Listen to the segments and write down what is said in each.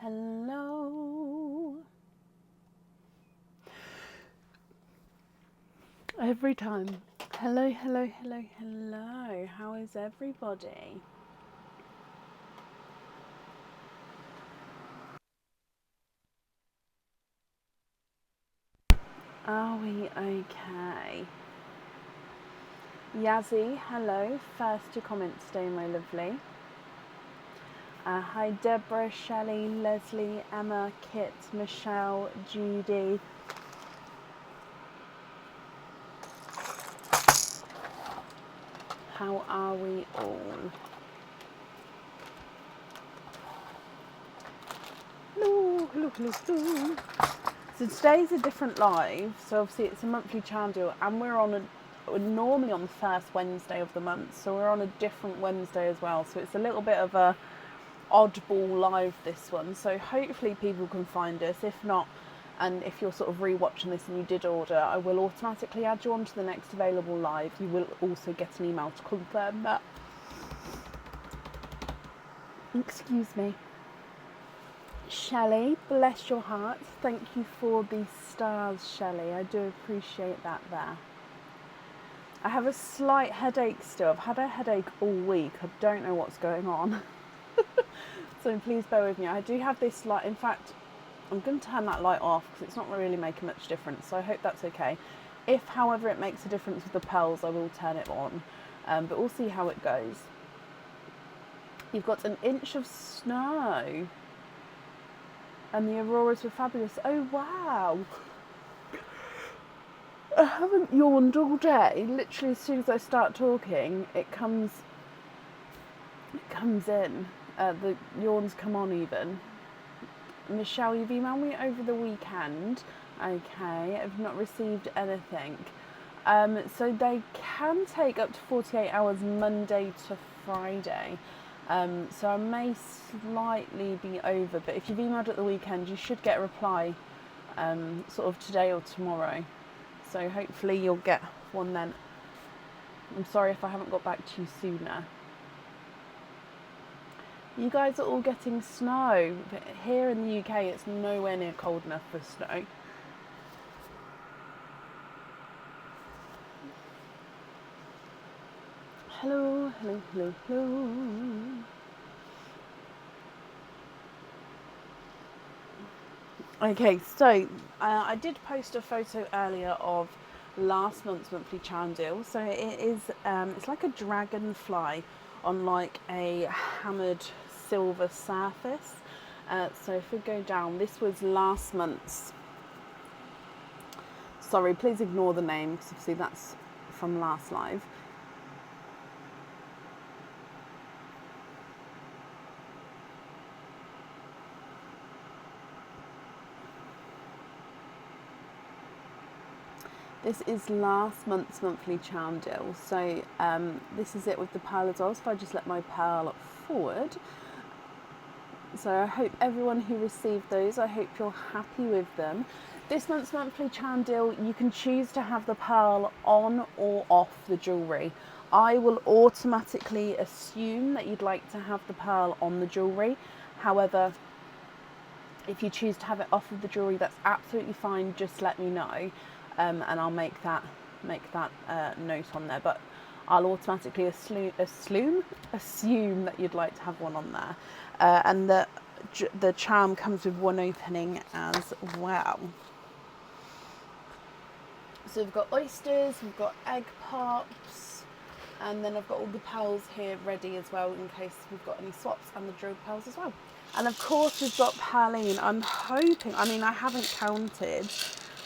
Hello. Every time. Hello, hello, hello, hello. How is everybody? Are we okay? Yazzie, hello. First to comment today, my lovely. Hi, Deborah, Shelley, Leslie, Emma, Kit, Michelle, Judy. How are we all? Hello, hello, hello, hello. So today's a different live. So obviously it's a monthly charm deal, and we're normally on the first Wednesday of the month. So we're on a different Wednesday as well. So it's a little bit of a oddball live, this one. So hopefully people can find us. If not, and if you're sort of rewatching this and you did order, I will automatically add you on to the next available live. You will also get an email to confirm that. Excuse me. Shelley, bless your heart. Thank you for the stars, Shelley. I do appreciate that there. I have a slight headache still. I've had a headache all week. I don't know what's going on. So please bear with me. I do have this light. In fact, I'm going to turn that light off because it's not really making much difference. So I hope that's okay. If, however, it makes a difference with the pearls, I will turn it on. But we'll see how it goes. You've got an inch of snow. And the auroras were fabulous. Oh, wow. I haven't yawned all day. Literally, as soon as I start talking, it comes in. The yawns come on even. Michelle, you've emailed me over the weekend. Okay, I've not received anything. So they can take up to 48 hours Monday to Friday. So I may slightly be over, but if you've emailed at the weekend, you should get a reply sort of today or tomorrow. So hopefully you'll get one then. I'm sorry if I haven't got back to you sooner. You guys are all getting snow, but here in the UK it's nowhere near cold enough for snow. Hello, hello, hello, hello. Okay, so I did post a photo earlier of last month's monthly charm deal. So it is, it's like a dragonfly on like a hammered silver surface. So if we go down, this was last month's. Sorry, please ignore the name because obviously that's from last live. This is last month's monthly charm deal. So this is it with the pearl as well. So if I just let my pearl forward. So I hope everyone who received those, I hope you're happy with them. This month's monthly charm deal, you can choose to have the pearl on or off the jewellery. I will automatically assume that you'd like to have the pearl on the jewellery. However, if you choose to have it off of the jewellery, that's absolutely fine. Just let me know. And I'll make that note on there, but I'll automatically assume that you'd like to have one on there, and the charm comes with one opening as well. So we've got oysters, we've got egg pops, and then I've got all the pearls here ready as well in case we've got any swaps, and the drilled pearls as well. And of course we've got Pearline. I'm hoping, I mean I haven't counted.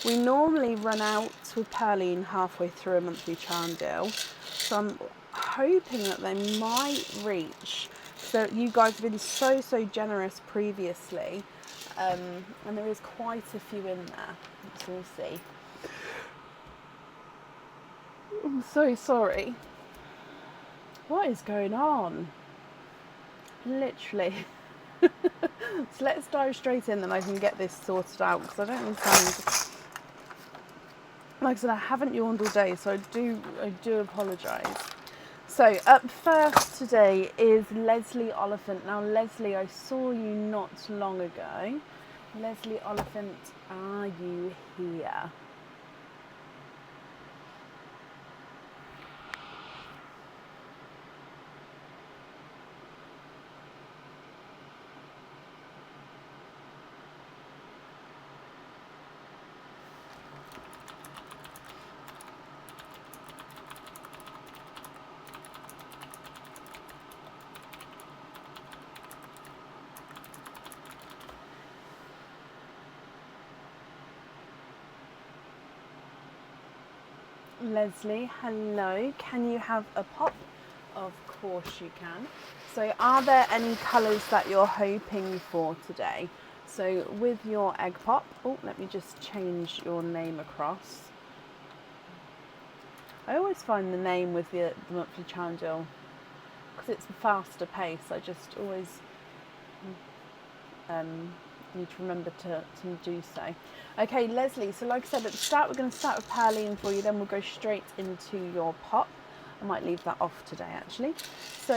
We normally run out with Pearline halfway through a monthly charm deal. So I'm hoping that they might reach. So you guys have been so generous previously. And there is quite a few in there. So we'll see. I'm so sorry. What is going on? Literally. So let's dive straight in, then I can get this sorted out because I don't understand. Like I said, I haven't yawned all day, so I do apologise. So up first today is Leslie Oliphant. Now Leslie, I saw you not long ago. Leslie Oliphant, are you here? Leslie, hello. Can you have a pop? Of course you can. So are there any colours that you're hoping for today? So with your egg pop, oh, let me just change your name across. I always find the name with the monthly challenge, because it's a faster pace, I just always need to remember to do so. Okay, Leslie, so like I said at the start, we're going to start with Perline for you, then we'll go straight into your pop. I might leave that off today, actually. So,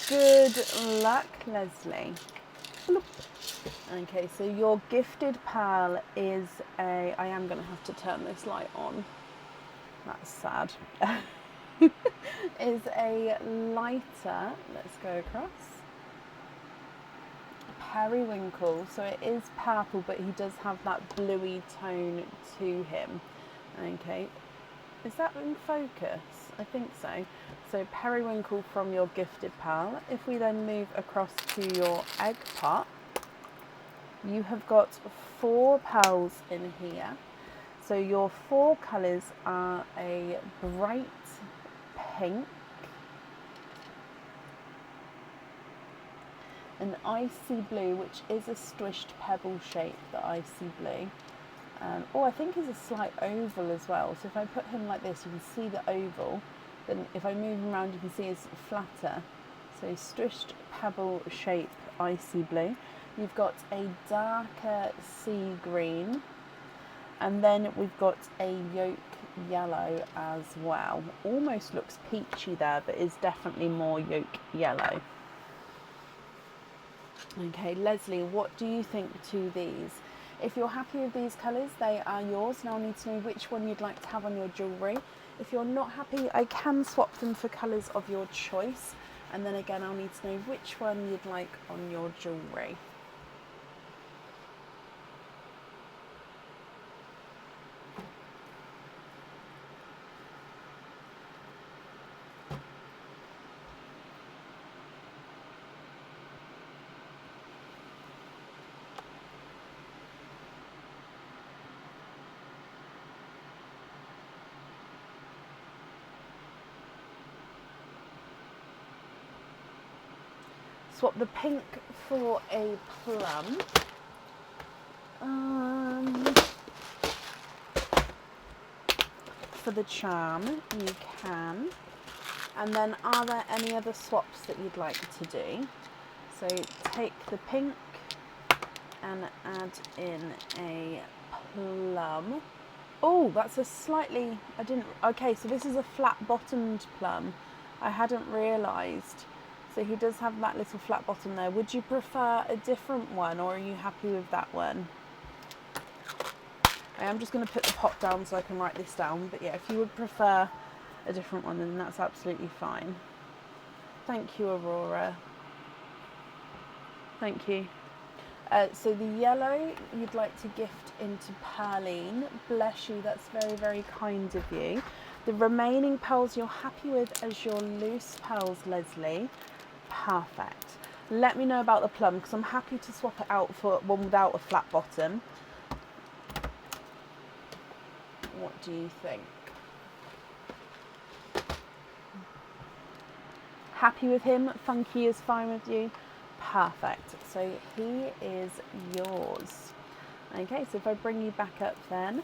good luck, Leslie. Okay, so your gifted pearl is a... I am going to have to turn this light on. That's sad. Is a lighter, let's go across, periwinkle. So it is purple, but he does have that bluey tone to him. Okay, is that in focus? I think so. So periwinkle from your gifted pearl. If we then move across to your egg pot, you have got 4 pearls in here. So your 4 colours are a bright pink, an icy blue, which is a squished pebble shape, the icy blue. I think is a slight oval as well. So if I put him like this, you can see the oval. Then if I move him around, you can see it's flatter. So squished pebble shape, icy blue. You've got a darker sea green. And then we've got a yolk yellow as well. Almost looks peachy there, but is definitely more yolk yellow. Okay, Leslie, what do you think to these? If you're happy with these colours, they are yours. Now I need to know which one you'd like to have on your jewellery. If you're not happy, I can swap them for colours of your choice. And then again, I'll need to know which one you'd like on your jewellery. Swap the pink for a plum. For the charm, you can. And then are there any other swaps that you'd like to do? So take the pink and add in a plum. Oh, that's a slightly, okay, so this is a flat bottomed plum. I hadn't realised. So he does have that little flat bottom there. Would you prefer a different one, or are you happy with that one? I am just going to put the pot down so I can write this down. But yeah, if you would prefer a different one, then that's absolutely fine. Thank you, Aurora. Thank you. So the yellow you'd like to gift into Perline. Bless you, that's very, very kind of you. The remaining pearls you're happy with as your loose pearls, Leslie. Perfect. Let me know about the plum, because I'm happy to swap it out for one without a flat bottom. What do you think? Happy with him? Funky is fine with you? Perfect. So he is yours. Okay, so if I bring you back up then,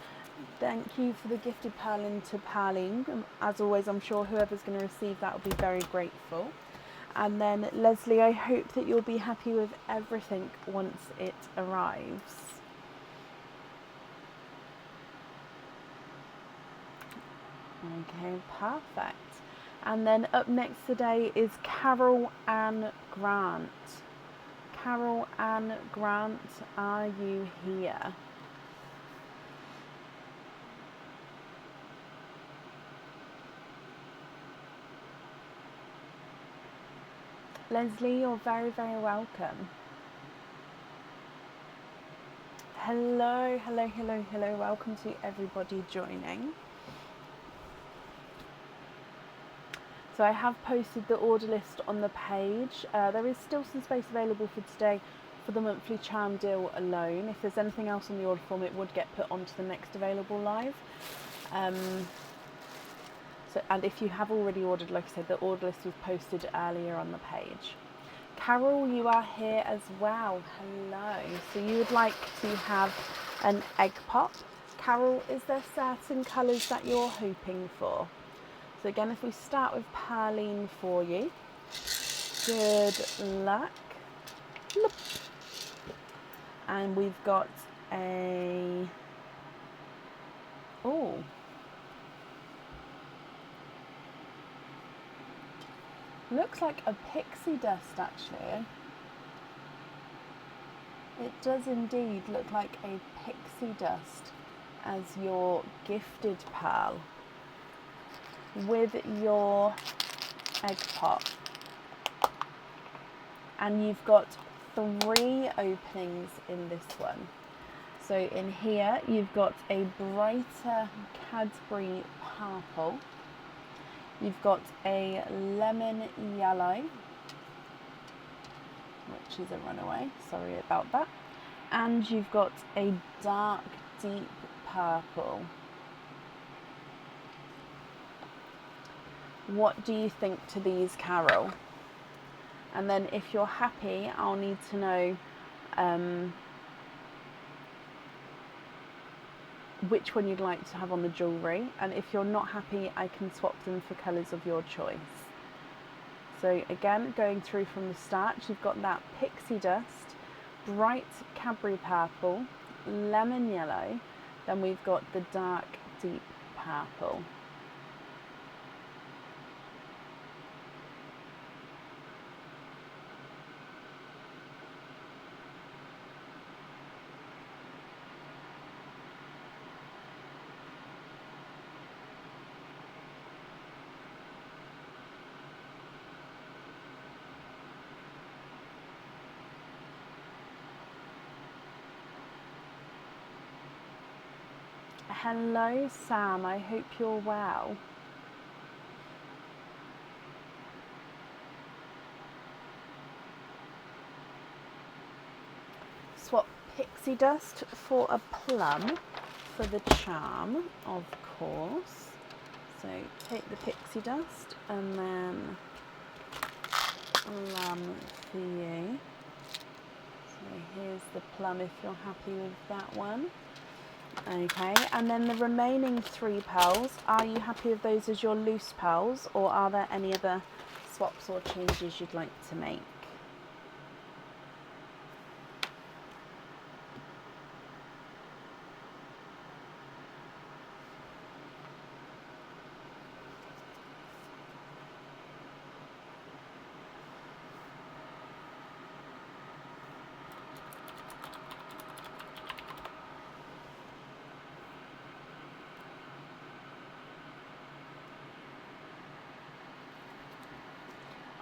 thank you for the gifted pearl into Perline. As always, I'm sure whoever's going to receive that will be very grateful. And then Leslie, I hope that you'll be happy with everything once it arrives. Okay, perfect. And then up next today is Carol Ann Grant. Carol Ann Grant, are you here? Leslie, you're very, very welcome. Hello, hello, hello, hello. Welcome to everybody joining. So I have posted the order list on the page. There is still some space available for today for the monthly charm deal alone. If there's anything else on the order form, it would get put onto the next available live. And if you have already ordered, like I said, the order list was posted earlier on the page. Carol, you are here as well. Hello. So you would like to have an egg pop. Carol, is there certain colours that you're hoping for? So again, if we start with Perline for you, good luck. And we've got a, looks like a pixie dust actually. It does indeed look like a pixie dust as your gifted pearl with your egg pop. And you've got 3 openings in this one. So in here you've got a brighter Cadbury purple, you've got a lemon yellow, which is a runaway, sorry about that, and you've got a dark deep purple. What do you think to these, Carol? And then if you're happy, I'll need to know which one you'd like to have on the jewellery, and if you're not happy, I can swap them for colours of your choice. So again, going through from the start, you've got that pixie dust, bright Cadbury purple, lemon yellow, then we've got the dark deep purple. Hello Sam, I hope you're well. Swap pixie dust for a plum for the charm, of course. So take the pixie dust and then plum for you. So here's the plum if you're happy with that one. Okay, and then the remaining 3 pearls, are you happy with those as your loose pearls, or are there any other swaps or changes you'd like to make?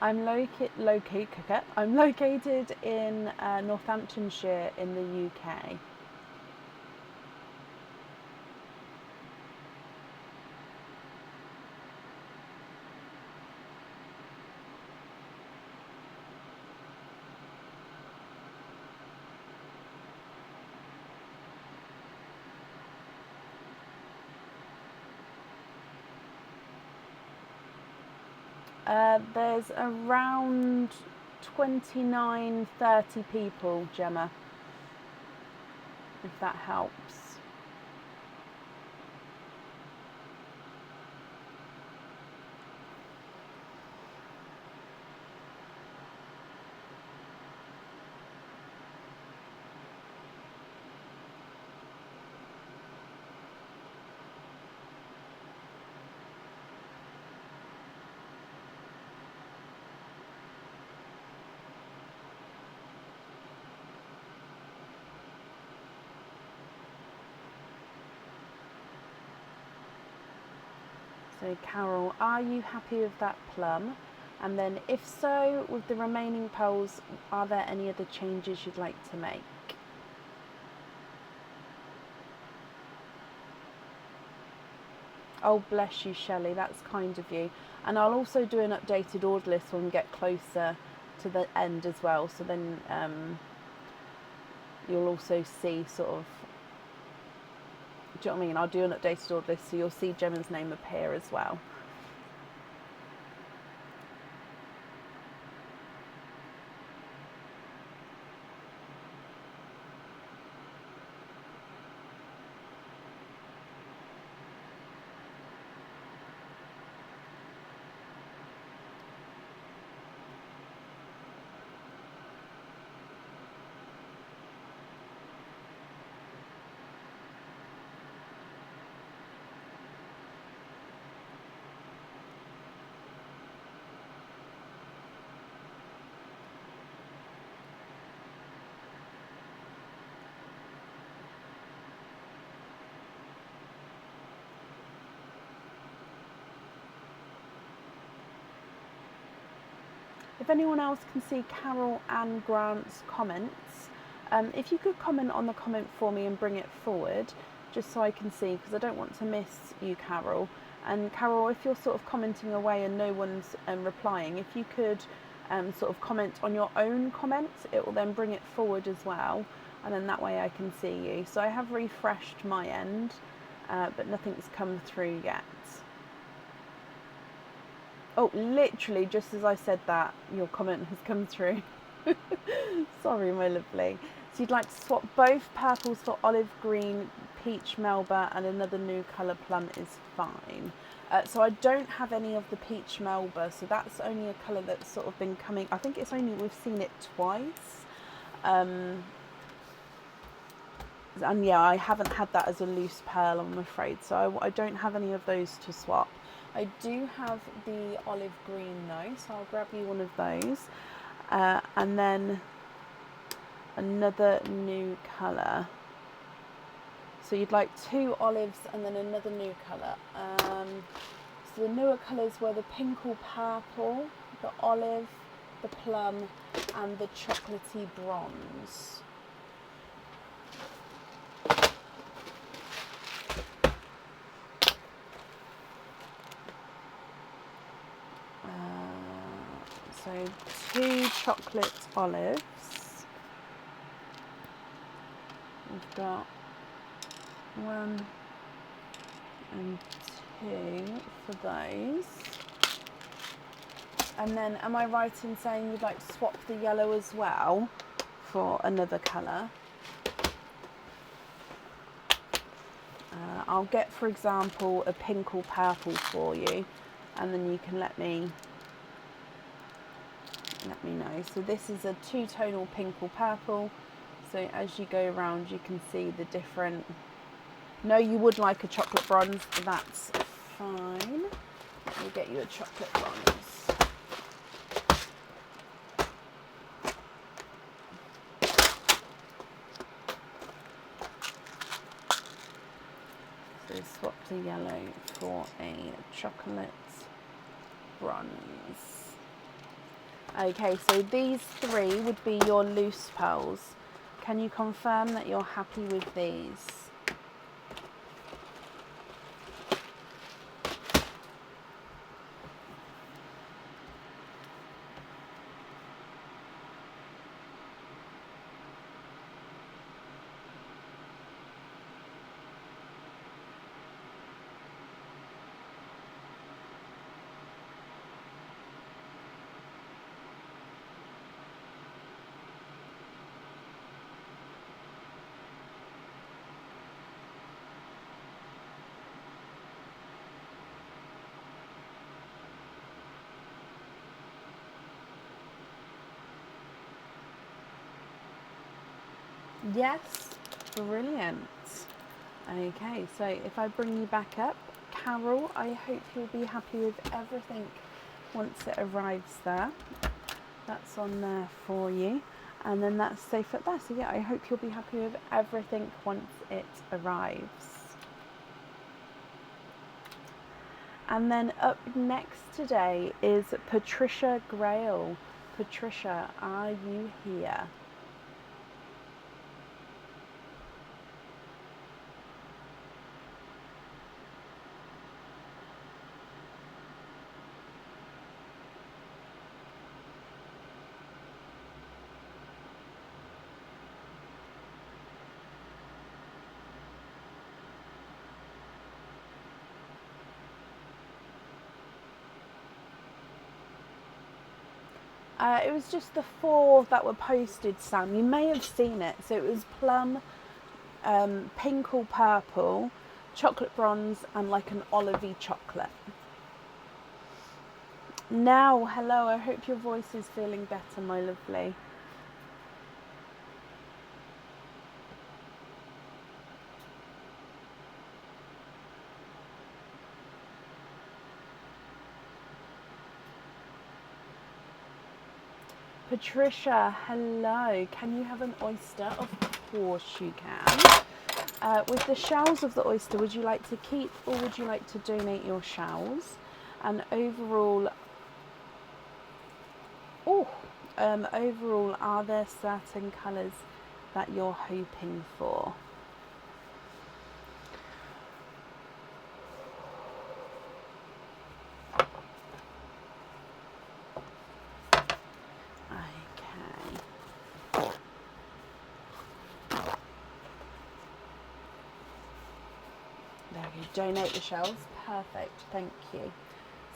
I'm located in Northamptonshire in the UK. There's around 29-30 people, Gemma, if that helps. So Carol, are you happy with that plum? And then if so, with the remaining pearls, are there any other changes you'd like to make? Oh, bless you, Shelley, that's kind of you. And I'll also do an updated order list when we get closer to the end as well. So then you'll also see sort of, do you know what I mean? I'll do an updated order list so you'll see Gemma's name appear as well. If anyone else can see Carol and Grant's comments, if you could comment on the comment for me and bring it forward, just so I can see, because I don't want to miss you, Carol. And Carol, if you're sort of commenting away and no one's replying, if you could sort of comment on your own comments, it will then bring it forward as well, and then that way I can see you. So I have refreshed my end, but nothing's come through yet. Oh, literally, just as I said that, your comment has come through. Sorry, my lovely. So you'd like to swap both purples for olive green, peach Melba, and another new colour plum is fine. So I don't have any of the peach Melba, so that's only a colour that's sort of been coming. I think it's only, we've seen it twice. And yeah, I haven't had that as a loose pearl, I'm afraid. So I don't have any of those to swap. I do have the olive green though, so I'll grab you one of those. And then another new colour. So you'd like 2 olives and then another new colour. So the newer colours were the pink or purple, the olive, the plum, and the chocolatey bronze. So 2 chocolate olives. We've got 1 and 2 for those. And then, am I right in saying you'd like to swap the yellow as well for another colour? I'll get, for example, a pink or purple for you, and then you can let me know. So this is a 2-tonal pink or purple. So as you go around, you can see the different. No, you would like a chocolate bronze. That's fine. Let me get you a chocolate bronze. So swap the yellow for a chocolate bronze. Okay, so these 3 would be your loose pearls. Can you confirm that you're happy with these? Yes, brilliant. Okay, so if I bring you back up, Carol, I hope you'll be happy with everything once it arrives there. That's on there for you. And then that's safe up there. So yeah, I hope you'll be happy with everything once it arrives. And then up next today is Patricia Grail. Patricia, are you here? It was just the 4 that were posted, Sam. You may have seen it. So it was plum, pink or purple, chocolate bronze, and like an olivey chocolate. Now, hello, I hope your voice is feeling better, my lovely. Patricia, hello. Can you have an oyster? Of course you can. With the shells of the oyster, would you like to keep or would you like to donate your shells? And overall, overall, are there certain colours that you're hoping for? Donate the shells. Perfect, thank you.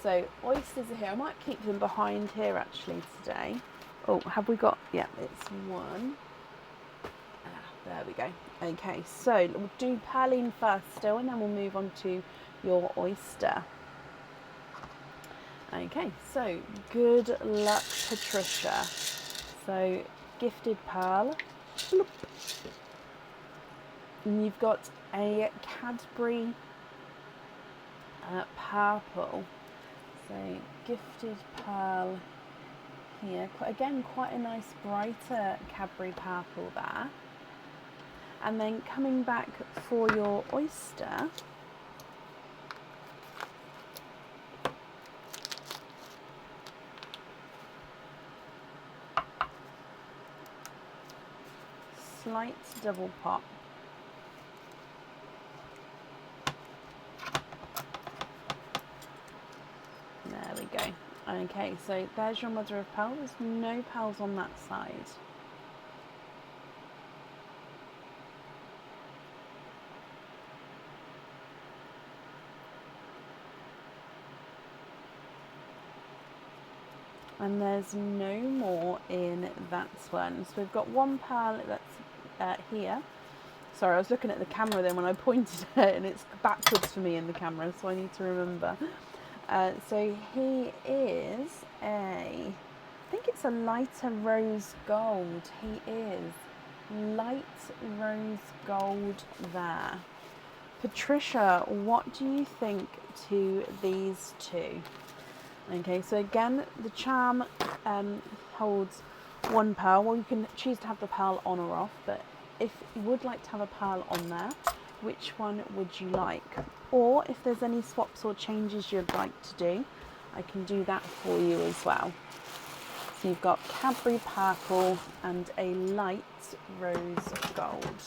So oysters are here. I might keep them behind here actually today. Oh, have we got? Yeah, it's one. There we go. Okay, so we'll do Perline first still, and then we'll move on to your oyster. Okay, so good luck, Patricia. So gifted pearl. Bloop. And you've got a Cadbury purple. So gifted pearl here. Again, quite a nice brighter Cadbury purple there. And then coming back for your oyster, slight double pop. There we go. Okay, so there's your mother of pearl. There's no pearls on that side. And there's no more in that one. So we've got one pearl that's here. Sorry, I was looking at the camera then when I pointed it, and it's backwards for me in the camera, so I need to remember. So he is I think it's a lighter rose gold. He is light rose gold there. Patricia, what do you think to these two? Okay, so again, the charm holds one pearl. Well, you can choose to have the pearl on or off, but if you would like to have a pearl on there, which one would you like? Or if there's any swaps or changes you'd like to do, I can do that for you as well. So you've got Cadbury purple and a light rose gold.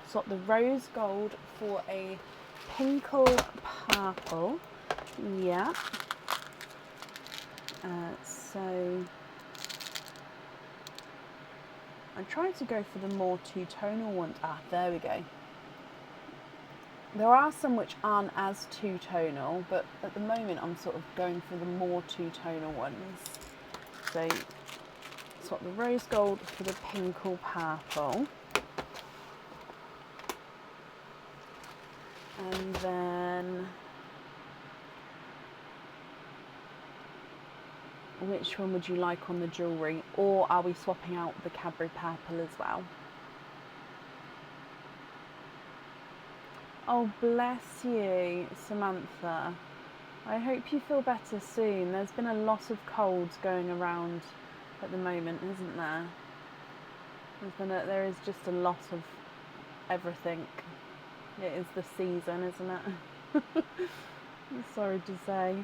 So the rose gold for a pinkle purple. Yeah. So I tried to go for the more two-tonal ones. There we go. There are some which aren't as two-tonal, but at the moment I'm sort of going for the more two-tonal ones. So swap the rose gold for the pinkle purple. And then which one would you like on the jewellery? Or are we swapping out the Cadbury purple as well? Oh, bless you, Samantha. I hope you feel better soon. There's been a lot of colds going around at the moment, isn't there? There is just a lot of everything. It is the season, isn't it? Sorry to say.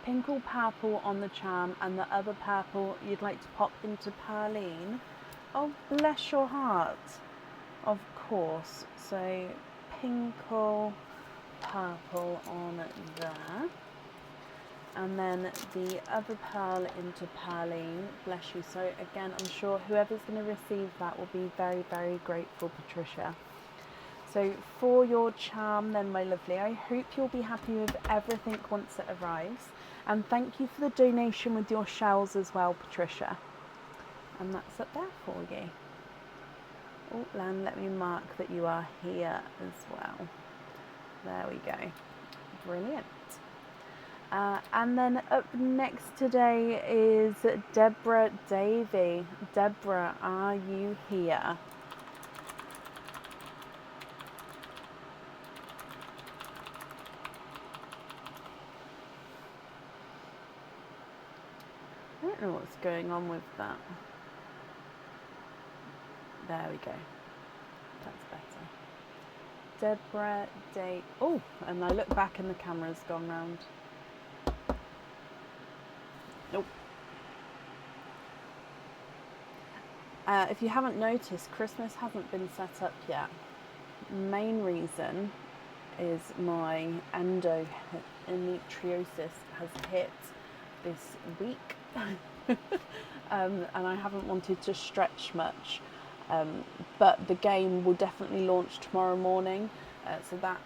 Pink or purple on the charm, and the other purple you'd like to pop into Perline. Oh, bless your heart. Of course. So pink or purple on there. And then the other pearl into Perline. Bless you. So again, I'm sure whoever's going to receive that will be very, very grateful, Patricia. So for your charm then, my lovely, I hope you'll be happy with everything once it arrives. And thank you for the donation with your shells as well, Patricia. And that's up there for you. Oh, Lan, let me mark that you are here as well. There we go. Brilliant. And then up next today is Deborah Davey. Deborah, are you here? I don't know what's going on with that. There we go. That's better. Deborah Day. Oh, and I look back and the camera's gone round. Nope. If you haven't noticed, Christmas hasn't been set up yet. Main reason is my endometriosis has hit this week. And I haven't wanted to stretch much, but the game will definitely launch tomorrow morning, so that,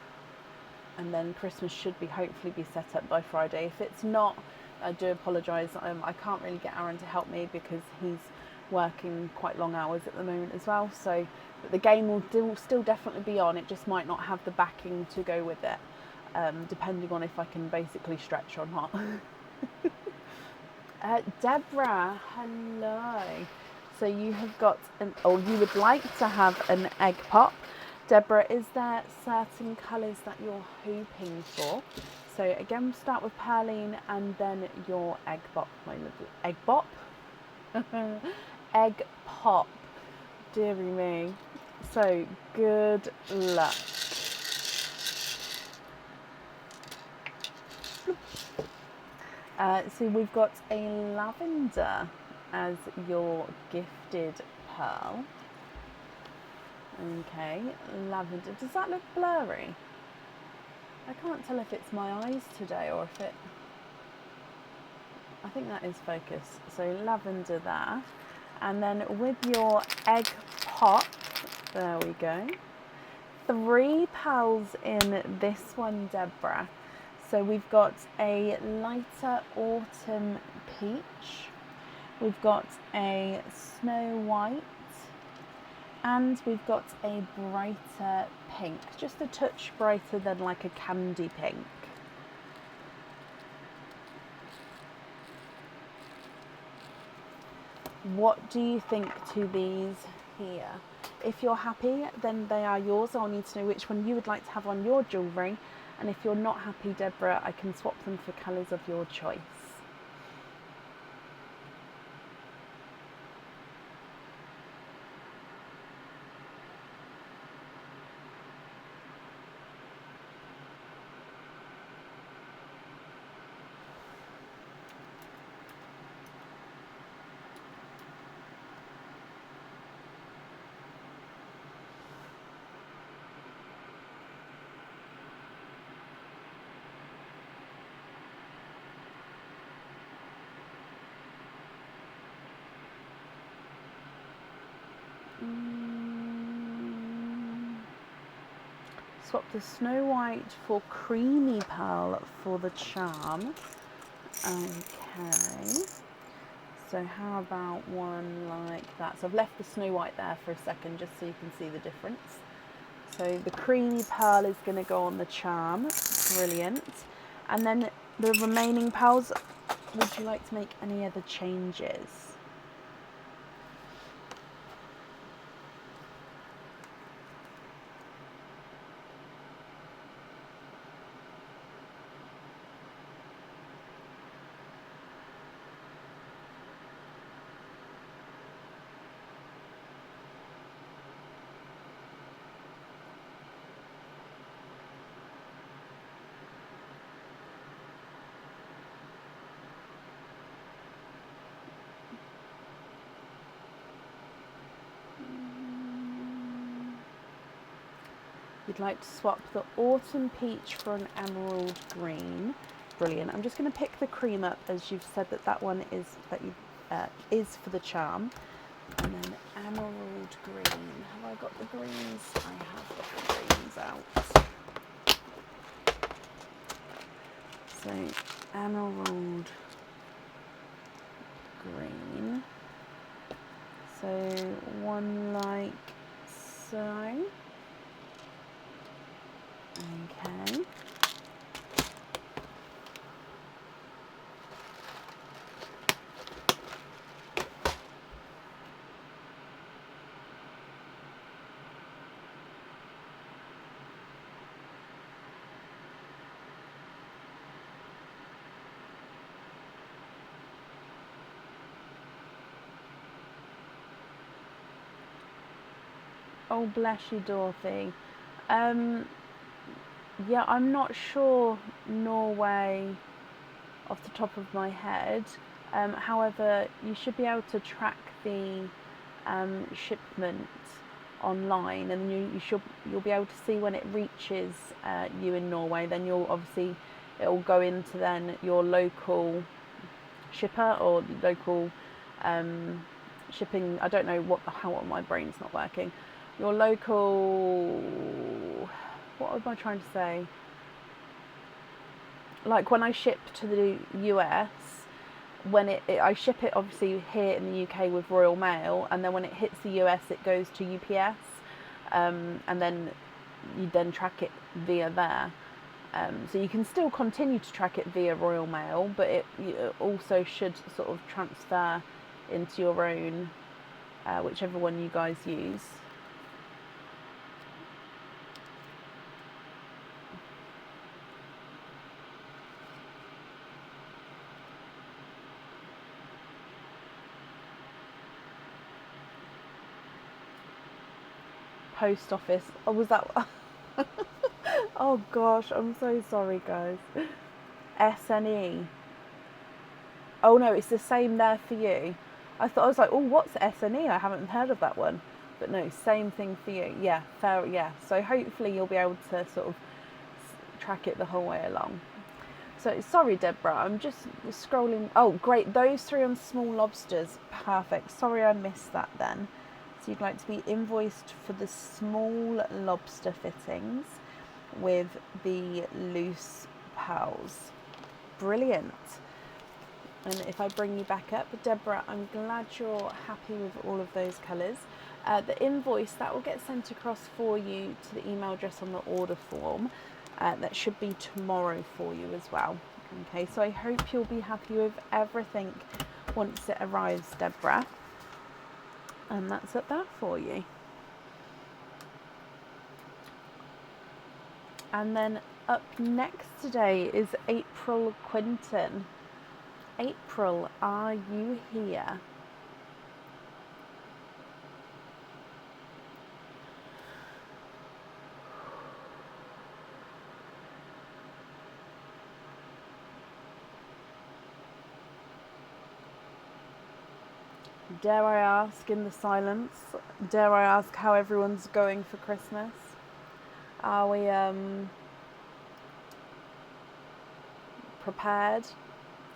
and then Christmas should be hopefully be set up by Friday. If it's not, I do apologise. I can't really get Aaron to help me because he's working quite long hours at the moment as well, so but the game will still definitely be on. It just might not have the backing to go with it, depending on if I can basically stretch or not. Deborah, hello. So you have got you would like to have an egg pop. Deborah, is there certain colours that you're hoping for? So again, start with Perline and then your egg pop, my lovely. Egg pop? Egg pop. Dearie me. So good luck. So we've got a lavender as your gifted pearl. Okay, lavender. Does that look blurry? I can't tell if it's my eyes today or if it... I think that is focus. So lavender there. And then with your egg pop, there we go. 3 pearls in this one, Deborah. So we've got a lighter autumn peach, we've got a snow white, and we've got a brighter pink, just a touch brighter than like a candy pink. What do you think to these here? If you're happy, then they are yours. I'll need to know which one you would like to have on your jewellery. And if you're not happy, Deborah, I can swap them for colours of your choice. swap the Snow White for Creamy Pearl for the charm. Okay. So how about one like that? So I've left the Snow White there for a second just so you can see the difference. So the Creamy Pearl is going to go on the charm. Brilliant. And then the remaining pearls, would you like to make any other changes? You'd like to swap the Autumn Peach for an Emerald Green. Brilliant. I'm just going to pick the cream up as you've said that one is is for the charm. And then Emerald Green. Have I got the greens? I have got the greens out. So Emerald Green. So one like so. Okay. Oh, bless you, Dorothy. Yeah, I'm not sure Norway off the top of my head. However, you should be able to track the shipment online, and you'll be able to see when it reaches you in Norway. Then it'll go into then your local shipper or local shipping. I don't know how my brain's not working. Your local, what am I trying to say? Like when I ship to the US, when I ship it obviously here in the UK with Royal Mail, and then when it hits the US it goes to UPS, and then you then track it via there. So you can still continue to track it via Royal Mail, but it also should sort of transfer into your own, whichever one you guys use. Post office. Oh, was that? Oh gosh, I'm so sorry, guys. SNE. Oh no, it's the same there for you. I was like, oh, what's SNE? I haven't heard of that one. But no, same thing for you. Yeah, fair. Yeah. So hopefully you'll be able to sort of track it the whole way along. So sorry, Deborah, I'm just scrolling. Oh, great. Those 3 on Small Lobsters. Perfect. Sorry I missed that then. So you'd like to be invoiced for the Small Lobster fittings with the loose pearls. Brilliant. And if I bring you back up, Deborah, I'm glad you're happy with all of those colours. The invoice, that will get sent across for you to the email address on the order form. That should be tomorrow for you as well. Okay, so I hope you'll be happy with everything once it arrives, Deborah. And that's up there for you. And then up next today is April Quinton. April, are you here? Dare I ask, in the silence, dare I ask how everyone's going for Christmas? Are we prepared?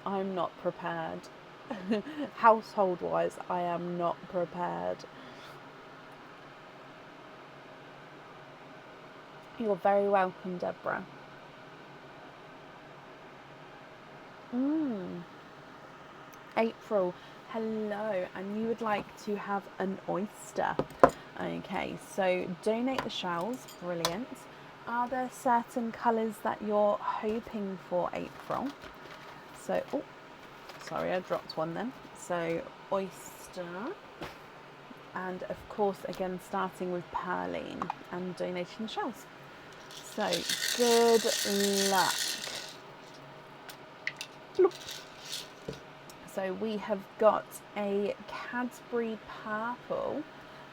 I'm not prepared. Household-wise, I am not prepared. You're very welcome, Deborah. April, hello, and you would like to have an oyster. Okay, so donate the shells, brilliant. Are there certain colours that you're hoping for, April? So, oh, sorry, I dropped one then. So, oyster, and of course, again, starting with Pearline and donating the shells. So, good luck. Bloop. So we have got a Cadbury Purple.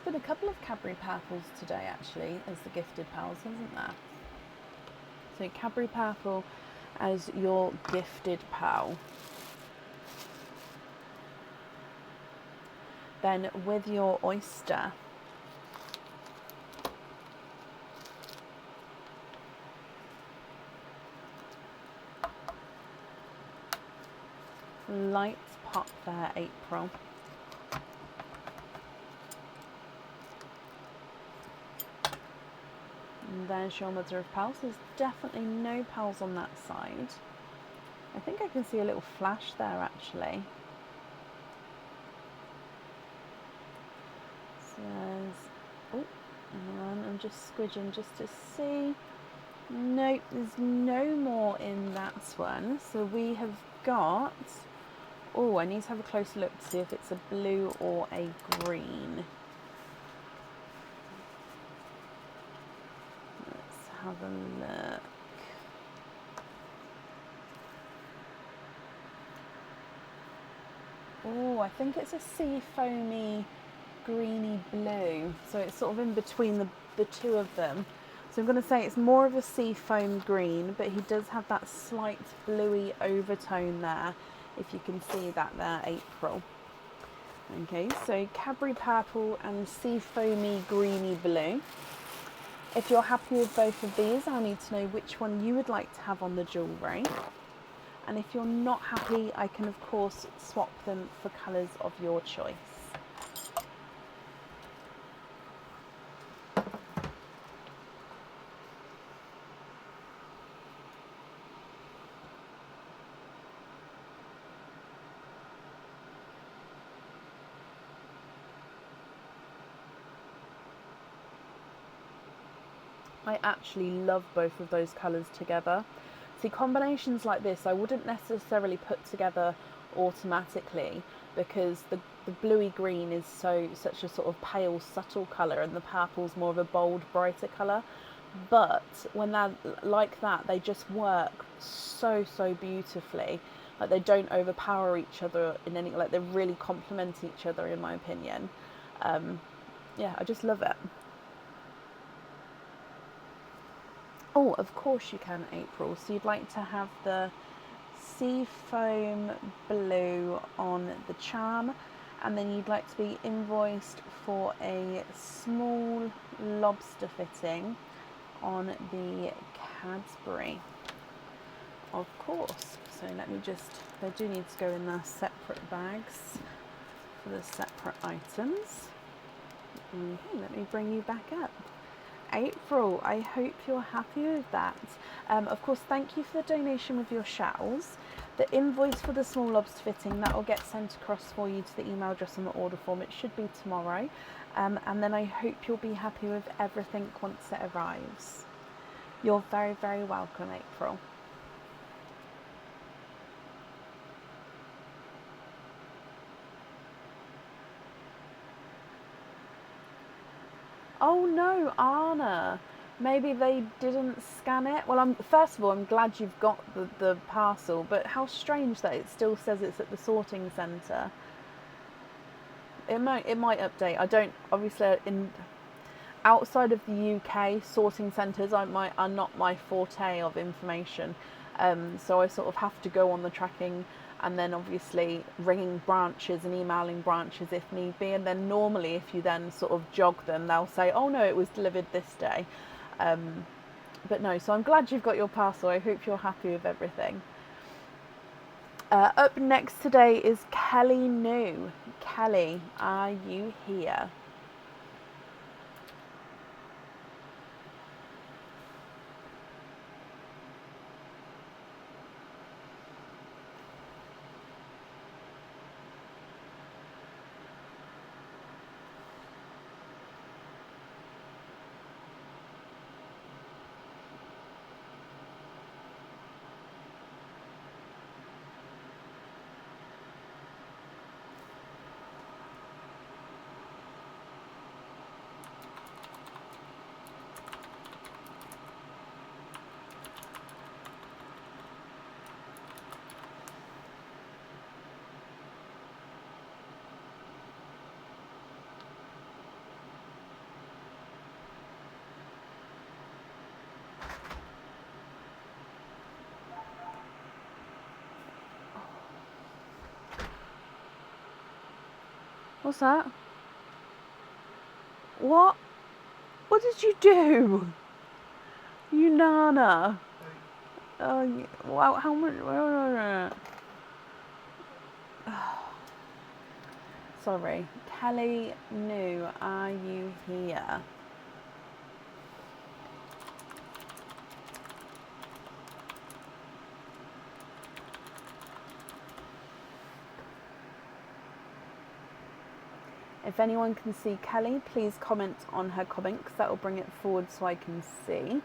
There's been a couple of Cadbury Purples today actually as the gifted pals, hasn't there? So Cadbury Purple as your gifted pal. Then with your oyster, lights pop there, April. And there's your mother of pearls. There's definitely no pearls on that side. I think I can see a little flash there actually. Oh, and I'm just squidging just to see. Nope, there's no more in that one. So we have got, oh, I need to have a closer look to see if it's a blue or a green. Let's have a look. Oh, I think it's a sea foamy greeny blue. So it's sort of in between the two of them. So I'm going to say it's more of a sea foam green, but he does have that slight bluey overtone there, if you can see that there, April. Okay, so Cadbury Purple and sea foamy greeny blue. If you're happy with both of these, I'll need to know which one you would like to have on the jewellery. And if you're not happy, I can of course swap them for colours of your choice. I actually love both of those colours together. See, combinations like this I wouldn't necessarily put together automatically because the bluey green is such a sort of pale, subtle colour and the purple's more of a bold, brighter colour. But when they're like that, they just work so beautifully. Like they don't overpower each other in any, like they really complement each other in my opinion. Yeah, I just love it. Oh, of course you can, April. So you'd like to have the sea foam blue on the charm, and then you'd like to be invoiced for a small lobster fitting on the Cadbury. Of course. So let me just, they do need to go in their separate bags for the separate items. Okay, let me bring you back up. April, I hope you're happy with that. Of course, thank you for the donation with your shells. The invoice for the small lobster fitting, that will get sent across for you to the email address on the order form. It should be tomorrow. And then I hope you'll be happy with everything once it arrives. You're very, very welcome, April. Oh no, Anna. Maybe they didn't scan it. Well, first of all, I'm glad you've got the parcel, but how strange that it still says it's at the sorting centre. It might update. I don't, obviously, outside of the UK, sorting centres are not my forte of information. So I sort of have to go on the tracking and then obviously ringing branches and emailing branches if need be. And then normally if you then sort of jog them, they'll say, oh no, it was delivered this day. But no, so I'm glad you've got your parcel. I hope you're happy with everything. Up next today is Kelly New. Kelly, are you here? What's that? What? What did you do? You Nana. Oh, wow, how much? Sorry. Kelly New, are you here? If anyone can see Kelly, please comment on her comment because that will bring it forward so I can see.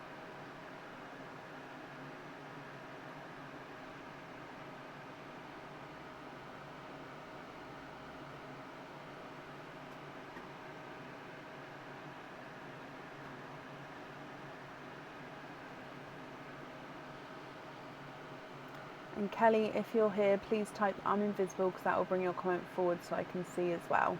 And Kelly, if you're here, please type I'm invisible because that will bring your comment forward so I can see as well.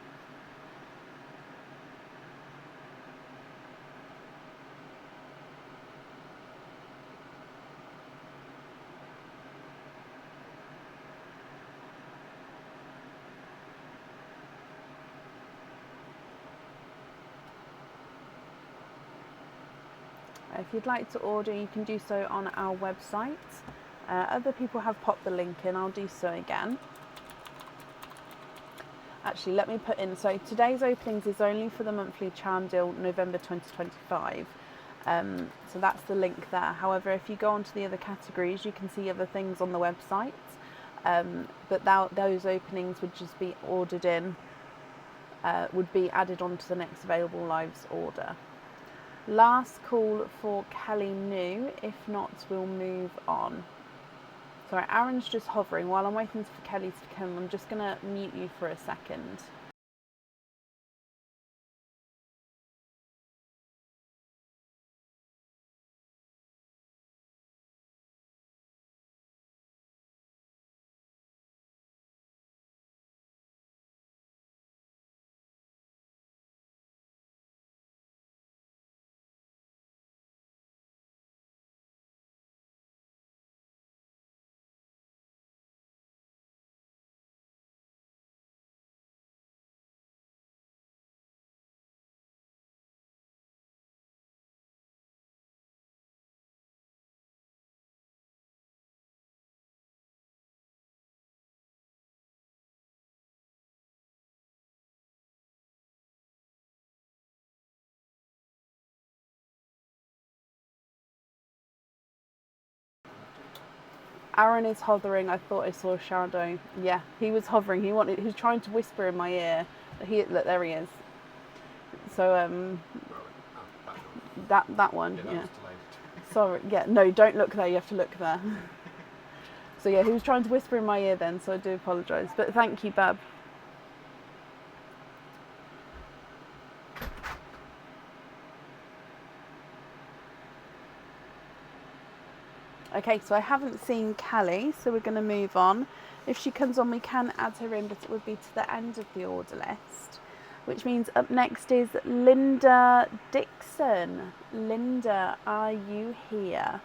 If you'd like to order, you can do so on our website. Other people have popped the link in, I'll do so again. Actually, let me put in, so today's openings is only for the monthly charm deal November 2025. So that's the link there. However, if you go onto the other categories, you can see other things on the website. But those openings would just be ordered in, would be added on to the next available lives order. Last call for Kelly New, if not, we'll move on. Sorry, Aaron's just hovering. While I'm waiting for Kelly to come, I'm just going to mute you for a second. Aaron is hovering. I thought I saw a shadow. Yeah, he was hovering. He was trying to whisper in my ear. Look, there he is. So that one. Yeah. Sorry. Yeah. No, don't look there. You have to look there. So yeah, he was trying to whisper in my ear then. So I do apologise. But thank you, Bab. Okay, so I haven't seen Kelly, so we're going to move on. If she comes on, we can add her in, but it would be to the end of the order list, which means up next is Linda Dixon. Linda, are you here?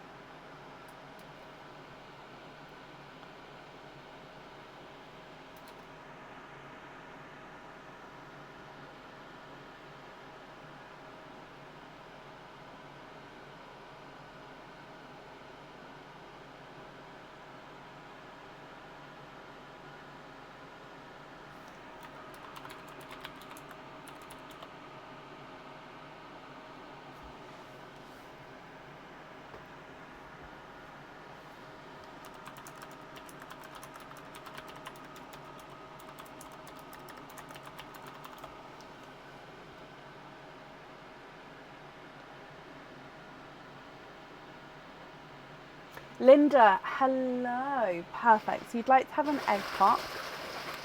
Linda, hello. Perfect. So you'd like to have an egg pop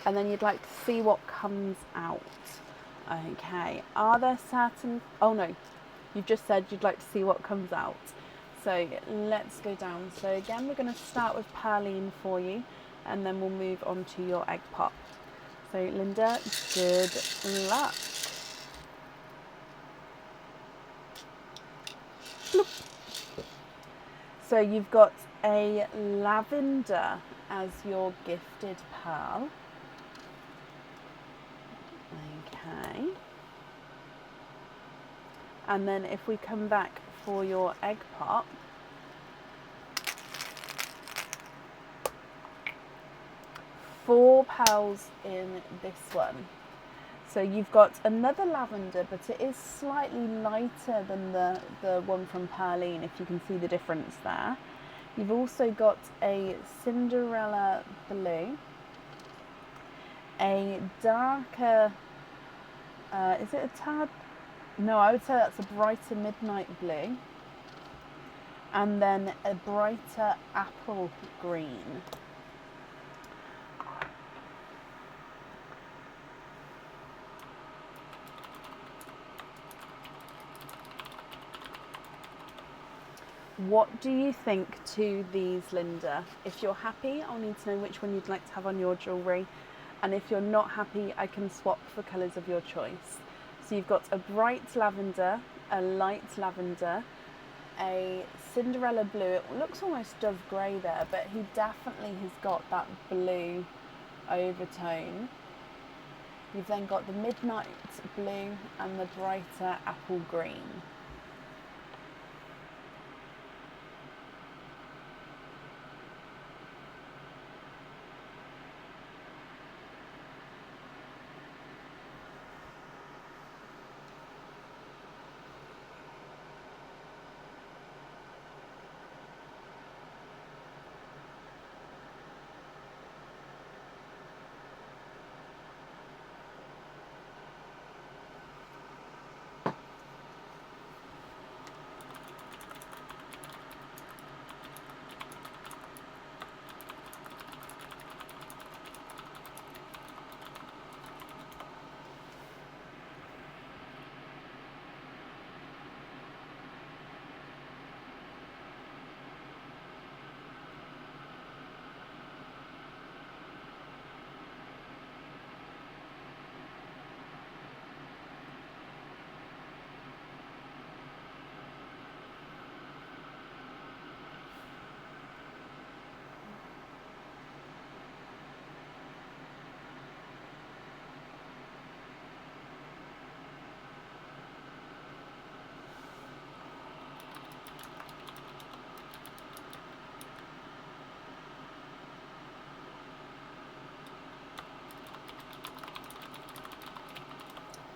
and then you'd like to see what comes out. Okay. Are there certain... Oh no, you've just said you'd like to see what comes out. So let's go down. So again, we're going to start with Perline for you and then we'll move on to your egg pop. So Linda, good luck. Bloop. So you've got a lavender as your gifted pearl. Okay. And then if we come back for your egg pop, £4 in this one. So you've got another lavender, but it is slightly lighter than the one from Perline, if you can see the difference there. You've also got a Cinderella blue, a darker, is it a tad? No, I would say that's a brighter midnight blue, and then a brighter apple green. What do you think to these, Linda? If you're happy, I'll need to know which one you'd like to have on your jewellery. And if you're not happy, I can swap for colours of your choice. So you've got a bright lavender, a light lavender, a Cinderella blue. It looks almost dove grey there, but he definitely has got that blue overtone. You've then got the midnight blue and the brighter apple green.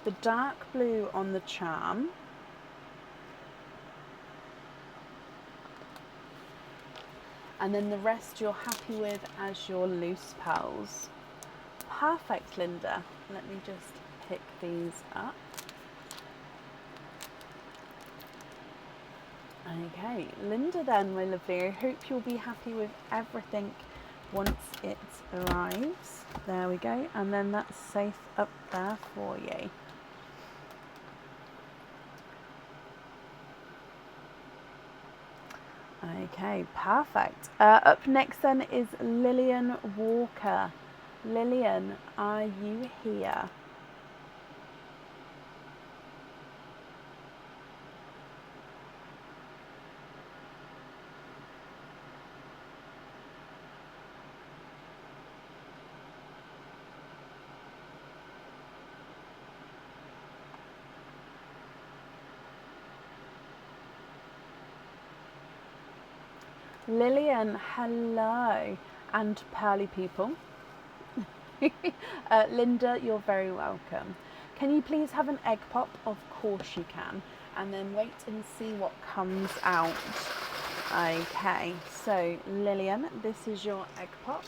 The dark blue on the charm, and then the rest you're happy with as your loose pearls. Perfect, Linda. Let me just pick these up. Okay, Linda then, my lovely, I hope you'll be happy with everything once it arrives. There we go, and then that's safe up there for you. Okay, perfect. Up next then is Lillian Walker. Lillian, are you here? Lillian, hello, and pearly people. Linda, you're very welcome. Can you please have an egg pop? Of course you can. And then wait and see what comes out. Okay, so Lillian, this is your egg pop,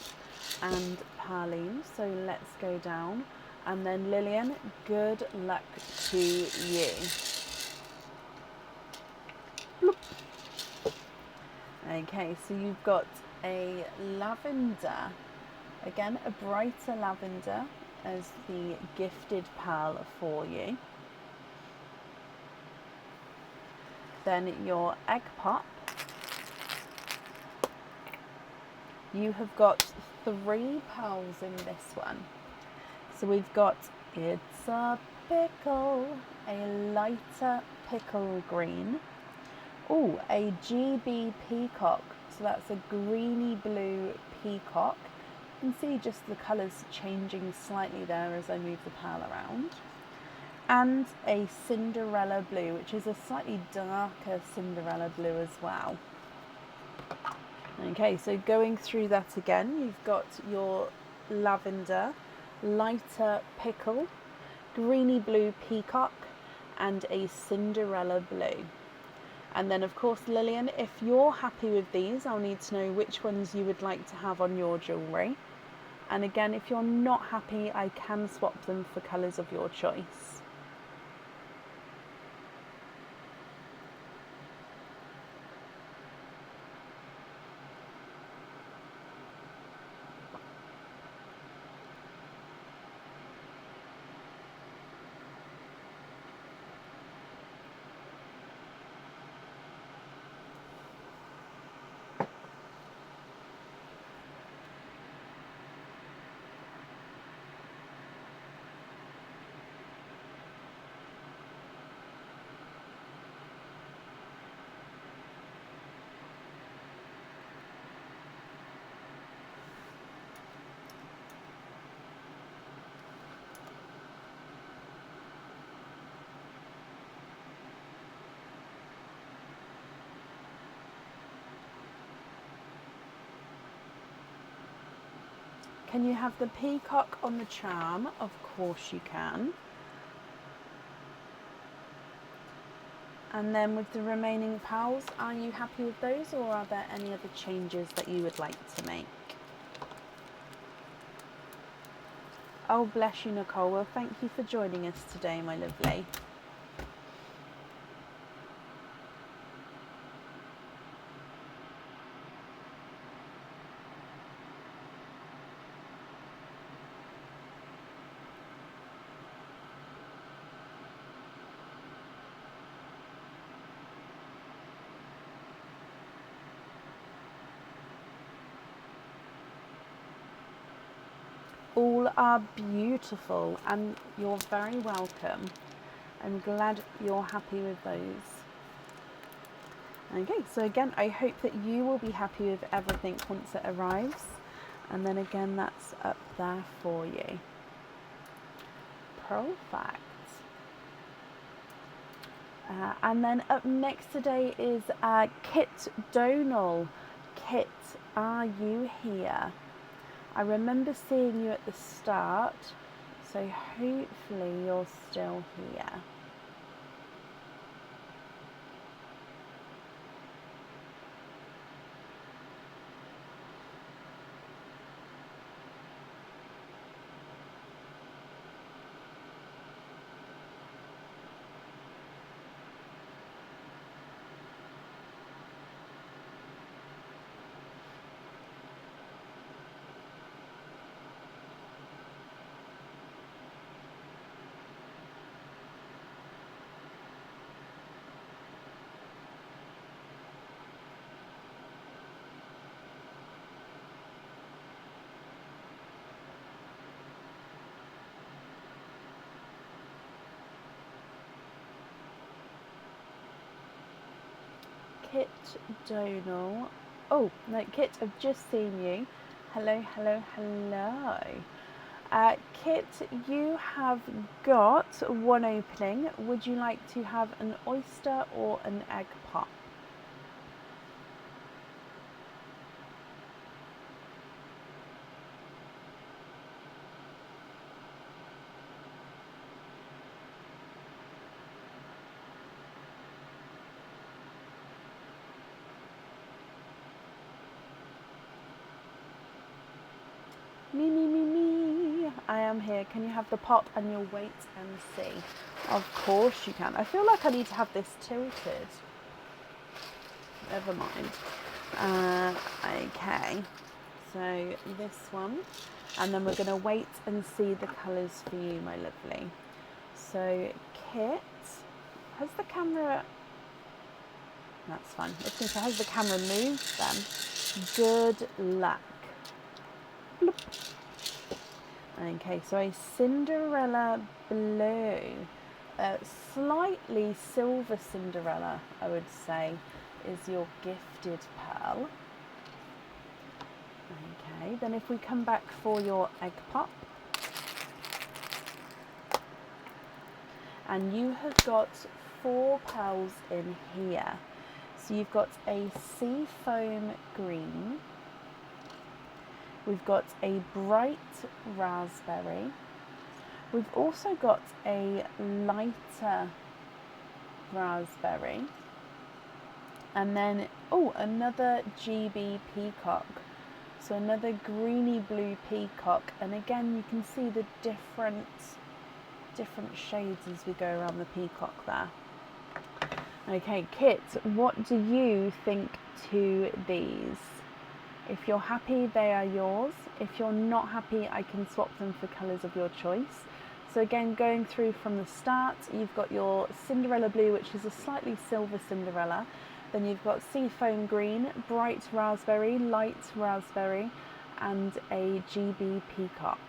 and Perline, so let's go down. And then Lillian, good luck to you. Bloop. Okay, so you've got a lavender, again a brighter lavender as the gifted pearl for you. Then your egg pop, you have got 3 pearls in this one. So we've got It's a Pickle, a lighter pickle green. Oh, a GB peacock. So that's a greeny blue peacock. can see just the colours changing slightly there as I move the pearl around. And a Cinderella blue, which is a slightly darker Cinderella blue as well. Okay, so going through that again, you've got your lavender, lighter pickle, greeny blue peacock, and a Cinderella blue. And then of course, Lillian, if you're happy with these, I'll need to know which ones you would like to have on your jewellery. And again, if you're not happy, I can swap them for colours of your choice. Can you have the peacock on the charm? Of course you can. And then with the remaining pearls, are you happy with those, or are there any other changes that you would like to make? Oh, bless you, Nicole. Well, thank you for joining us today, my lovely. All are beautiful, and you're very welcome. I'm glad you're happy with those. Okay, so again, I hope that you will be happy with everything once it arrives. And then again, that's up there for you. Perfect. And then up next today is Kit Donal. Kit, are you here? I remember seeing you at the start, so hopefully you're still here. Kit Donal. Oh, no, Kit, I've just seen you. Hello, hello, hello. Kit, you have got one opening. Would you like to have an oyster or an egg pop? Me, me, me, me. I am here. Can you have the pop and you'll wait and see? Of course you can. I feel like I need to have this tilted. Never mind. Okay. So this one. And then we're going to wait and see the colours for you, my lovely. So Kit, has the camera... That's fine. Has the camera moved then? Good luck. Bloop. Okay, so a Cinderella blue, slightly silver Cinderella, I would say, is your gifted pearl. Okay, then if we come back for your egg pop, and you have got 4 pearls in here. So you've got a sea foam green, we've got a bright raspberry, we've also got a lighter raspberry, and then, oh, another GB peacock. So another greeny blue peacock, and again you can see the different shades as we go around the peacock there. Okay, Kit, what do you think to these? If you're happy, they are yours. If you're not happy, I can swap them for colours of your choice. So again, going through from the start, you've got your Cinderella blue, which is a slightly silver Cinderella. Then you've got seafoam green, bright raspberry, light raspberry, and a GB peacock.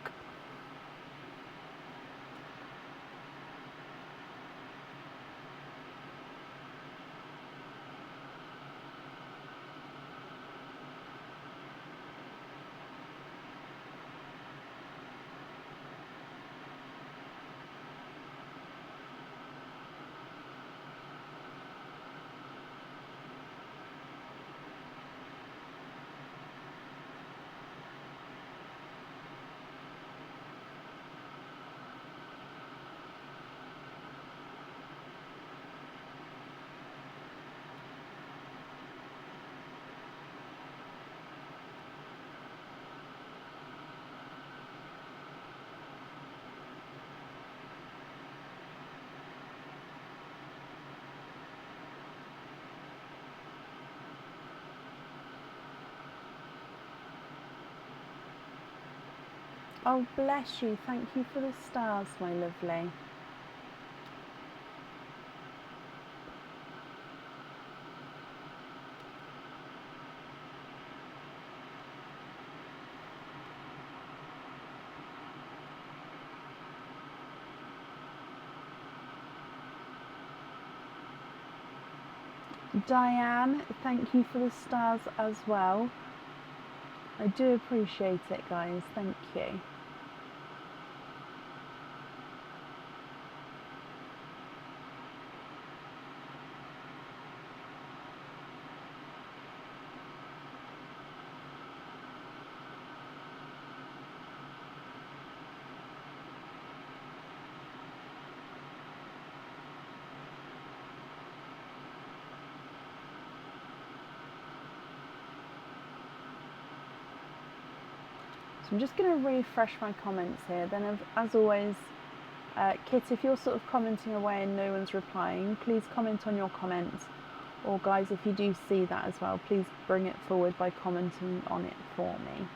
Oh, bless you. Thank you for the stars, my lovely. Diane, thank you for the stars as well. I do appreciate it, guys. Thank you. So I'm just going to refresh my comments here. Then, as always, Kit, if you're sort of commenting away and no one's replying, please comment on your comments. Or guys, if you do see that as well, please bring it forward by commenting on it for me.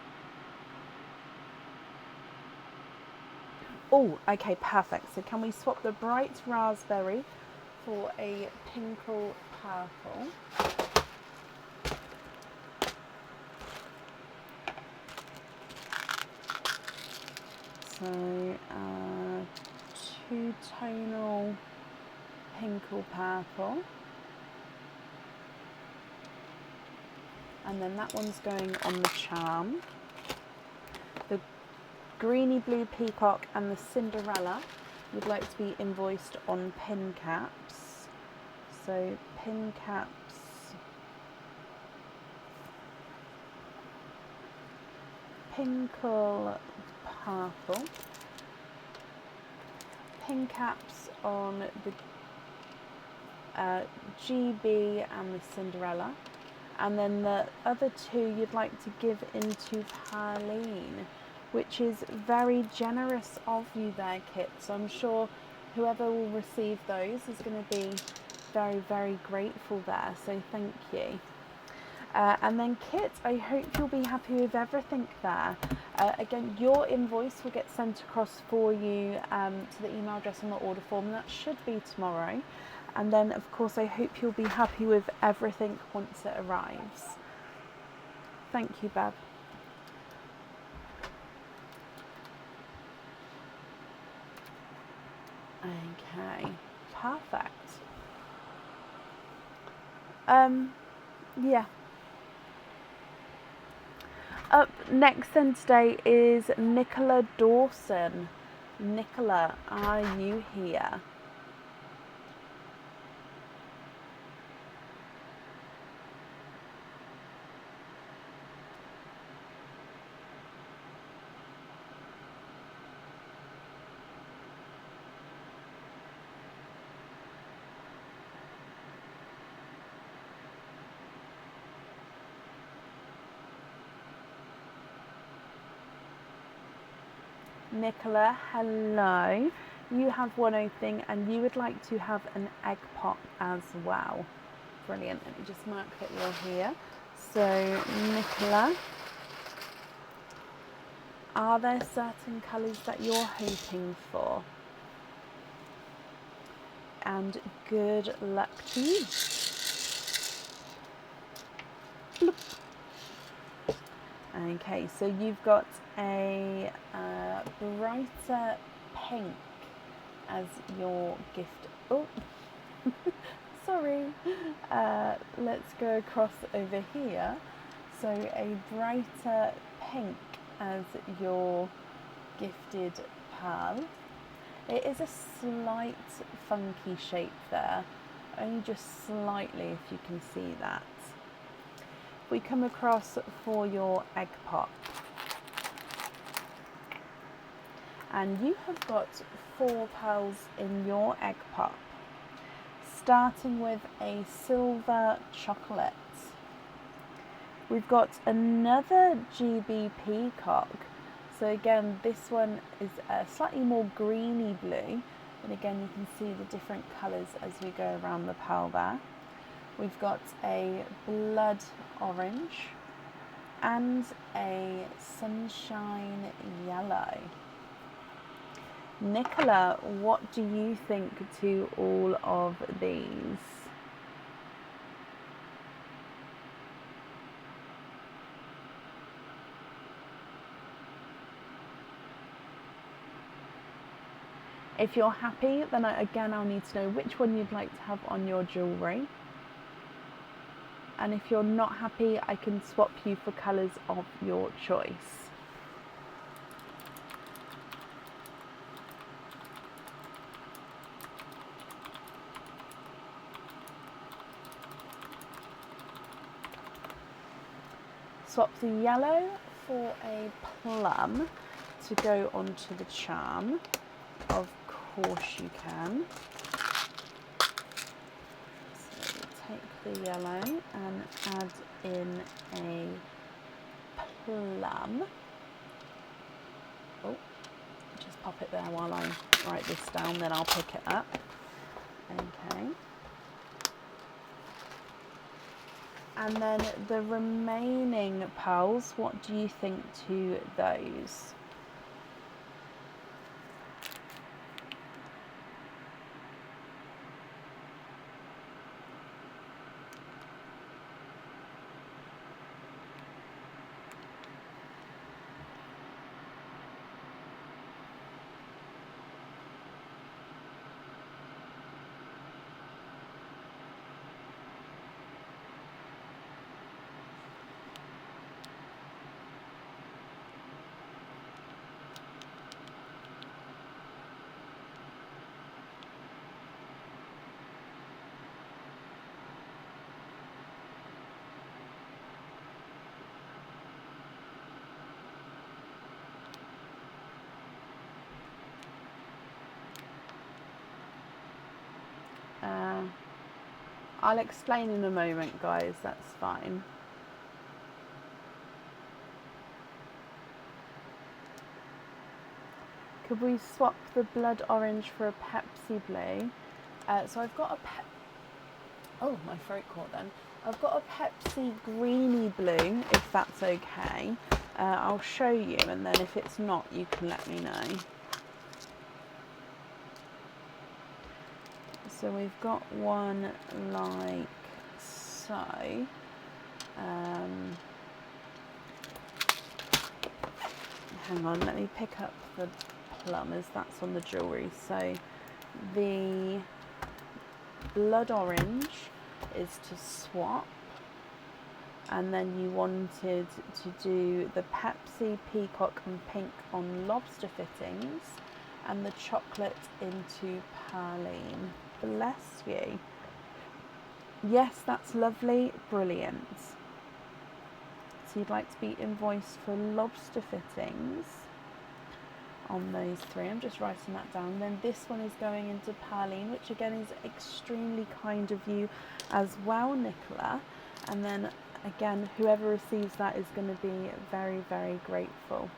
Oh, okay, perfect. So can we swap the bright raspberry for a pinkle purple? So two-tonal pinkle purple, and then that one's going on the charm. The greeny blue peacock and the Cinderella would like to be invoiced on pin caps. So pin caps, pinkle purple, pin caps on the GB and the Cinderella, and then the other two you'd like to give into Perline, which is very generous of you there, Kit. So I'm sure whoever will receive those is going to be very, very grateful there. So thank you. And then Kit, I hope you'll be happy with everything there. Again, your invoice will get sent across for you to the email address on the order form. That should be tomorrow. And then, of course, I hope you'll be happy with everything once it arrives. Thank you, Bab. Okay, perfect. Yeah. Up next then today is Nicola Dawson. Nicola, are you here? Nicola, hello. You have one opening and you would like to have an egg pop as well. Brilliant. Let me just mark that you're here. So, Nicola, are there certain colours that you're hoping for? And good luck to you. Bloop. Okay, so you've got a brighter pink as your gift. Oh, sorry. Let's go across over here. So a brighter pink as your gifted pearl. It is a slight funky shape there, only just slightly if you can see that. We come across for your egg pop, and you have got 4 pearls in your egg pop, starting with a silver chocolate. We've got another GB peacock. So again, this one is a slightly more greeny blue, and again you can see the different colours as we go around the pearl there. We've got a blood orange and a sunshine yellow. Nicola, what do you think to all of these? If you're happy, then I'll need to know which one you'd like to have on your jewellery. And if you're not happy, I can swap you for colours of your choice. Swap the yellow for a plum to go onto the charm. Of course you can. So take the yellow and add in a plum. Oh, just pop it there while I write this down, then I'll pick it up. Okay. And then the remaining pearls, what do you think to those? I'll explain in a moment, guys, that's fine. Could we swap the blood orange for a Pepsi blue? So I've got oh, my throat caught then. I've got a Pepsi greeny blue, if that's okay. I'll show you, and then if it's not, you can let me know. So we've got one like so. Hang on, let me pick up the plum as that's on the jewellery. So the blood orange is to swap, and then you wanted to do the Pepsi, peacock and pink on lobster fittings, and the chocolate into Perline. Bless you. Yes, that's lovely, brilliant. So you'd like to be invoiced for lobster fittings on those three. I'm just writing that down. Then this one is going into Perline, which again is extremely kind of you as well, Nicola. And then again, whoever receives that is going to be very, very grateful.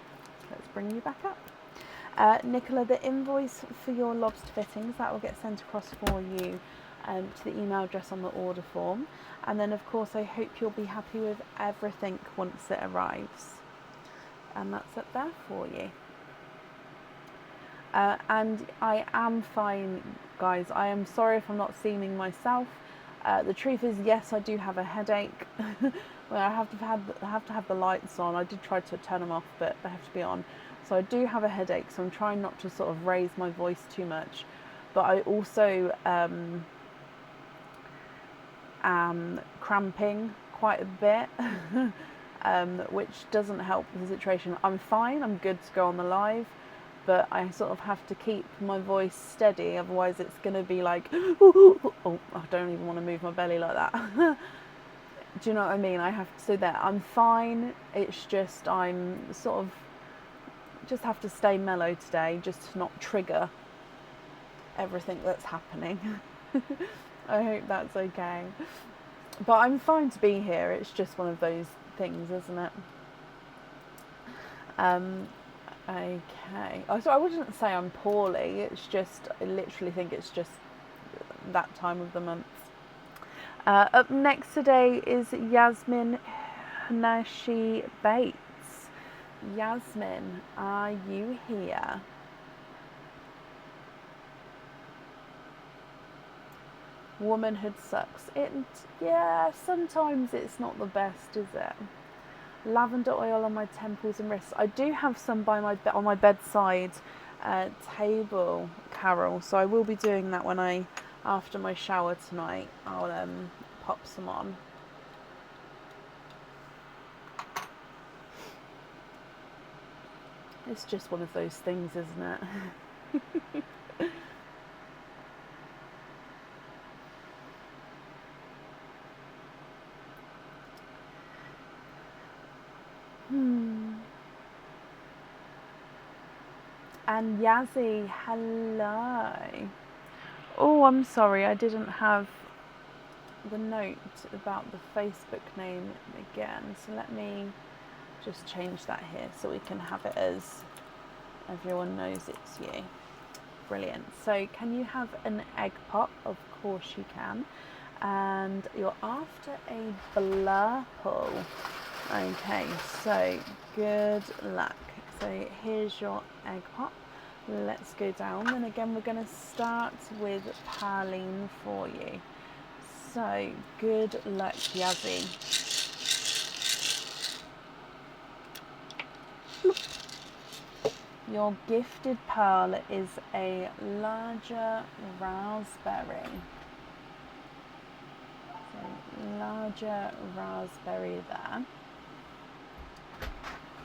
Let's bring you back up. Nicola, the invoice for your lobster fittings, that will get sent across for you to the email address on the order form. And then of course I hope you'll be happy with everything once it arrives. And that's up there for you. And I am fine, guys. I am sorry if I'm not seeming myself. The truth is, yes, I do have a headache. Well, I have to have the lights on. I did try to turn them off, but they have to be on. So I do have a headache, so I'm trying not to sort of raise my voice too much. But I also am cramping quite a bit, which doesn't help the situation. I'm fine. I'm good to go on the live. But I sort of have to keep my voice steady, otherwise it's going to be like, oh, I don't even want to move my belly like that. Do you know what I mean? I have to, so that I'm fine. It's just I'm sort of just have to stay mellow today, just to not trigger everything that's happening. I hope that's okay. But I'm fine to be here. It's just one of those things, isn't it? Okay. So I wouldn't say I'm poorly. It's just, I literally think it's just that time of the month. Up next today is Yasmin Hanashi Bates. Yasmin, are you here? Womanhood sucks. Yeah, sometimes it's not the best, is it? Lavender oil on my temples and wrists. I do have some by on my bedside table, Carol. So I will be doing that when after my shower tonight. I'll pop some on. It's just one of those things, isn't it? And Yazzie, hello. Oh, I'm sorry, I didn't have the note about the Facebook name again. So let me just change that here so we can have it as everyone knows it's you. Brilliant. So can you have an egg pop? Of course you can. And you're after a blurple. Okay, so good luck. So here's your egg pop. Let's go down. And again, we're going to start with Perline for you. So good luck, Yazzie. Your gifted pearl is a larger raspberry. So larger raspberry there.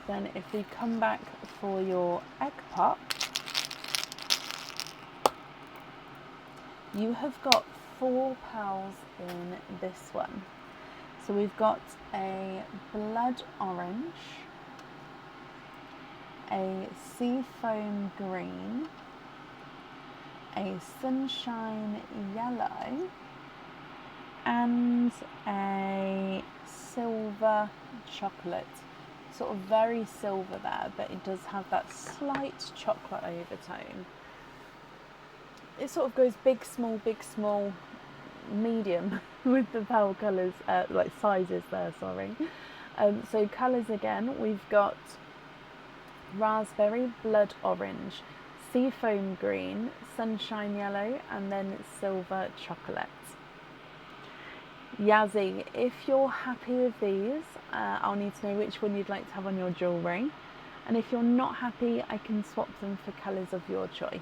Then if we come back for your egg pop, you have got 4 pearls in this one. So we've got a blood orange, a seafoam green, a sunshine yellow, and a silver chocolate. Sort of very silver there, but it does have that slight chocolate overtone. It sort of goes big, small, medium with the pearl colours, like sizes there, sorry. So colours again, we've got raspberry, blood orange, seafoam green, sunshine yellow, and then silver chocolate. Yazzie, if you're happy with these, I'll need to know which one you'd like to have on your jewellery. And if you're not happy, I can swap them for colours of your choice.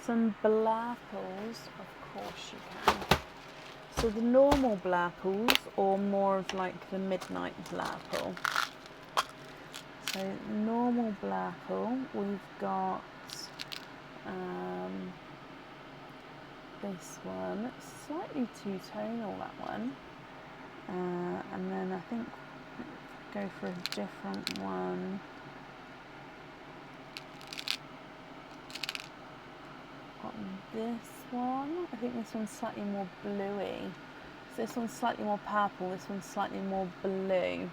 some Blurples, of course you can. So the normal Blurples, or more of like the midnight Blurple. So normal Blurple, we've got this one, slightly two-tonal, that one. And then I think go for a different one. Got this one. I think this one's slightly more bluey. So this one's slightly more purple, this one's slightly more blue.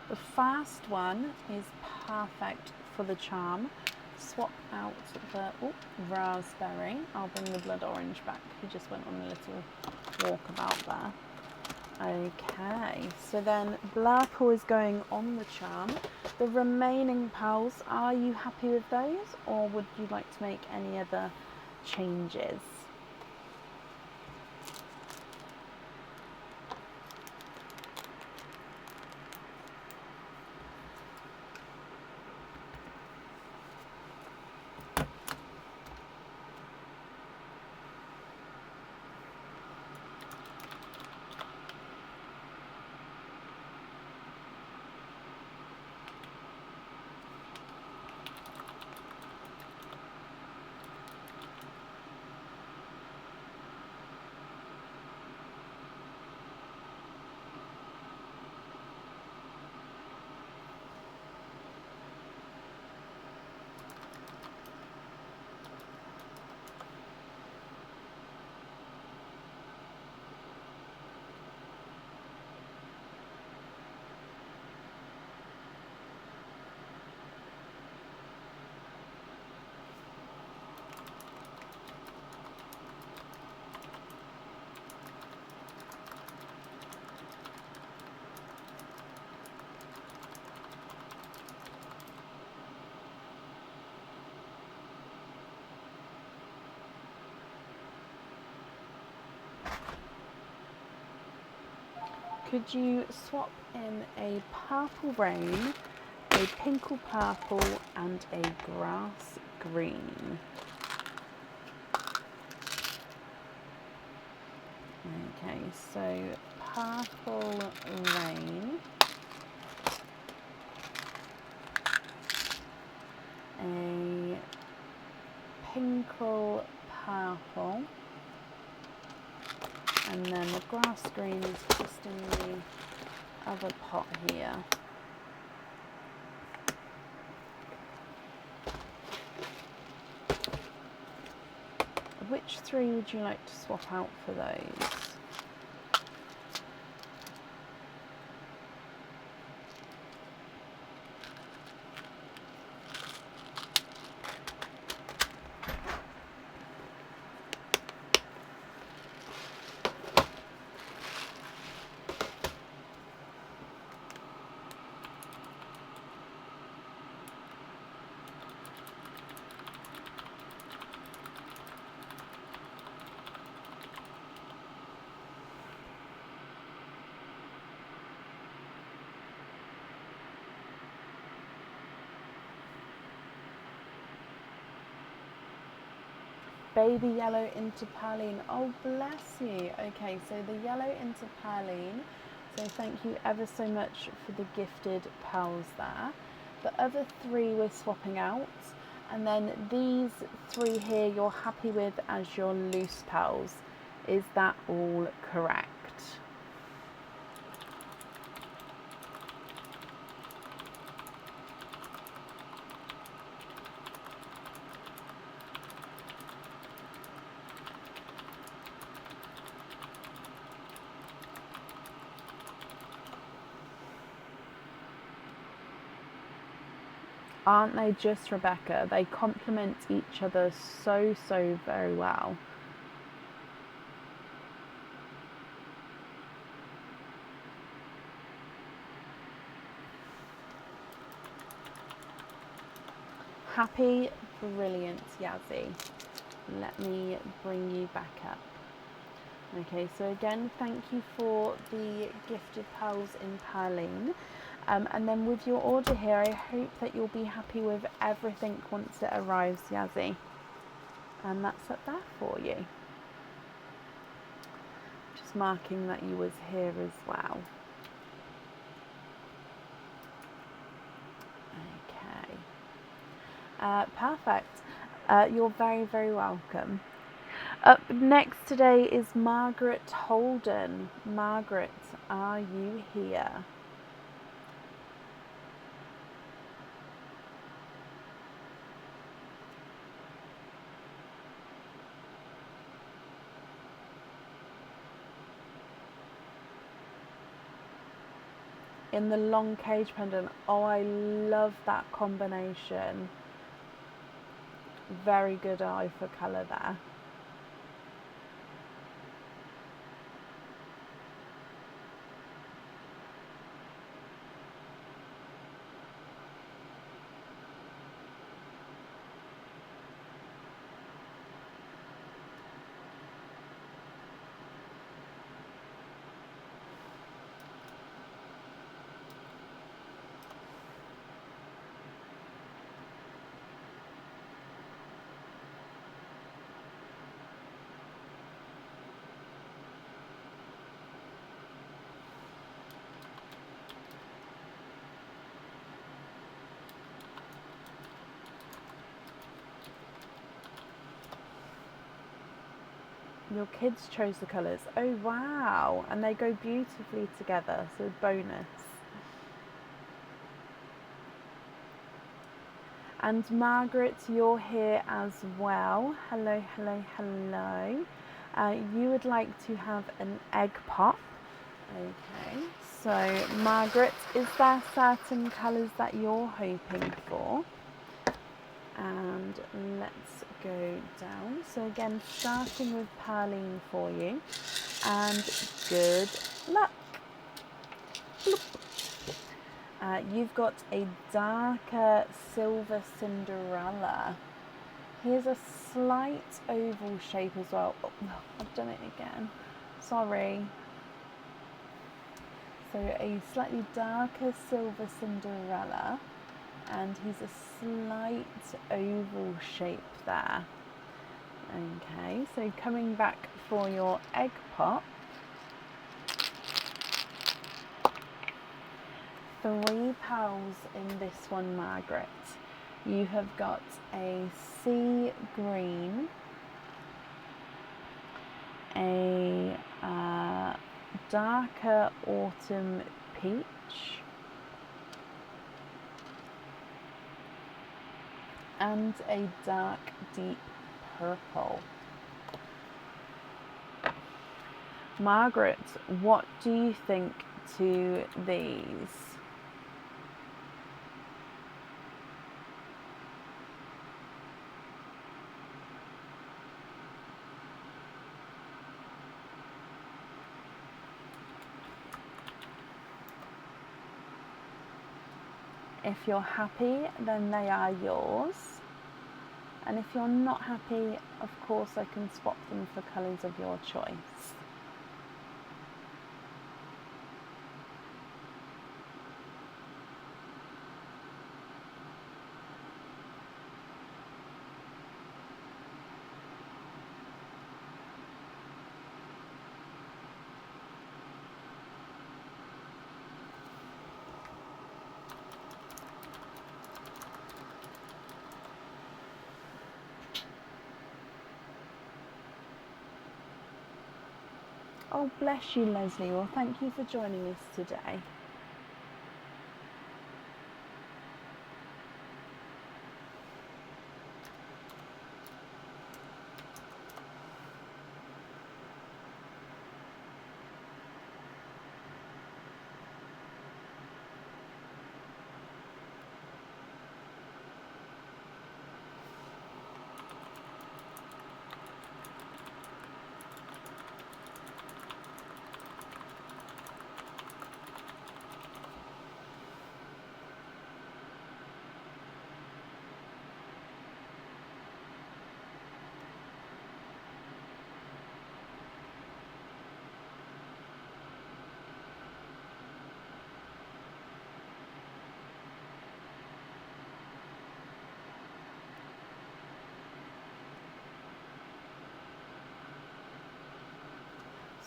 The first one is perfect for the charm. Swap out the raspberry. I'll bring the blood orange back. He just went on a little walkabout there. Okay, so then Blurple is going on the charm. The remaining pals, are you happy with those, or would you like to make any other changes? Could you swap in a purple rain, a pinkle purple, and a grass green? Okay, so purple rain, a pinkle purple, and then the grass green is just in the other pot here. Which three would you like to swap out for those? Baby yellow into Perline. Oh, bless you. Okay, so the yellow into Perline. So thank you ever so much for the gifted pals there. The other three we're swapping out. And then these 3 here you're happy with as your loose pearls. Is that all correct? Aren't they just, Rebecca? They complement each other so very well. Happy, brilliant, Yazzie. Let me bring you back up. Okay, so again, thank you for the gifted pearls in Perline. And then with your order here, I hope that you'll be happy with everything once it arrives, Yazzie. And that's up there for you. Just marking that you was here as well. Okay. Perfect. You're very welcome. Up next today is Margaret Holden. Margaret, are you here? In the long cage pendant. Oh, I love that combination. Very good eye for colour there. Your kids chose the colours. Oh wow, and they go beautifully together, so bonus. And Margaret, you're here as well. Hello. You would like to have an egg pop. Okay, so Margaret, is there certain colours that you're hoping for? And let's go down. So again, starting with Perline for you, and good luck. You've got a darker silver Cinderella. Here's a slight oval shape as well. Oh, I've done it again. Sorry. So a slightly darker silver Cinderella. And he's a slight oval shape there. Okay, so coming back for your egg pop. 3 pearls in this one, Margaret. You have got a sea green, a darker autumn peach, and a dark deep purple. Margaret, what do you think to these? If you're happy, then they are yours. And if you're not happy, of course I can swap them for colours of your choice. Oh, bless you, Leslie. Well, thank you for joining us today.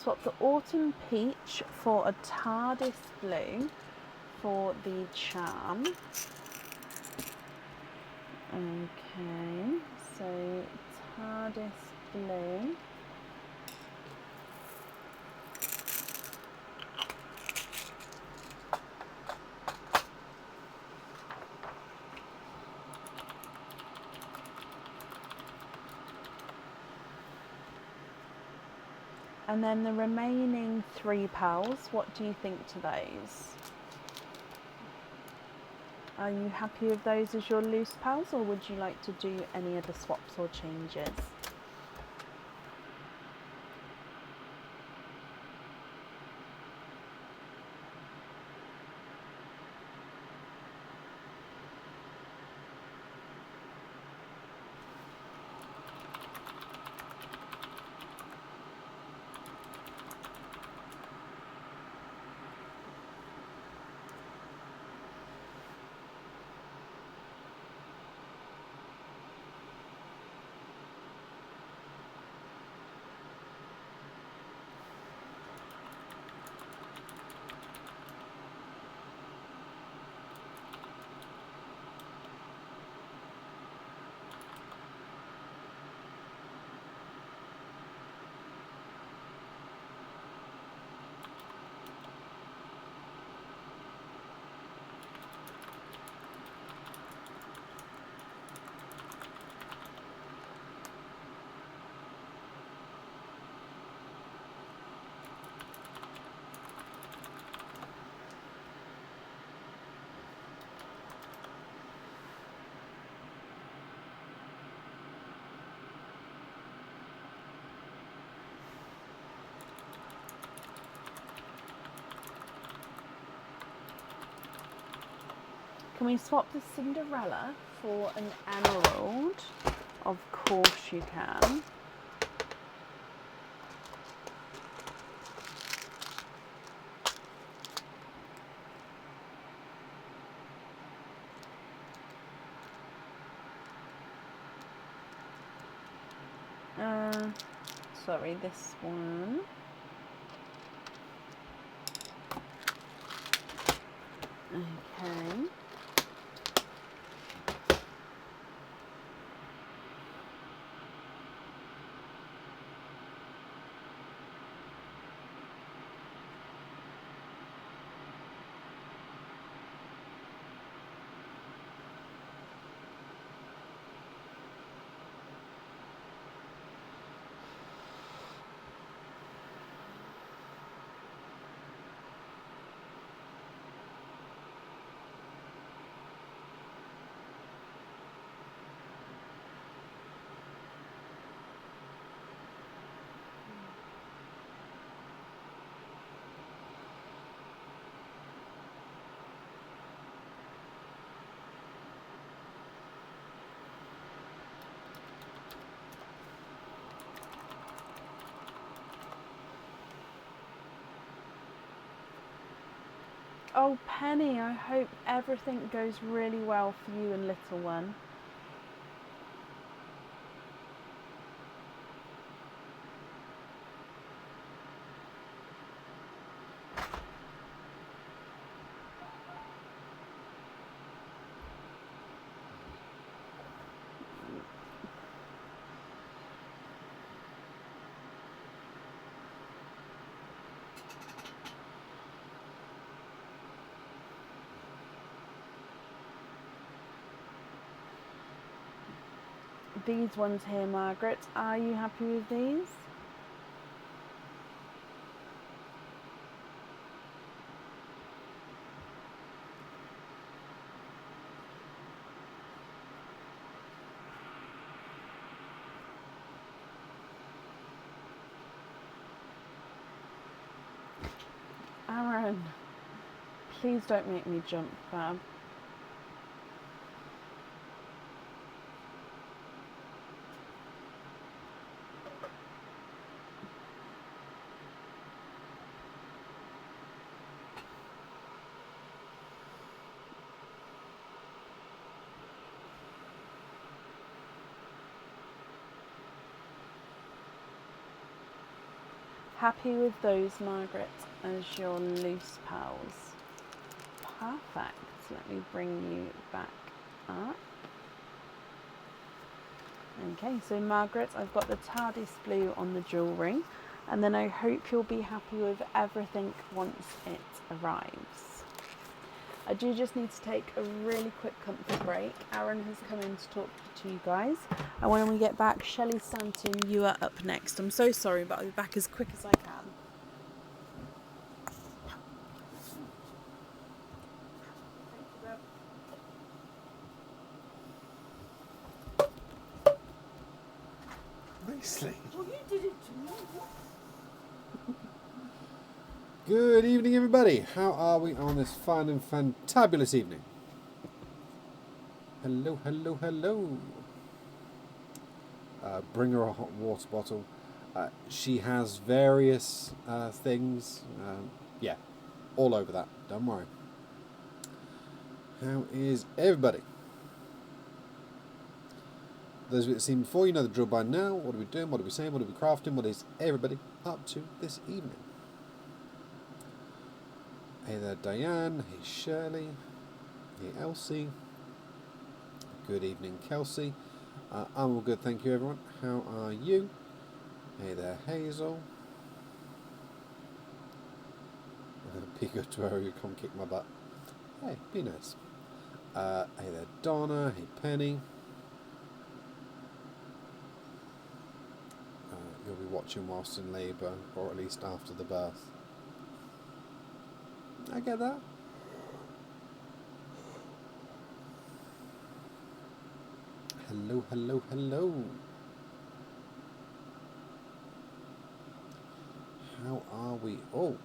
Swap the Autumn Peach for a TARDIS Blue for the charm. Okay, so TARDIS Blue. And then the remaining 3 pals, what do you think to those? Are you happy with those as your loose pals, or would you like to do any other swaps or changes? Can we swap the Cinderella for an Emerald? Of course you can. Sorry, this one. Okay. Oh, Penny, I hope everything goes really well for you and little one. these ones here, Margaret, are you happy with these? Aaron, please don't make me jump, Fab. Happy with those, Margaret, as your loose pals? Perfect. Let me bring you back up. Okay, so Margaret, I've got the TARDIS blue on the jewellery, and then I hope you'll be happy with everything once it arrives. I do just need to take a really quick comfort break. Aaron has come in to talk to you guys, and when we get back, Shelley Stanton, you are up next. I'm so sorry, but I'll be back as quick as I can. Nicely. Well, you did it to me. Good evening, everybody. How are we on this fine and fantabulous evening? Hello, hello, hello. Bring her a hot water bottle. She has various things. Yeah, all over that. Don't worry. How is everybody? Those of you that have seen before, you know the drill by now. What are we doing? What are we saying? What are we crafting? What is everybody up to this evening? Hey there, Diane. Hey, Shirley. Hey, Elsie. Good evening, Kelsey. I'm all good, thank you, everyone. How are you? Hey there, Hazel. Be good to her, you come kick my butt. Hey, be nice. Hey there, Donna. Hey, Penny. You'll be watching whilst in labour, or at least after the birth. I get that. Hello, hello, hello. How are we? Oh.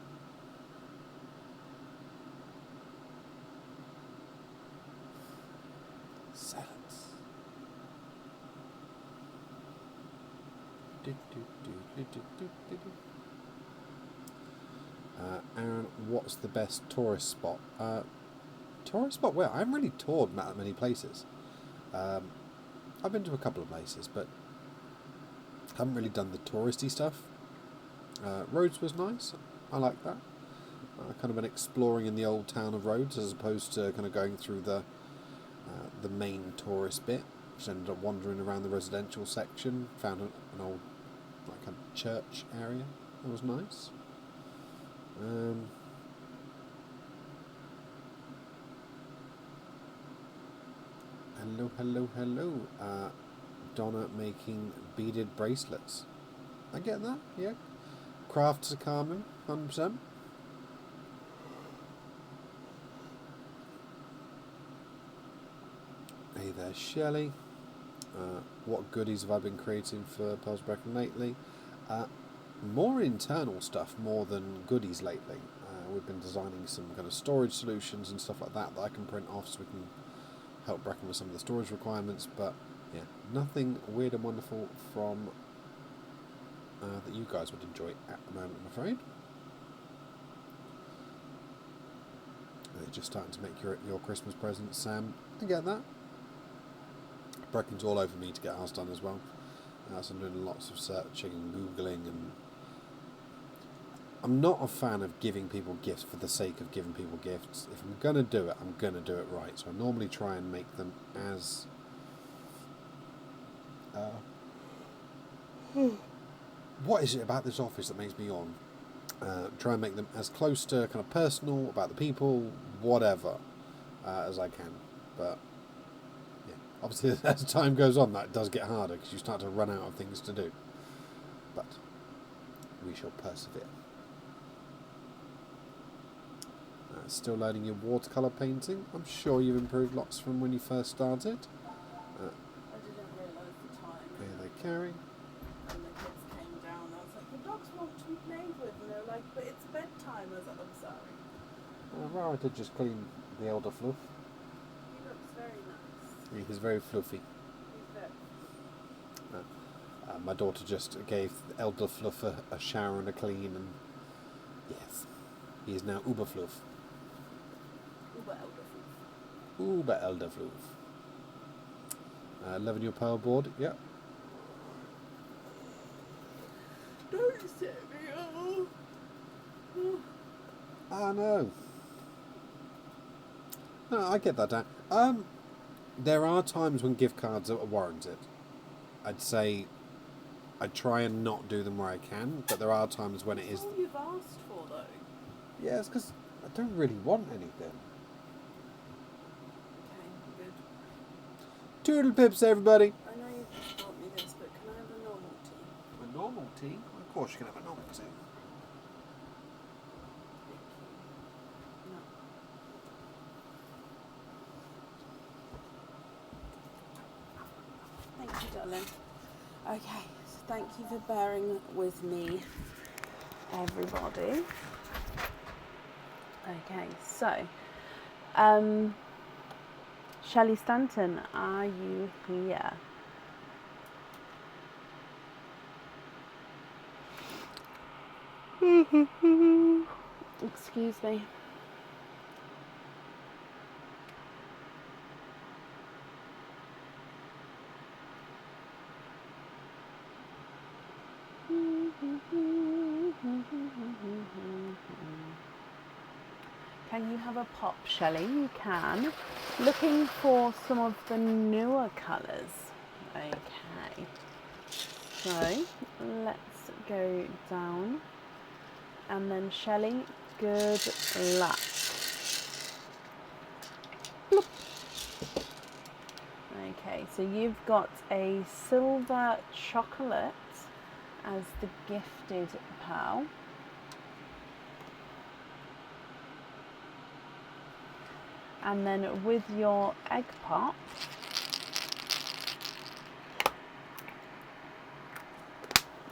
Silence. Aaron, what's the best tourist spot? Tourist spot? Well, I haven't really toured that many places. I've been to a couple of places, but haven't really done the touristy stuff. Rhodes was nice. I like that. Kind of been exploring in the old town of Rhodes as opposed to kind of going through the main tourist bit. Just ended up wandering around the residential section. Found an old like a church area. That was nice. Hello, hello, hello. Donna making beaded bracelets. I get that, yeah. Crafts are calming, 100%. Hey there, Shelley. What goodies have I been creating for Pearls Brecken lately? More internal stuff, more than goodies lately. We've been designing some kind of storage solutions and stuff like that I can print off so we can help Brecken with some of the storage requirements, but yeah, nothing weird and wonderful from that you guys would enjoy at the moment, I'm afraid. They're just starting to make your Christmas presents, Sam. I get that. Brecken's all over me to get ours done as well. So I'm doing lots of searching and Googling, and I'm not a fan of giving people gifts for the sake of giving people gifts. If I'm going to do it, I'm going to do it right. So I normally try and make them as... what is it about this office that makes me yawn? Try and make them as close to kind of personal, about the people, whatever, as I can. But, yeah, Obviously, as time goes on, that does get harder because you start to run out of things to do. But we shall persevere. Still learning your watercolour painting. I'm sure you've improved lots from when you first started. I didn't realise the time. Here they carry. When the kids came down, I was like, the dogs want to be played with. And they were like, but it's bedtime. I was like, I'm sorry. Well, I did just clean the elder fluff. He looks very nice. He's very fluffy. He's very My daughter just gave elder fluff a shower and a clean, and yes, he is now uber fluff. Uber elder fluff. Loving your pearl board, yep. Don't set me off. Ah, no. No, I get that, Dan. There are times when gift cards are warranted. I'd say I try and not do them where I can, but there are times when it is. That's all you've asked for, though. Yeah, it's because I don't really want anything. Okay, good. Toodle pips, everybody. I know you just bought me this, but can I have a normal tea? A normal tea? Of course you can have a normal tea. Thank you, darling. Okay, so thank you for bearing with me, everybody. Okay, so, Shelley Stanton, are you here? Excuse me. Can you have a pop, Shelley? You can. Looking for some of the newer colours. Okay. So, let's go down. And then, Shelley, good luck. Bloop. Okay, so you've got a silver chocolate as the gifted pearl. And then with your egg pop,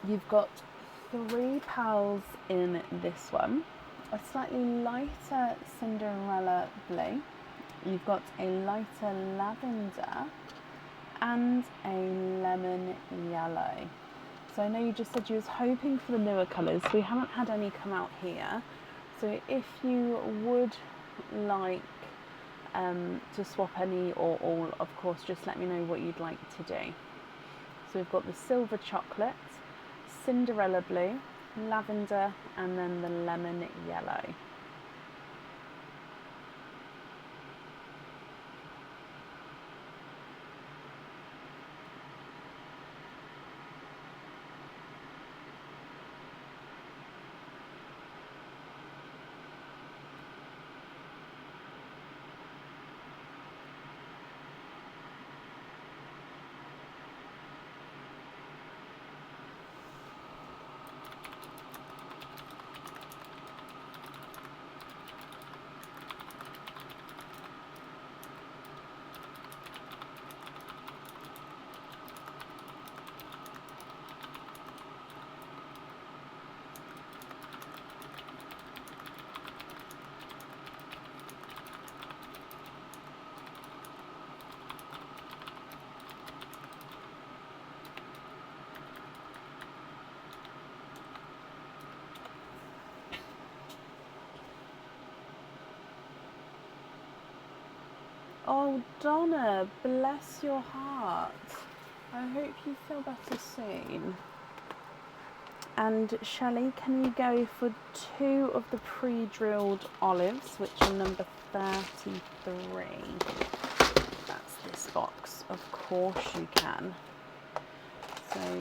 you've got 3 pearls in this one, a slightly lighter Cinderella blue, you've got a lighter lavender and a lemon yellow. So I know you just said you was hoping for the newer colours. We haven't had any come out here. So if you would like to swap any or all, of course, just let me know what you'd like to do. So we've got the silver chocolate, Cinderella blue, lavender, and then the lemon yellow. Oh, Donna, bless your heart. I hope you feel better soon. And Shelley, can you go for 2 of the pre-drilled olives, which are number 33? That's this box. Of course you can. So,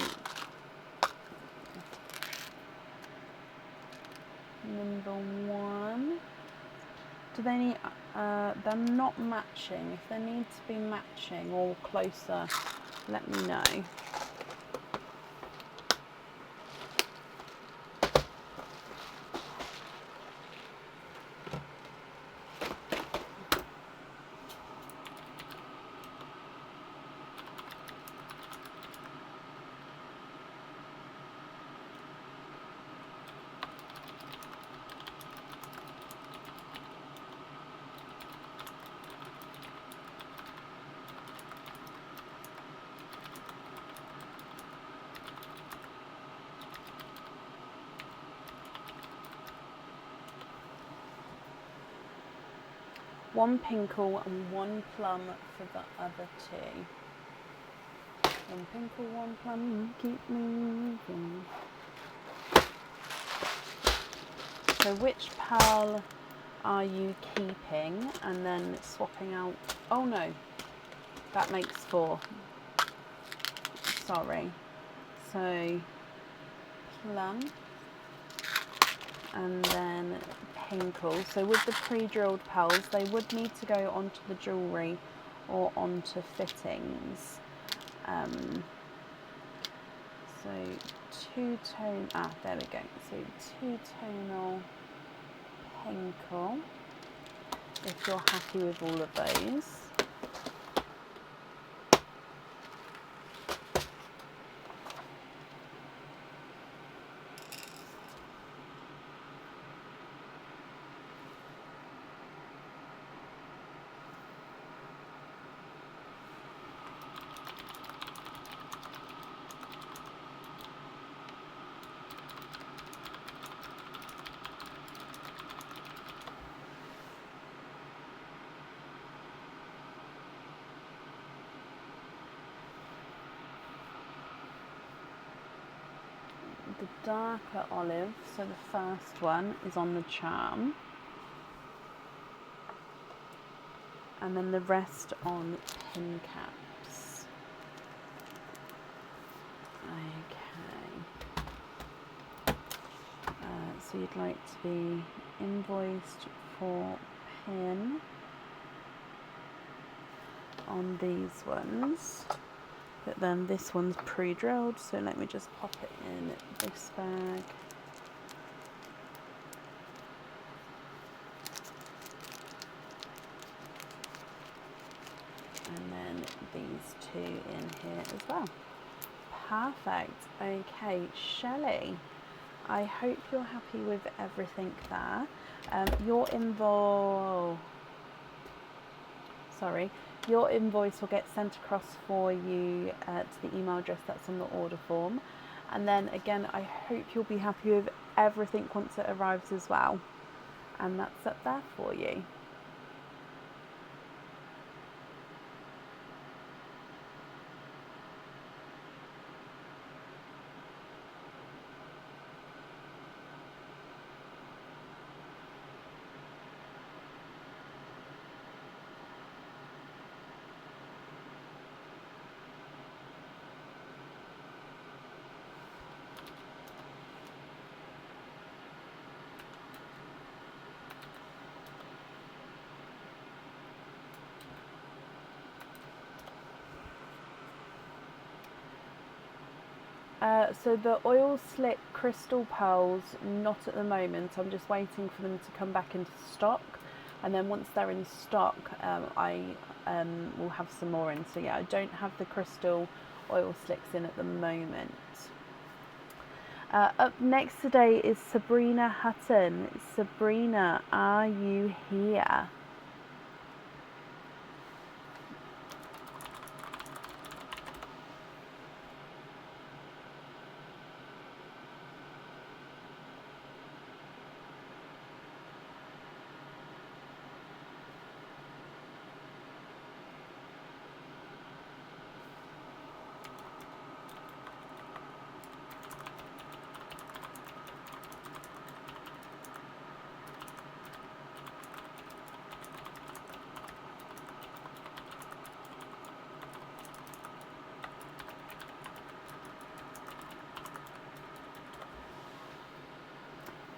number 1. Do they need... They're not matching. If they need to be matching or closer, let me know. One pinkle and one plum for the other two. One pinkle, one plum, keep moving. So which pearl are you keeping and then swapping out? Oh no, that makes 4. Sorry. So plum and then pinkle. So with the pre-drilled pearls, they would need to go onto the jewellery or onto fittings. So two-tone, there we go. So two-tonal pinkle, if you're happy with all of those. The darker olive, so the first one is on the charm, and then the rest on pin caps. Okay. So you'd like to be invoiced for pin on these ones. But then this one's pre-drilled, so let me just pop it in this bag. And then these 2 in here as well. Perfect. Okay, Shelley, I hope you're happy with everything there. Your invoice will get sent across for you to the email address that's on the order form. And then again, I hope you'll be happy with everything once it arrives as well. And that's up there for you. So the oil slick crystal pearls, not at the moment. I'm just waiting for them to come back into stock, and then once they're in stock, I will have some more in. So yeah, I don't have the crystal oil slicks in at the moment. Up next today is Sabrina Hutton. Sabrina, are you here?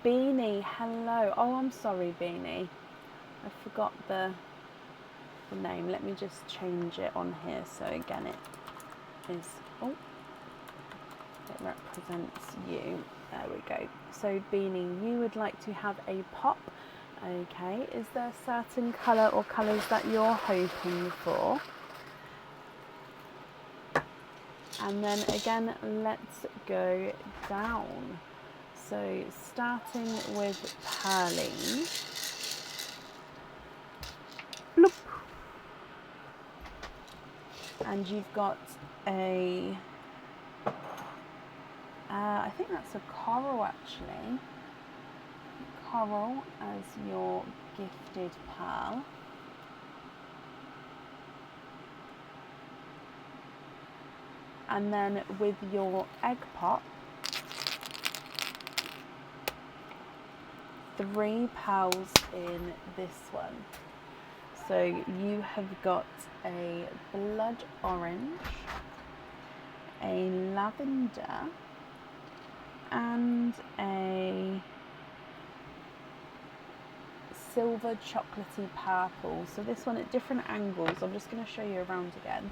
Beanie, hello. Oh, I'm sorry, Beanie. I forgot the name. Let me just change it on here. So again, it is, oh, it represents you. There we go. So Beanie, you would like to have a pop. Okay, is there a certain colour or colours that you're hoping for? And then again, let's go down. So starting with Pearly. Bloop. And you've got a, I think that's a coral actually. Coral as your gifted pearl. And then with your egg pop, 3 pearls in this one. So you have got a blood orange, a lavender, and a silver chocolatey purple. So this one at different angles, I'm just going to show you around again.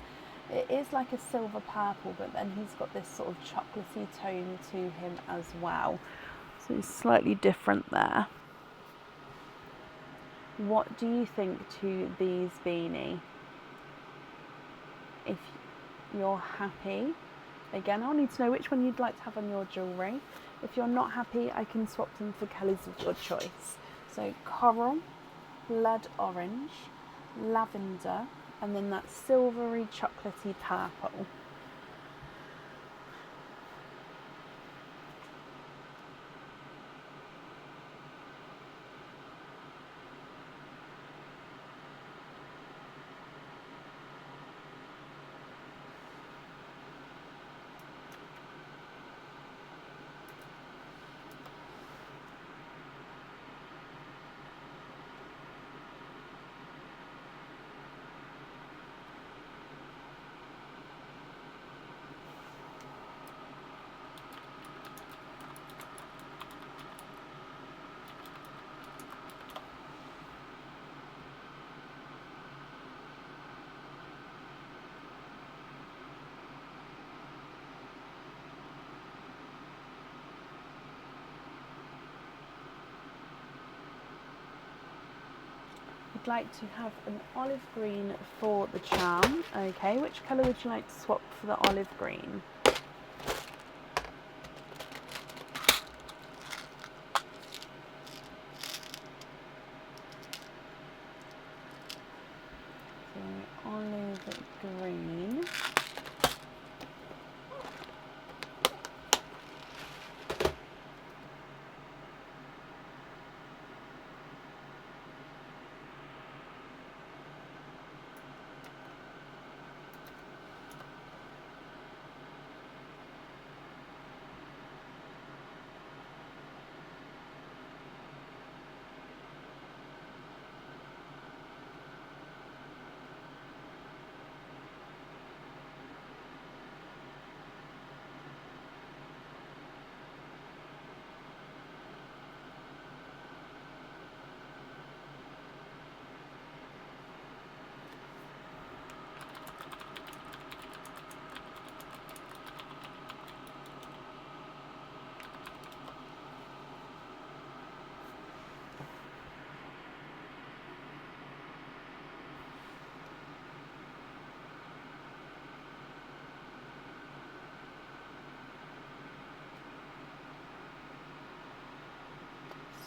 It is like a silver purple, but then he's got this sort of chocolatey tone to him as well. So it's slightly different there. What do you think to these, Beanie? If you're happy, again, I'll need to know which one you'd like to have on your jewellery. If you're not happy, I can swap them for colours of your choice. So coral, blood orange, lavender, and then that silvery chocolatey purple. I'd like to have an olive green for the charm. Okay, which colour would you like to swap for the olive green? So olive green.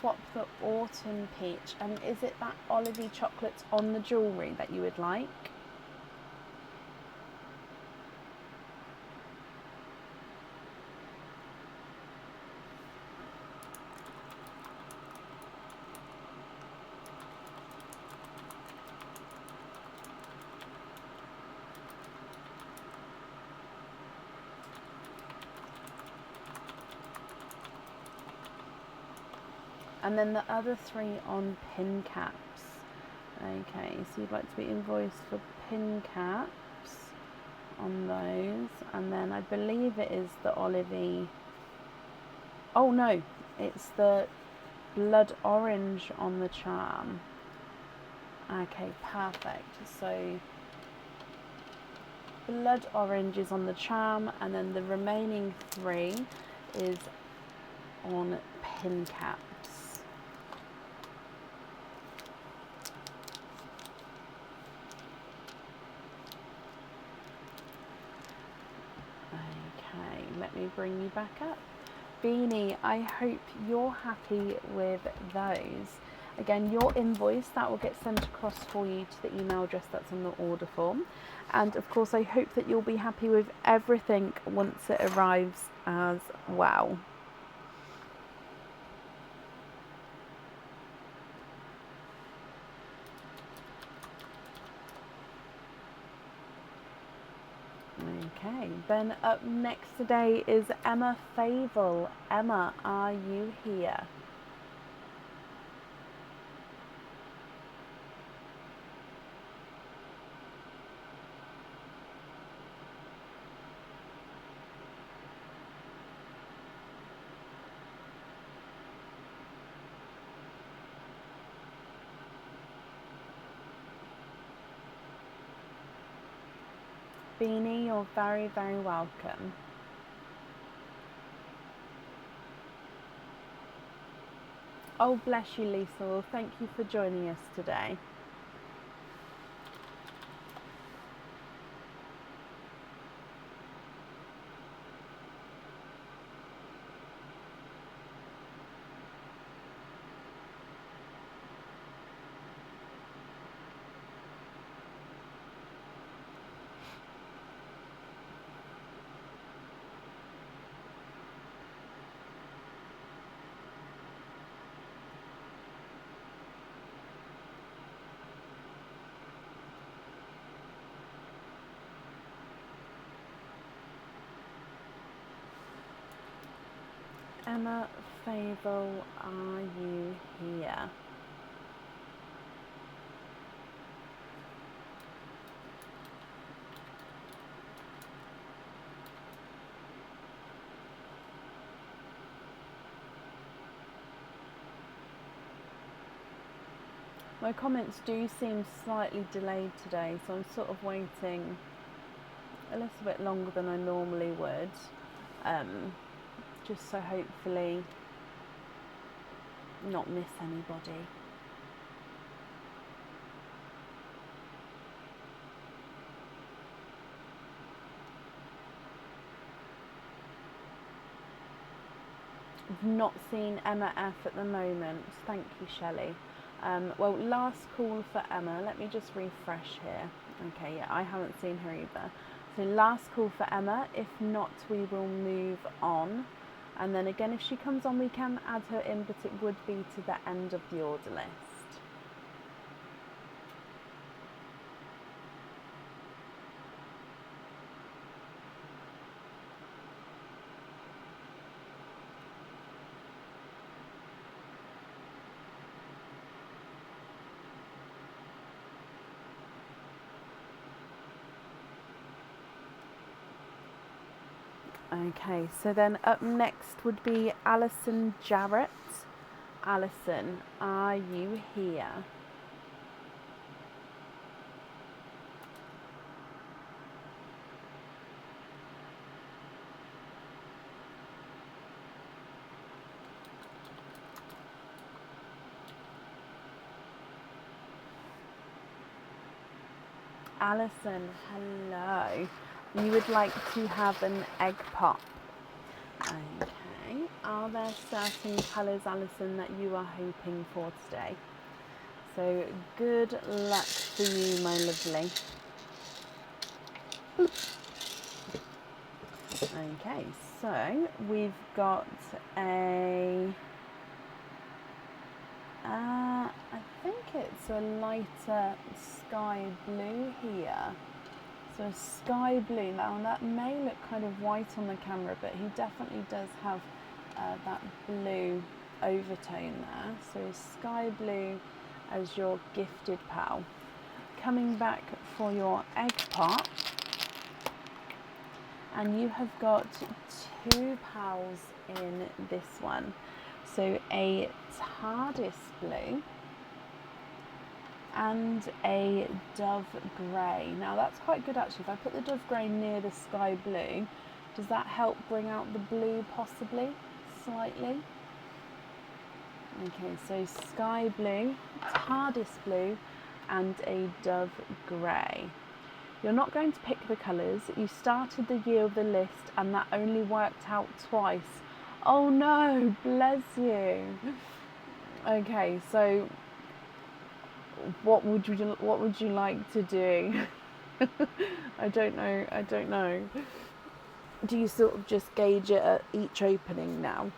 Swap the autumn peach, and is it that olivey chocolate on the jewellery that you would like? And then the other 3 on pin caps. Okay, so you'd like to be invoiced for pin caps on those. And then I believe it is the olivey. Oh no, it's the blood orange on the charm. Okay, perfect. So blood orange is on the charm, and then the remaining 3 is on pin caps. Okay, let me bring you back up. Beanie, I hope you're happy with those. Again, your invoice, that will get sent across for you to the email address that's on the order form. And of course, I hope that you'll be happy with everything once it arrives as well. Okay, then up next today is Emma Favel. Emma, are you here? Beanie, you're very, very welcome. Oh, bless you, Lisa. Well, thank you for joining us today. Emma Favel, are you here? My comments do seem slightly delayed today, so I'm sort of waiting a little bit longer than I normally would, just so hopefully not miss anybody. I've not seen Emma F at the moment. Thank you, Shelley. Well, last call for Emma. Let me just refresh here. Okay, yeah, I haven't seen her either. So last call for Emma. If not, we will move on. And then again, if she comes on, we can add her in, but it would be to the end of the order list. Okay, so then up next would be Alison Jarrett. Alison, are you here? Alison, hello. You would like to have an egg pop. Okay. Are there certain colours, Alison, that you are hoping for today? So good luck for you, my lovely. Okay, so we've got a I think it's a lighter sky blue here. So sky blue. Now that may look kind of white on the camera, but he definitely does have that blue overtone there. So sky blue as your gifted pal. Coming back for your egg pop, and you have got 2 pals in this one. So a TARDIS blue. and a dove grey. Now that's quite good actually. If I put the dove grey near the sky blue, does that help bring out the blue possibly, slightly? Okay, so sky blue, TARDIS blue, and a dove grey. You're not going to pick the colours. You started the year with the list and that only worked out twice. Oh no, bless you. Okay, so what would you like to do? I don't know. Do you sort of just gauge it at each opening now?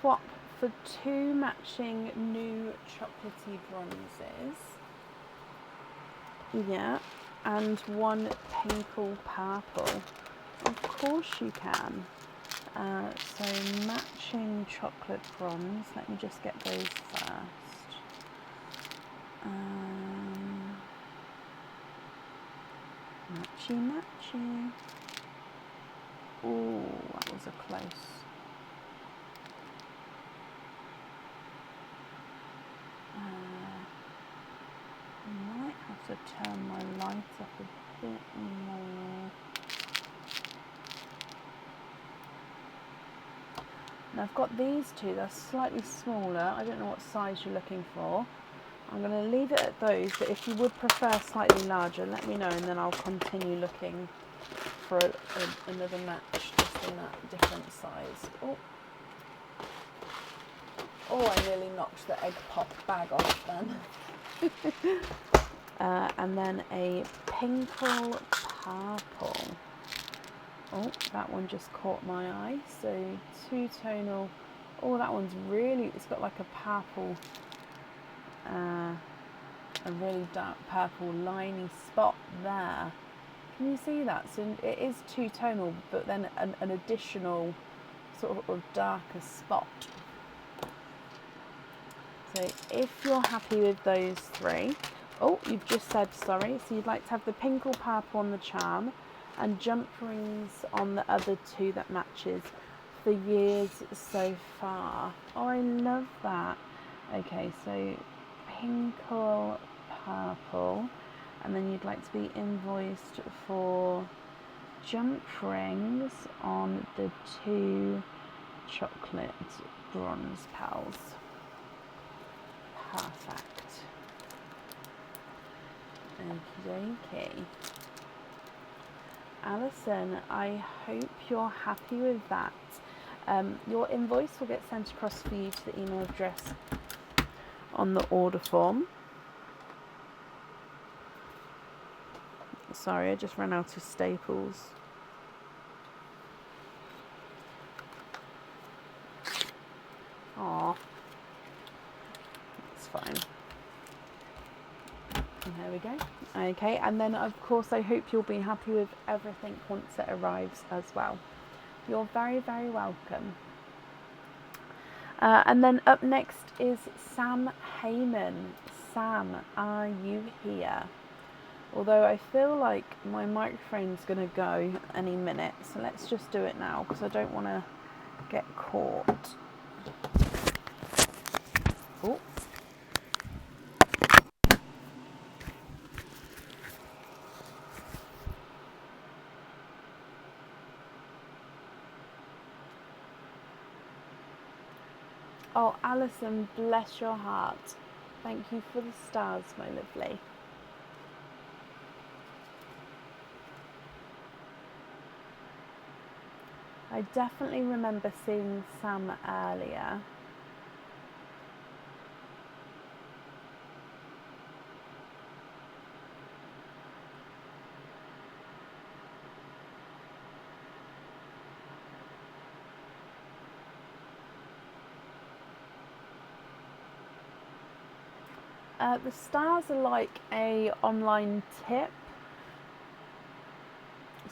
Swap for 2 matching new chocolatey bronzes. Yeah, and 1 pinkle purple. Of course you can. So matching chocolate bronze. Let me just get those first. Matchy. Oh, that was a close. I might have to turn my light up a bit more. Now I've got these two, they're slightly smaller. I don't know what size you're looking for. I'm going to leave it at those, but if you would prefer slightly larger, let me know and then I'll continue looking for another match just in that different size. Oh, I nearly knocked the egg pop bag off then. And then a pinkle purple. Oh, that one just caught my eye. So 2-tonal. Oh, that one's really, it's got like a purple, a really dark purple liney spot there. Can you see that? So it is 2-tonal, but then an additional sort of darker spot. So if you're happy with those 3, oh, you've just said sorry. So you'd like to have the pinkle purple on the charm and jump rings on the other 2 that matches for years so far. Oh, I love that. Okay, so pinkle purple, and then you'd like to be invoiced for jump rings on the 2 chocolate bronze pals. Perfect. Okie dokie. Alison, I hope you're happy with that. Your invoice will get sent across for you to the email address on the order form. Sorry, I just ran out of staples. Aw. It's fine. There we go. Okay, and then of course I hope you'll be happy with everything once it arrives as well. You're very, very welcome. And then up next is Sam Heyman. Sam, are you here? Although I feel like my microphone's going to go any minute, so let's just do it now because I don't want to get caught. Oh. Oh, Alison, bless your heart. Thank you for the stars, my lovely. I definitely remember seeing Sam earlier. The stars are like a online tip.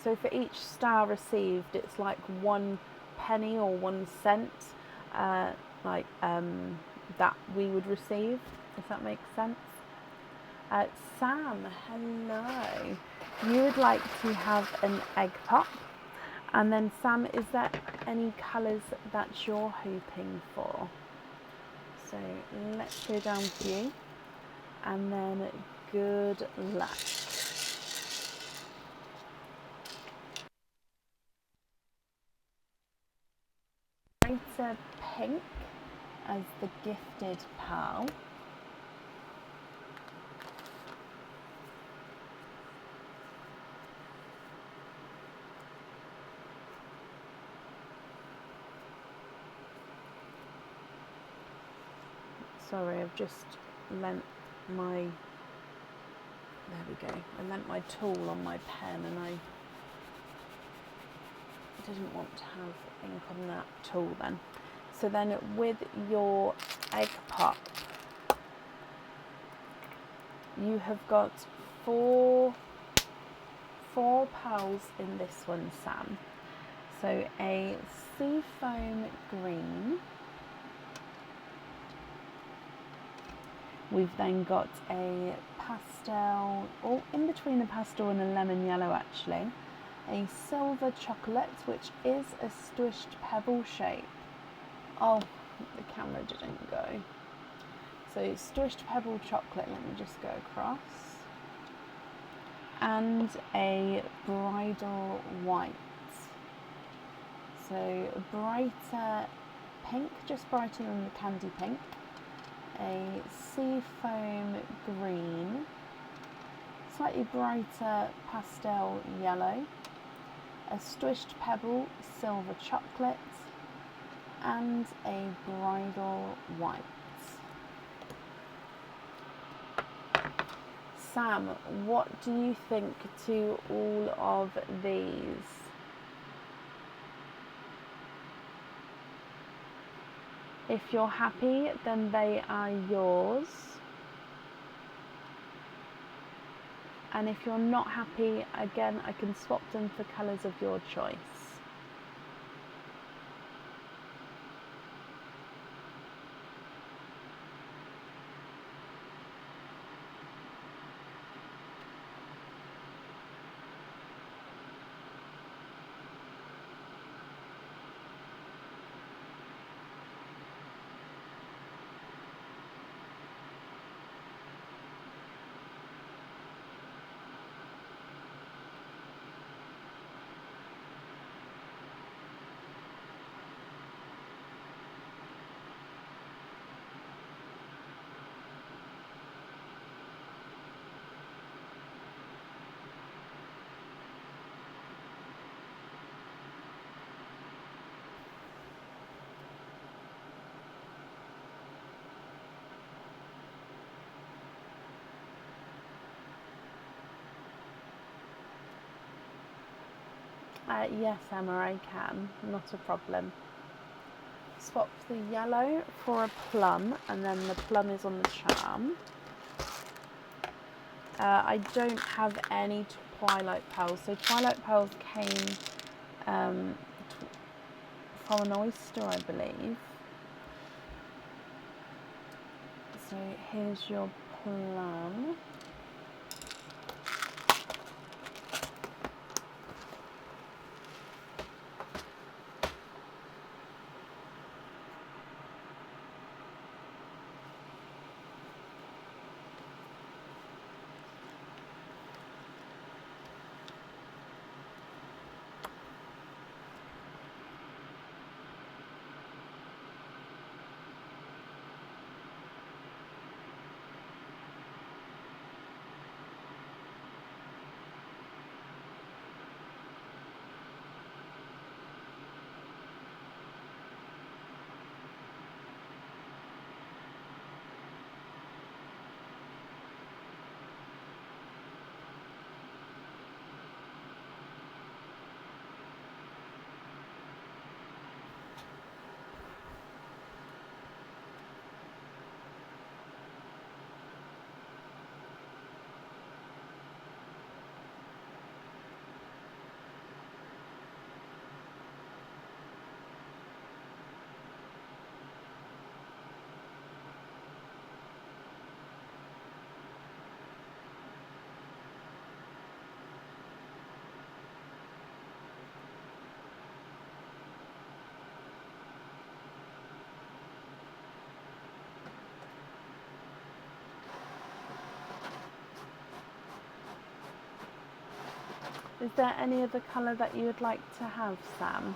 So for each star received, it's like 1 penny or 1 cent, that we would receive, if that makes sense. Sam, hello. You would like to have an egg pop. And then Sam, is there any colours that you're hoping for? So let's go down for you. And then good luck. Brighter pink as the gifted pearl. Sorry, I've just lent my, there we go, I lent my tool on my pen and I didn't want to have ink on that tool then. So then with your egg pop, you have got four pearls in this one, Sam. So a seafoam green. We've then got a pastel, or in between a pastel and a lemon yellow actually, a silver chocolate, which is a squished pebble shape. Oh, the camera didn't go. So squished pebble chocolate, let me just go across. And a bridal white. So brighter pink, just brighter than the candy pink. A seafoam green, slightly brighter pastel yellow, a squished pebble silver chocolate, and a bridal white. Sam, what do you think to all of these? If you're happy, then they are yours. And if you're not happy, again, I can swap them for colours of your choice. Yes, Emma, I can, not a problem. Swap the yellow for a plum, and then the plum is on the charm. I don't have any Twilight Pearls. So Twilight Pearls came from an oyster, I believe. So here's your plum. Is there any other colour that you would like to have, Sam?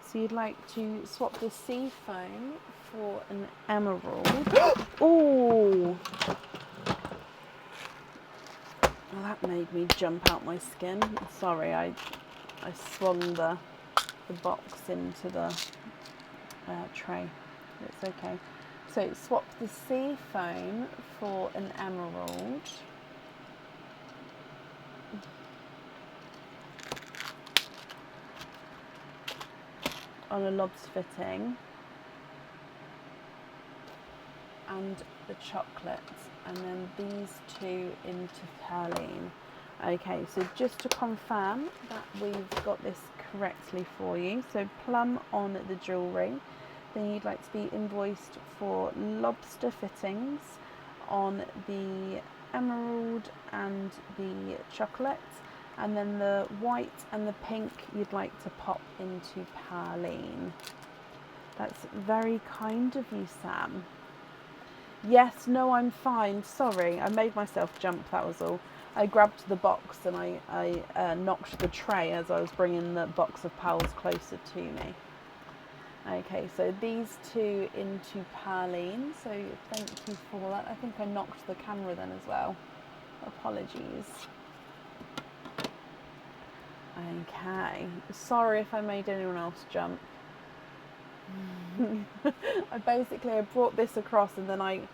So you'd like to swap the sea foam for an emerald. Oh! Well, that made me jump out my skin. Sorry, I swung the box into the tray. It's okay. So swap the sea foam for an emerald. On a lobster fitting. And the chocolate, and then these two into Perline. Okay, so just to confirm that we've got this correctly for you, so plum on the jewellery, then you'd like to be invoiced for lobster fittings on the emerald and the chocolate, and then the white and the pink you'd like to pop into Perline. That's very kind of you, Sam. Yes, no, I'm fine. Sorry, I made myself jump, that was all. I grabbed the box and I knocked the tray as I was bringing the box of pals closer to me. Okay, so these two into Perline, so thank you for that. I think I knocked the camera then as well. Apologies. Okay, sorry if I made anyone else jump. I brought this across and then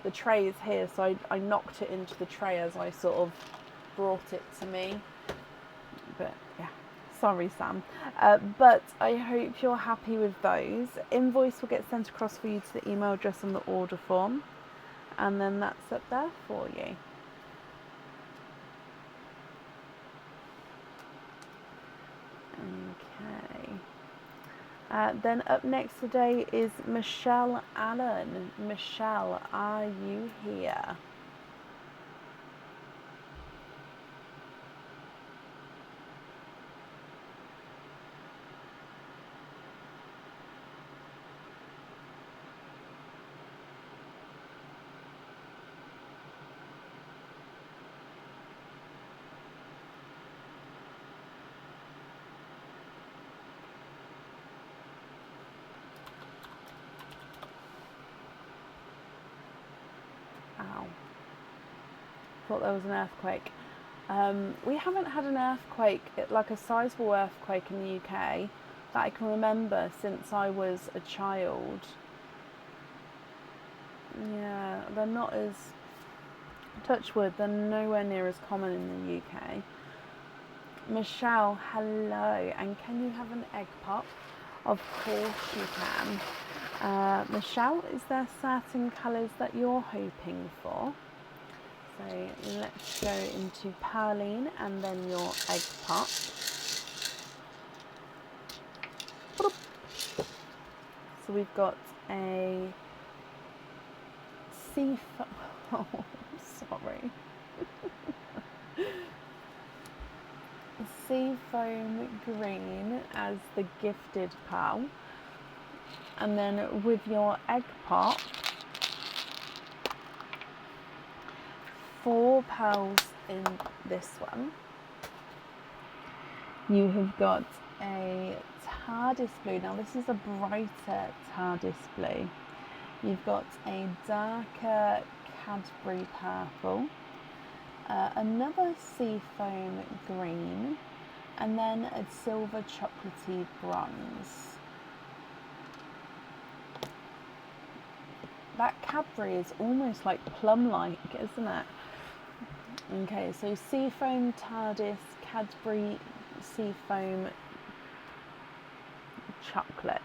the tray is here, so I knocked it into the tray as I sort of brought it to me. But yeah, sorry Sam. But I hope you're happy with those. Invoice will get sent across for you to the email address on the order form, and then that's up there for you. Okay. Then up next today is Michelle Allen. Michelle, are you here? Ow. Thought there was an earthquake. We haven't had an earthquake, like a sizable earthquake in the UK, that I can remember since I was a child. Yeah, they're not as, touch wood, they're nowhere near as common in the UK. Michelle, hello, and can you have an egg pop? Of course you can. Michelle, is there certain colours that you're hoping for? So let's go into Perline and then your egg pop. So we've got a sea foam, oh, sorry. Sea foam green as the gifted pal. And then with your egg pop, 4 pearls in this one. You have got a TARDIS blue. Now this is a brighter TARDIS blue. You've got a darker Cadbury purple, another seafoam green, and then a silver chocolatey bronze. That Cadbury is almost like plum-like, isn't it? Okay, so seafoam, TARDIS, Cadbury, seafoam, chocolate.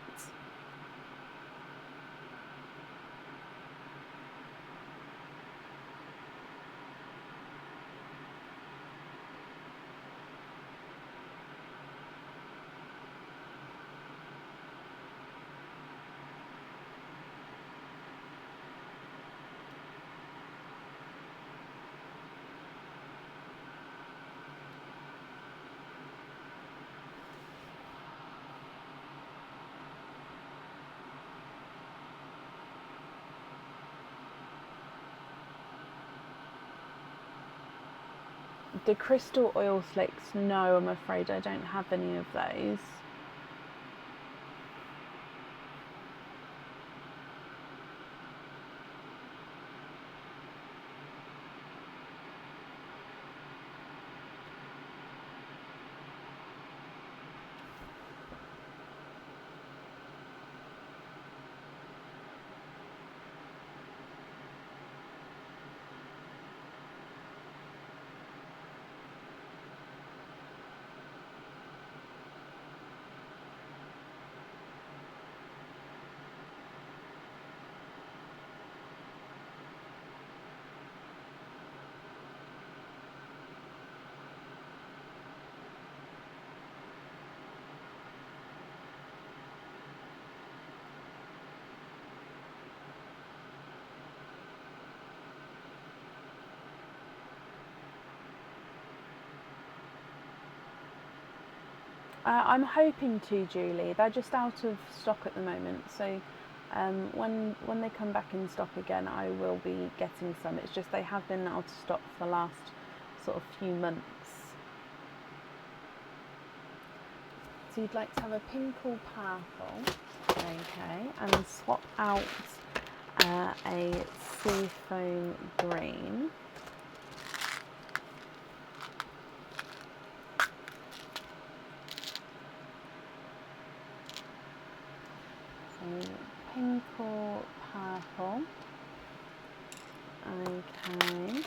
The crystal oil slicks, no, I'm afraid I don't have any of those. I'm hoping to, Julie. They're just out of stock at the moment, so when they come back in stock again, I will be getting some. It's just they have been out of stock for the last sort of few months. So you'd like to have a pink or purple, okay, and swap out a seafoam green. Pink or purple, okay.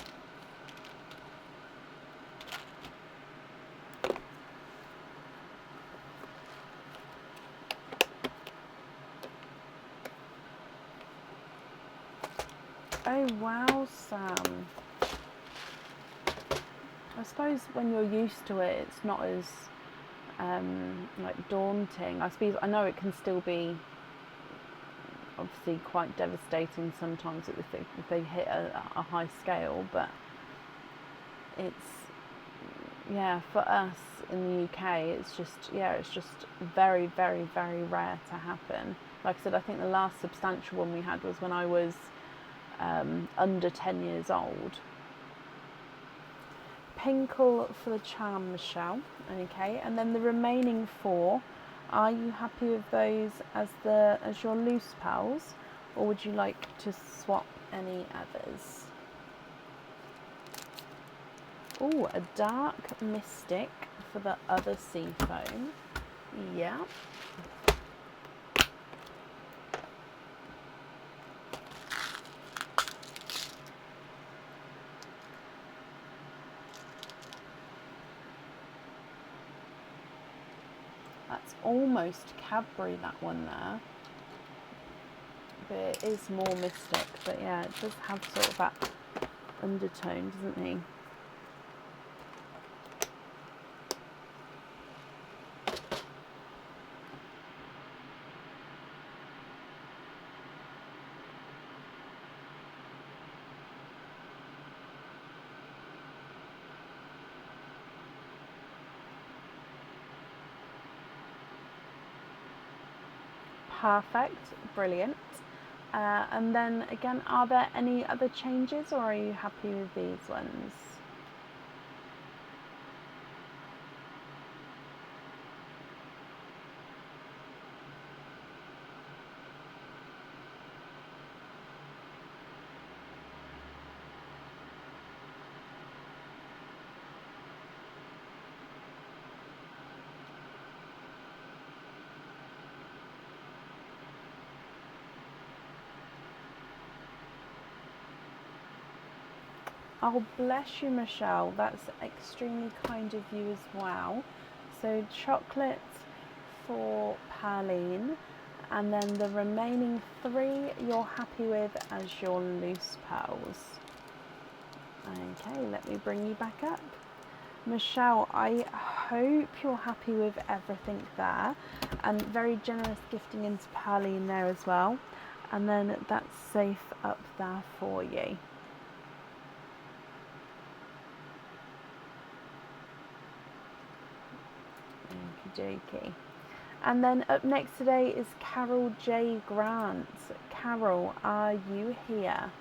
Oh wow, Sam. I suppose when you're used to it, it's not as like daunting. I suppose I know it can still be obviously quite devastating sometimes if they hit a high scale, but it's, yeah, for us in the UK, it's just very, very, very rare to happen. Like I said, I think the last substantial one we had was when I was under 10 years old. Pinkle for the charm, Michelle, okay, and then the remaining 4, are you happy with those as your loose pals, or would you like to swap any others? Oh, a dark mystic for the other seafoam. Yeah. That's almost Cadbury, that one there. But it is more mystic, but yeah, it does have sort of that undertone, doesn't he? Perfect, brilliant. And then again, are there any other changes, or are you happy with these ones? Oh, bless you, Michelle. That's extremely kind of you as well. So chocolate for Perline, and then the remaining 3 you're happy with as your loose pearls. Okay, let me bring you back up. Michelle, I hope you're happy with everything there, and very generous gifting into Perline there as well, and then that's safe up there for you. Okie dokie. And then up next today is Carol J. Grant. Carol, are you here?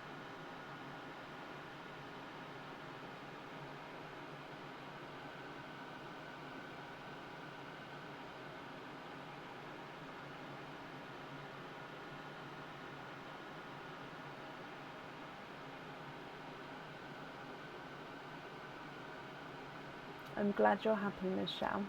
I'm glad you're happy, Michelle.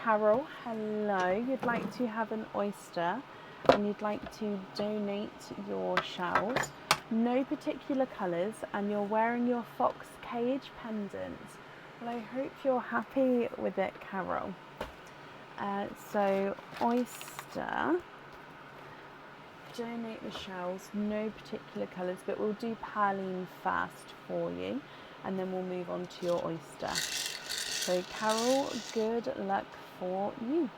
Carol, hello. You'd like to have an oyster and you'd like to donate your shells. No particular colours, and you're wearing your fox cage pendant. Well, I hope you're happy with it, Carol. So, oyster, donate the shells, no particular colours, but we'll do Perline first for you, and then we'll move on to your oyster. So, Carol, good luck for you.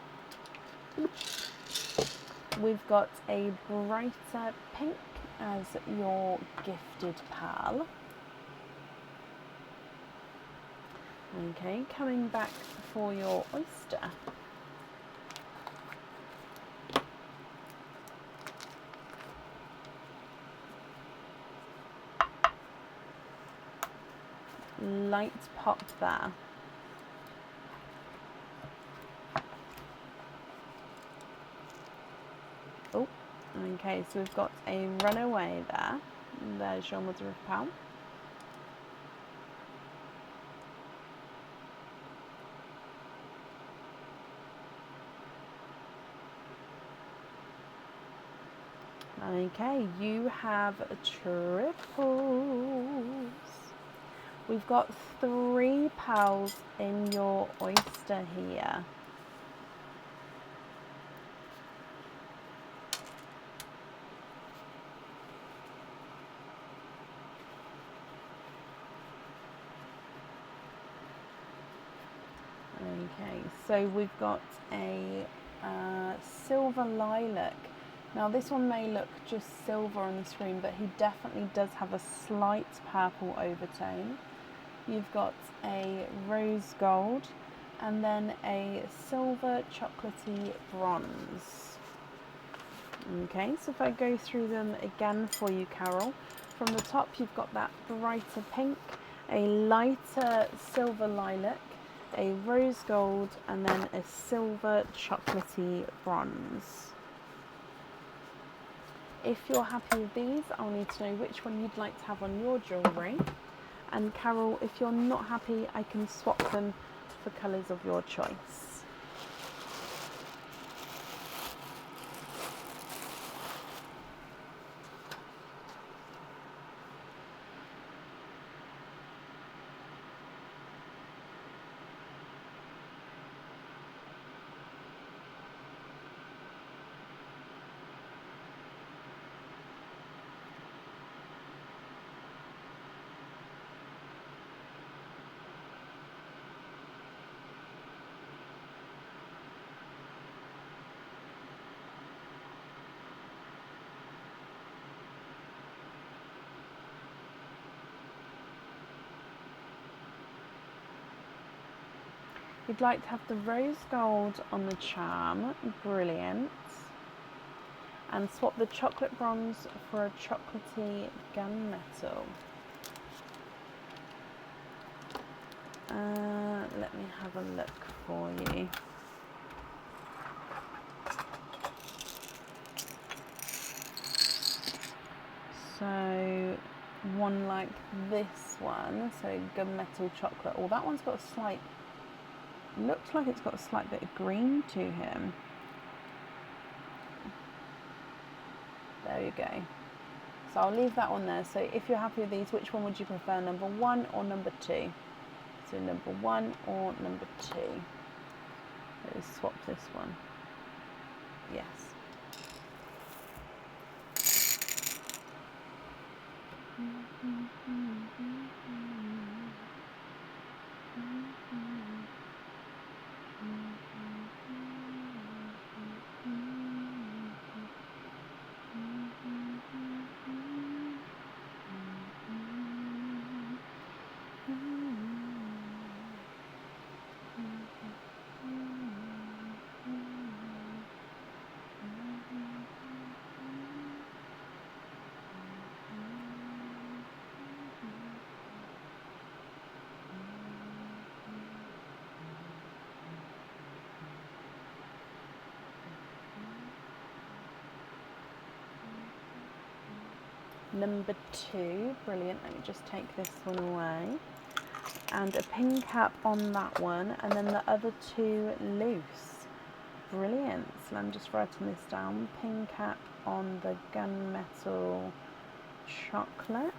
We've got a brighter pink as your gifted pearl. Okay, coming back for your oyster. Light pop there. Oh, okay, so we've got a runaway there. There's your mother of pearl. Okay, you have triples. We've got 3 pearls in your oyster here. Okay, so we've got a silver lilac. Now this one may look just silver on the screen, but he definitely does have a slight purple overtone. You've got a rose gold and then a silver chocolatey bronze. Okay, so if I go through them again for you, Carol, from the top you've got that brighter pink, a lighter silver lilac, a rose gold, and then a silver chocolatey bronze. If you're happy with these, I'll need to know which one you'd like to have on your jewellery. And Carol, if you're not happy, I can swap them for colours of your choice. You'd like to have the rose gold on the charm, brilliant. And swap the chocolate bronze for a chocolatey gunmetal. Let me have a look for you. one like this one, so gunmetal chocolate. Oh, that one's got a slight, looks like it's got a slight bit of green to him. There you go. So I'll leave that on there. So if you're happy with these, which one would you prefer, number 1 or number 2? So number 1 or number 2? Let's swap this one. Yes. Number 2, brilliant. Let me just take this one away. And a pin cap on that one, and then the other 2 loose. Brilliant. So I'm just writing this down. Pin cap on the gunmetal chocolate.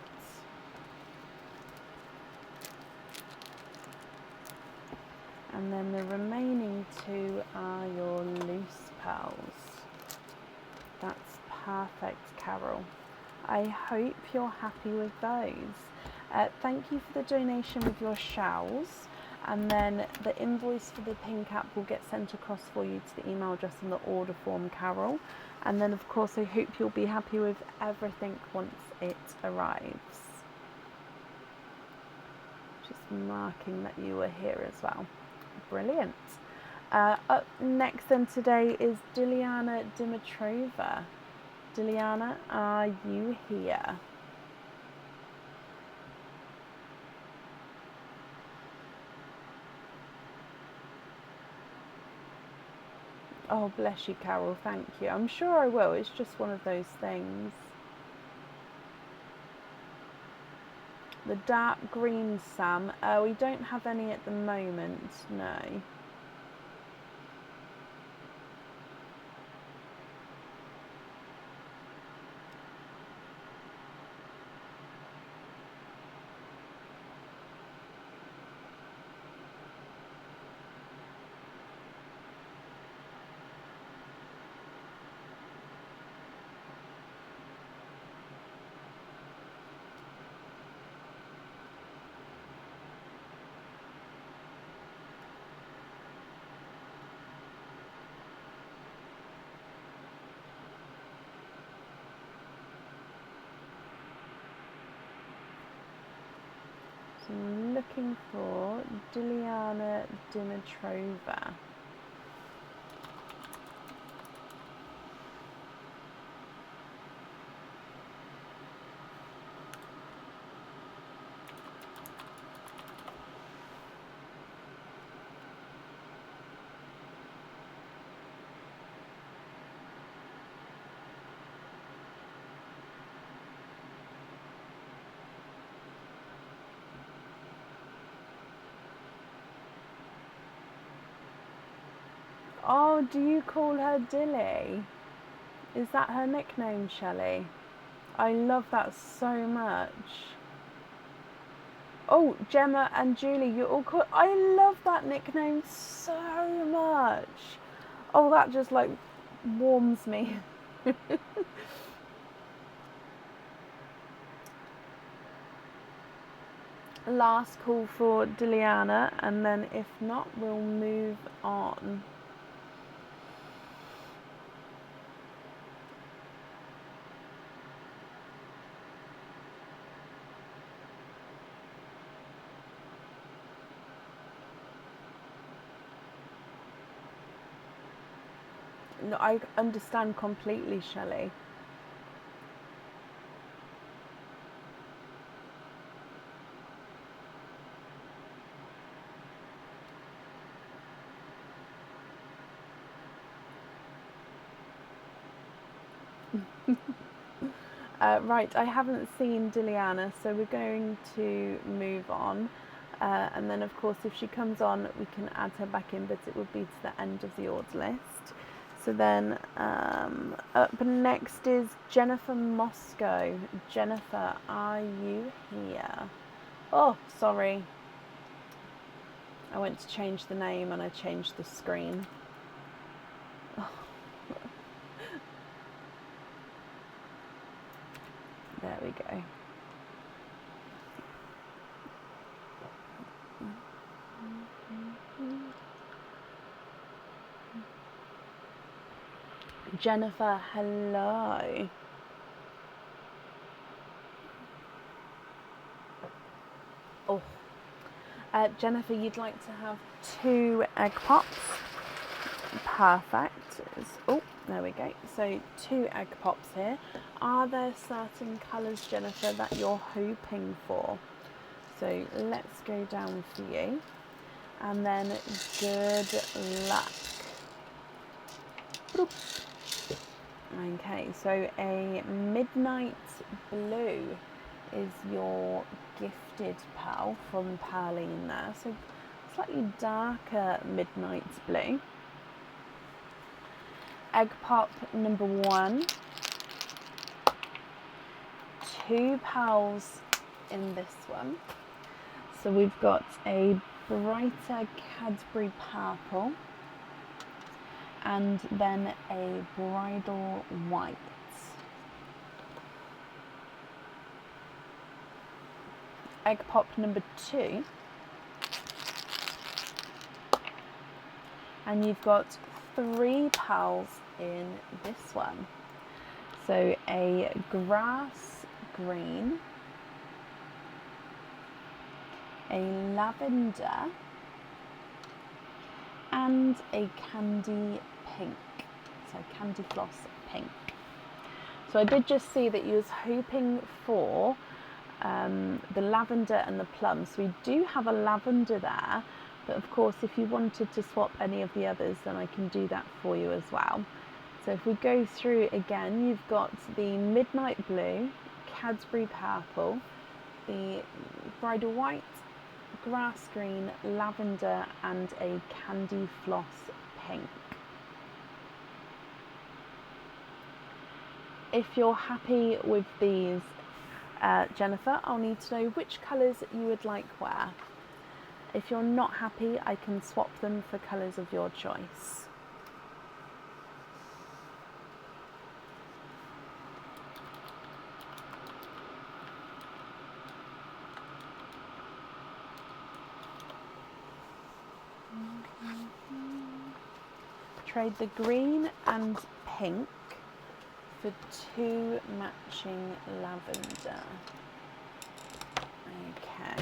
And then the remaining 2 are your loose pearls. That's perfect, Carol. I hope you're happy with those. Thank you for the donation with your shells, and then the invoice for the pin cap will get sent across for you to the email address in the order form, Carol. And then of course I hope you'll be happy with everything once it arrives. Just marking that you were here as well. Brilliant. Up next then today is Dilyana Dimitrova. Dilyana, are you here? Oh, bless you, Carol, thank you. I'm sure I will, it's just one of those things. The dark green, Sam, we don't have any at the moment, no. So I'm looking for Dilyana Dimitrova. Oh, do you call her Dilly? Is that her nickname, Shelley? I love that so much. Oh, Gemma and Julie, you all call. I love that nickname so much. Oh, that just like warms me. Last call for Dilyana, and then if not, we'll move on. No, I understand completely, Shelley. Right, I haven't seen Diliana, so we're going to move on. And then, of course, if she comes on, we can add her back in, but it would be to the end of the order list. So then, up next is Jennifer Moscow. Jennifer, are you here? Oh, sorry. I went to change the name and I changed the screen. Oh. There we go. Jennifer, hello. Oh, Jennifer, you'd like to have 2 egg pops. Perfect. Oh, there we go. So 2 egg pops here. Are there certain colours, Jennifer, that you're hoping for? So let's go down for you. And then good luck. Boop. Okay, so a midnight blue is your gifted pearl from Pearline there. So slightly darker midnight blue. Egg pop number 1. 2 pearls in this one. So we've got a brighter Cadbury purple and then a bridal white. Egg pop number 2. And you've got 3 pearls in this one. So a grass green, a lavender, and a candy pink. So candy floss pink. So I did just see that you was hoping for the lavender and the plum. So we do have a lavender there, but of course if you wanted to swap any of the others, then I can do that for you as well. So if we go through again, you've got the midnight blue, Cadbury purple, the bridal white, grass green, lavender, and a candy floss pink. If you're happy with these, Jennifer, I'll need to know which colours you would like where. If you're not happy, I can swap them for colours of your choice. Trade the green and pink for 2 matching lavender.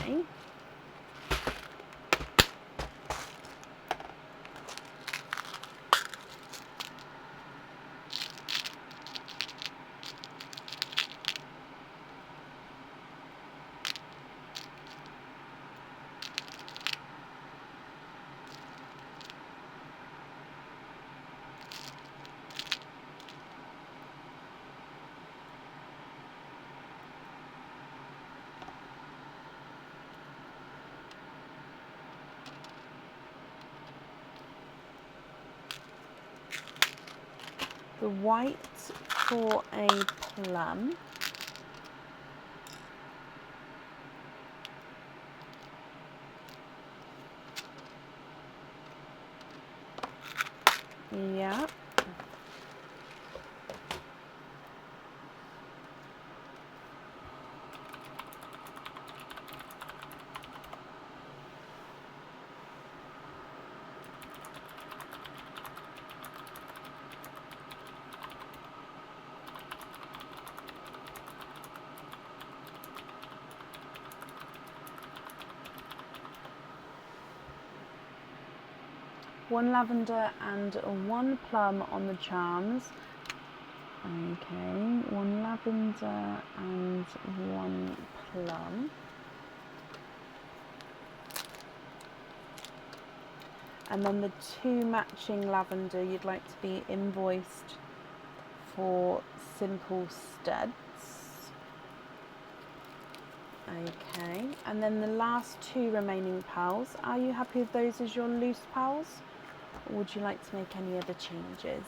Okay. The white for a plum. Yeah. One lavender and 1 plum on the charms. Okay, 1 lavender and 1 plum. And then the 2 matching lavender you'd like to be invoiced for simple studs. Okay, and then the last two remaining pals, are you happy with those as your loose pals? Or would you like to make any other changes?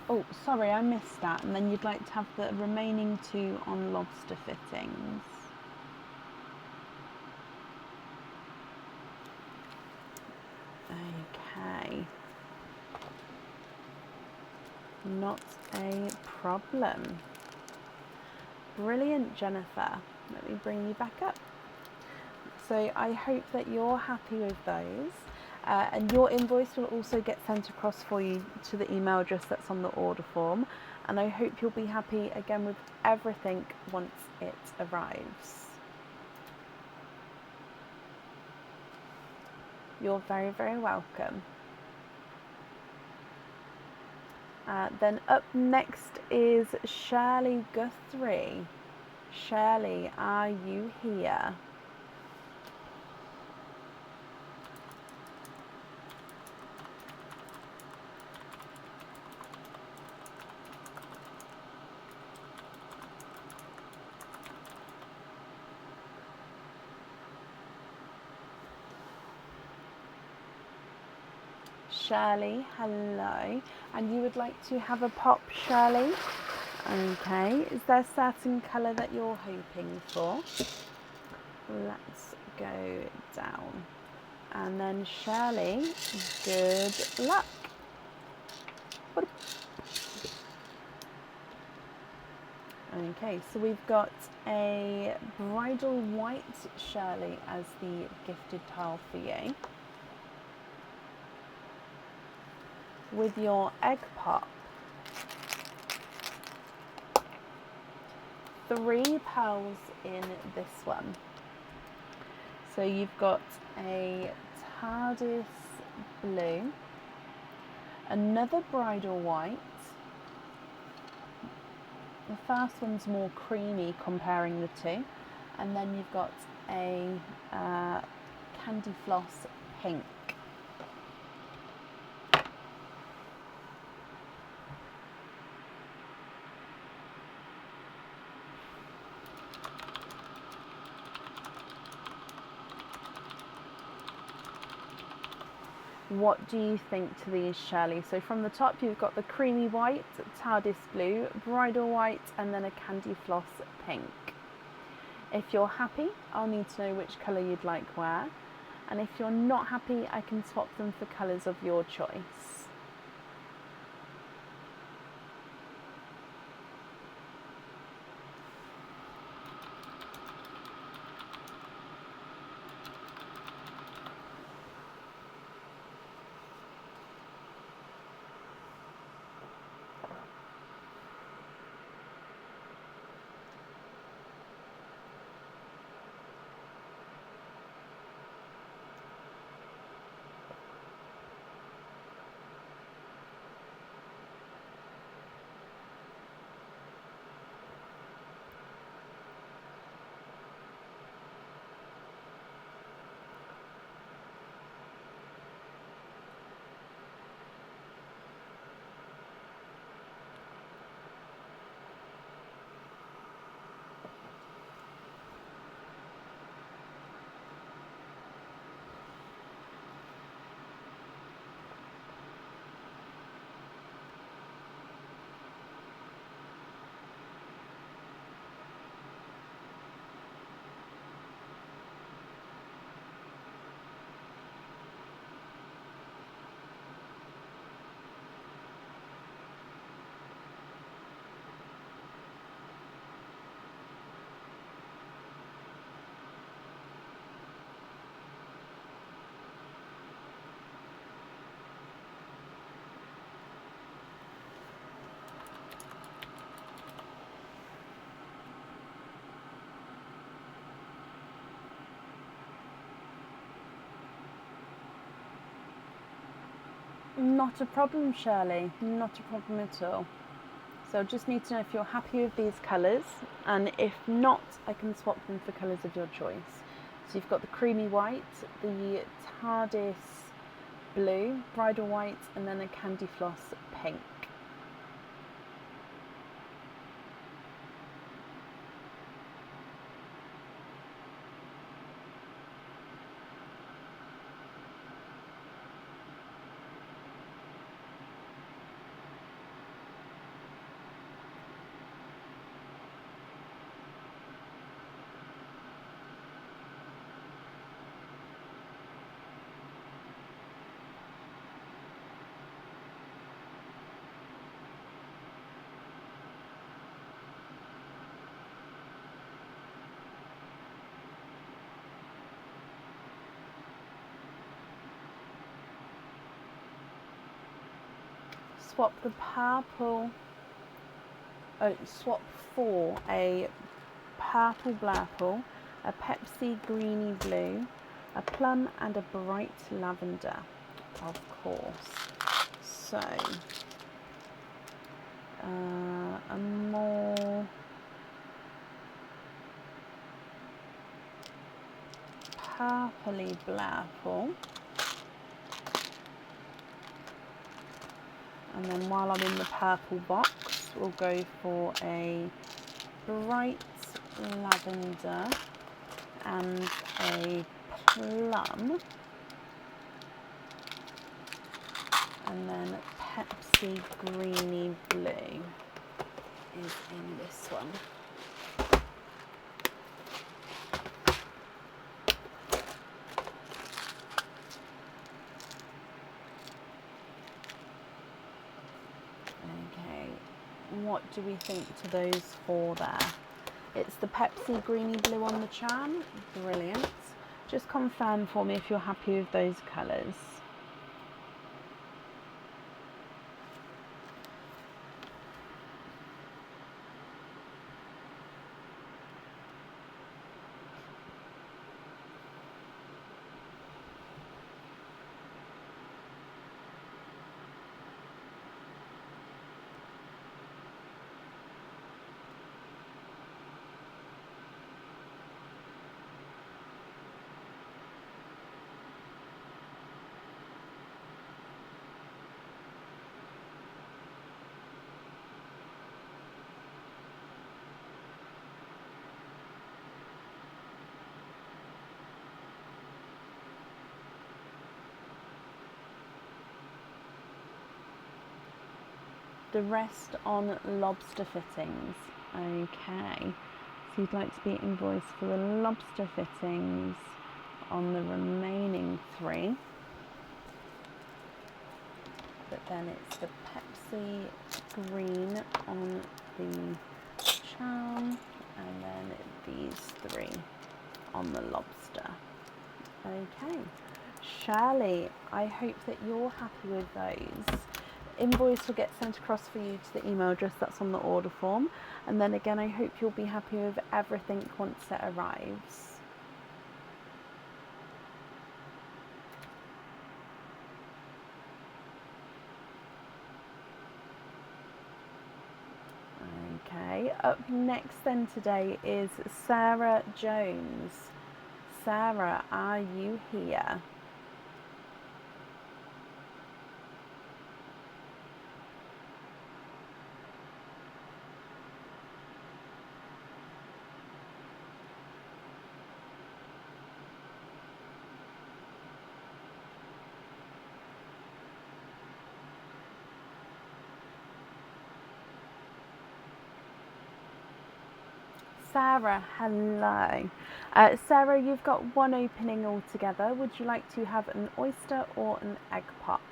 Oh, sorry, I missed that. And then you'd like to have the remaining two on lobster fittings. Okay. Not a problem. Brilliant, Jennifer. Let me bring you back up. So I hope that you're happy with those. And your invoice will also get sent across for you to the email address that's on the order form. And I hope you'll be happy again with everything once it arrives. You're very, very welcome. Then up next is Shirley Guthrie. Shirley, are you here? Shirley, hello. And you would like to have a pop, Shirley? Okay, is there a certain colour that you're hoping for? Let's go down. And then Shirley, good luck. Okay, so we've got a bridal white Shirley as the gifted tile for you. With your egg pop, 3 pearls in this one. So you've got a TARDIS blue, another bridal white. The first one's more creamy comparing the two, and then you've got a candy floss pink. What do you think to these, Shirley? So from the top you've got the creamy white, TARDIS blue, bridal white, and then a candy floss pink. If you're happy, I'll need to know which colour you'd like where. And if you're not happy, I can swap them for colours of your choice. Not a problem, Shirley, not a problem at all. So I just need to know if you're happy with these colours, and if not, I can swap them for colours of your choice. So you've got the creamy white, the TARDIS blue, bridal white, and then a candy floss pink. Swap the purple, swap for a purple blurple, a Pepsi greeny blue, a plum and a bright lavender, of course. So, a more purpley blurple. And then while I'm in the purple box, we'll go for a bright lavender and a plum. And then Pepsi greeny blue is in this one. Okay, what do we think to those four there? It's the Pepsi greeny blue on the charm. Brilliant. Just confirm for me if you're happy with those colours. The rest on lobster fittings. Okay, so you'd like to be invoiced for the lobster fittings on the remaining 3. But then it's the Pepsi green on the charm, and then these 3 on the lobster. Okay, Shirley, I hope that you're happy with those. Invoice will get sent across for you to the email address that's on the order form, and then again I hope you'll be happy with everything once it arrives. Okay, up next then today is Sarah Jones. Sarah, are you here? Sarah, hello. Sarah, you've got one opening altogether. Would you like to have an oyster or an egg pop?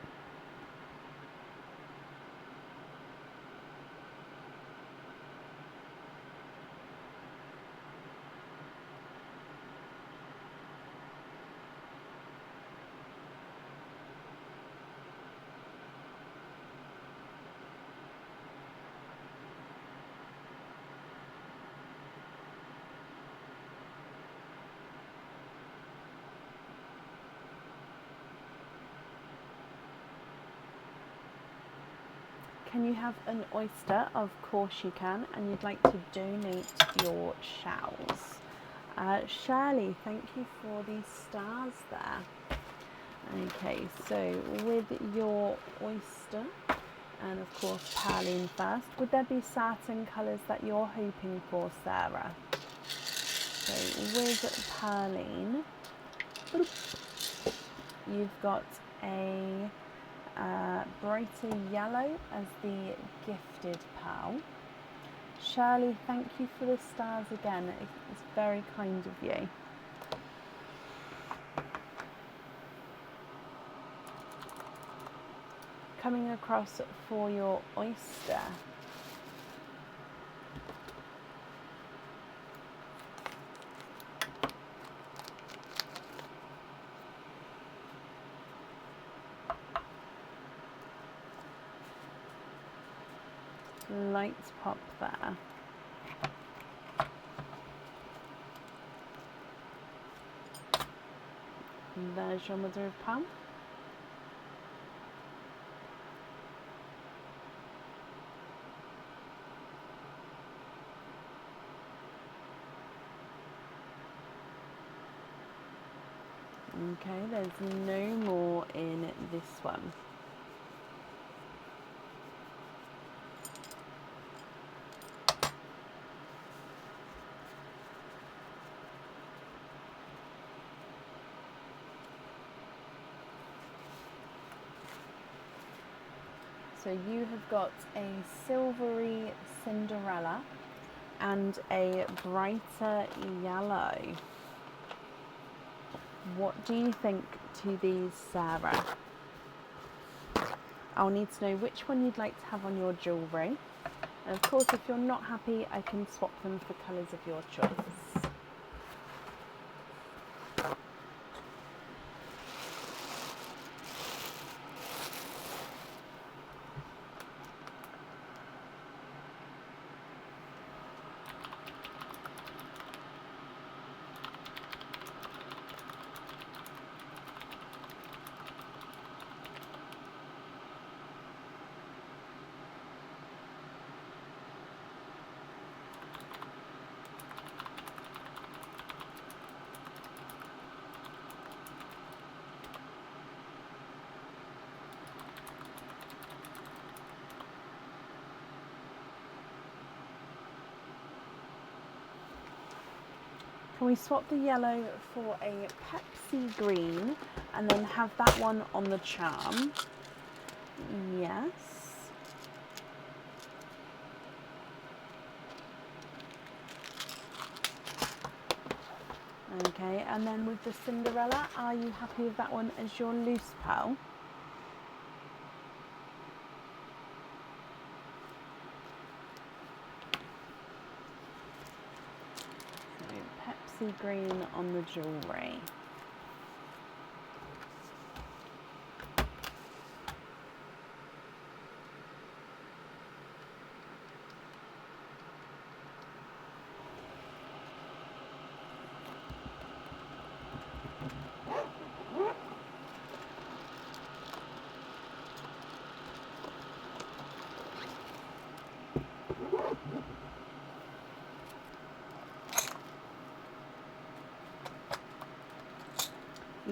can you have an oyster? Of course you can, and you'd like to donate your shells. Shirley, thank you for the stars there. Okay, so with your oyster, and of course Pearline first, would there be certain colours that you're hoping for, Sarah? So with Pearline, you've got a brighter yellow as the gifted pearl. Shirley, thank you for the stars again. It's very kind of you. Coming across for your oyster. Light pop there. There's your mother of pearl. Okay, there's no more in this one. So you have got a silvery Cinderella and a brighter yellow. What do you think to these, Sarah? I'll need to know which one you'd like to have on your jewellery. And of course, if you're not happy, I can swap them for colours of your choice. Can we swap the yellow for a Pepsi green and then have that one on the charm? Yes. Okay, and then with the Cinderella, are you happy with that one as your loose pearl? Pepsi green on the jewellery.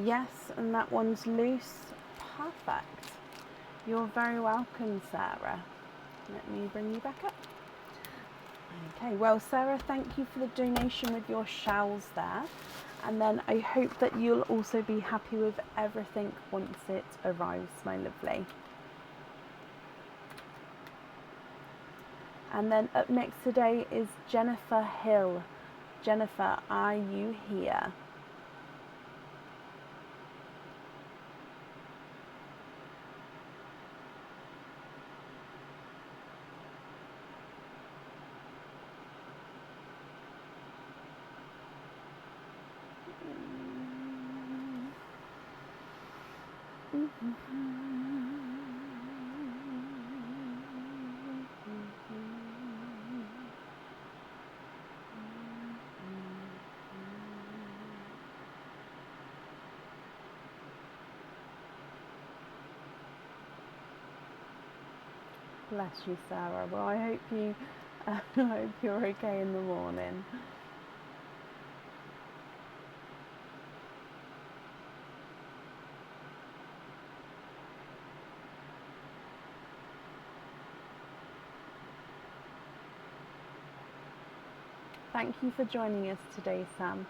Yes, and that one's loose. Perfect. You're very welcome, Sarah. Let me bring you back up. Okay, well, Sarah, thank you for the donation with your shells there. And then I hope that you'll also be happy with everything once it arrives, my lovely. And then up next today is Jennifer Hill. Jennifer, are you here? Bless you, Sarah. Well, I hope you, I hope you're okay in the morning. Thank you for joining us today, Sam.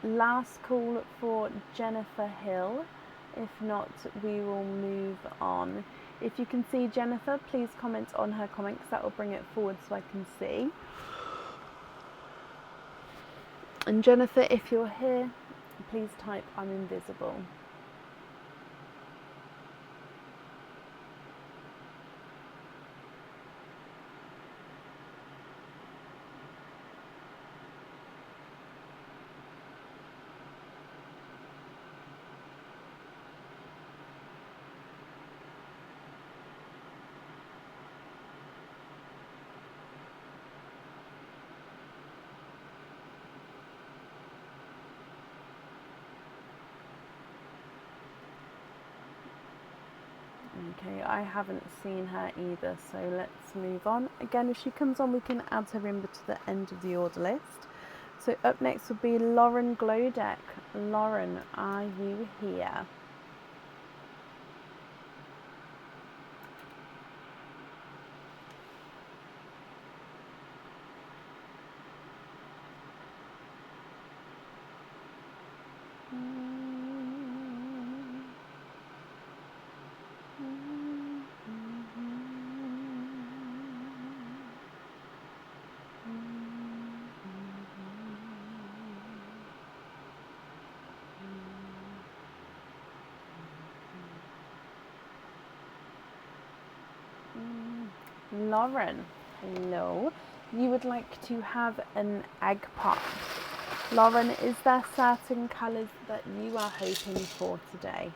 Last call for Jennifer Hill. If not, we will move on. If you can see Jennifer, please comment on her comment because that will bring it forward so I can see. And Jennifer, if you're here, please type I'm invisible. Okay, I haven't seen her either, so let's move on. Again, if she comes on, we can add her in to the end of the order list. So up next will be Lauren Glowdeck. Lauren, are you here? Lauren, hello. You would like to have an egg pop. Lauren, is there certain colours that you are hoping for today?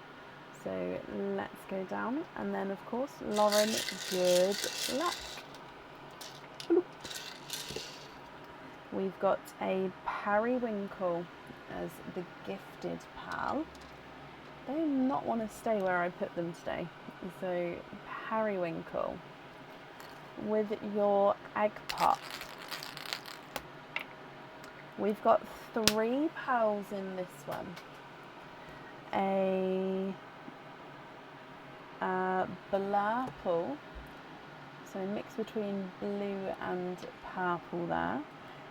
So let's go down, and then of course, Lauren, good luck. Bloop. We've got a periwinkle as the gifted pal. They do not want to stay where I put them today. So periwinkle with your egg pop. We've got 3 pearls in this one. A blurple, so mix between blue and purple there.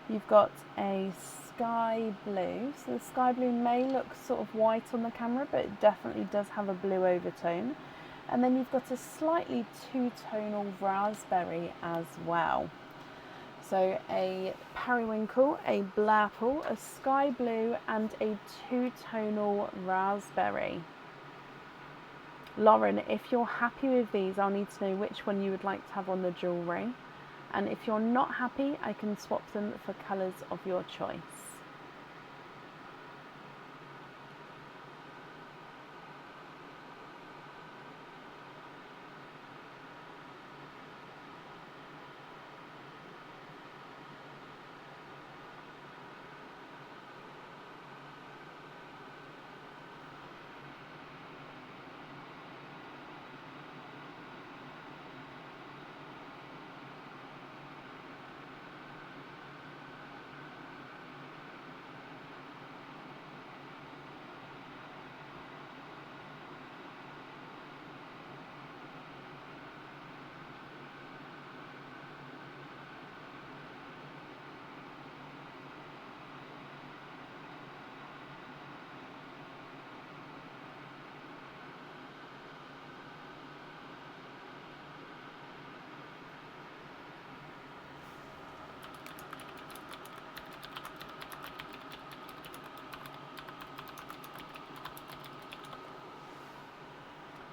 You've got a sky blue, so the sky blue may look sort of white on the camera, but it definitely does have a blue overtone. And then you've got a slightly two-tonal raspberry as well. So a periwinkle, a blurple, a sky blue and a two-tonal raspberry. Lauren, if you're happy with these, I'll need to know which one you would like to have on the jewellery. And if you're not happy, I can swap them for colours of your choice.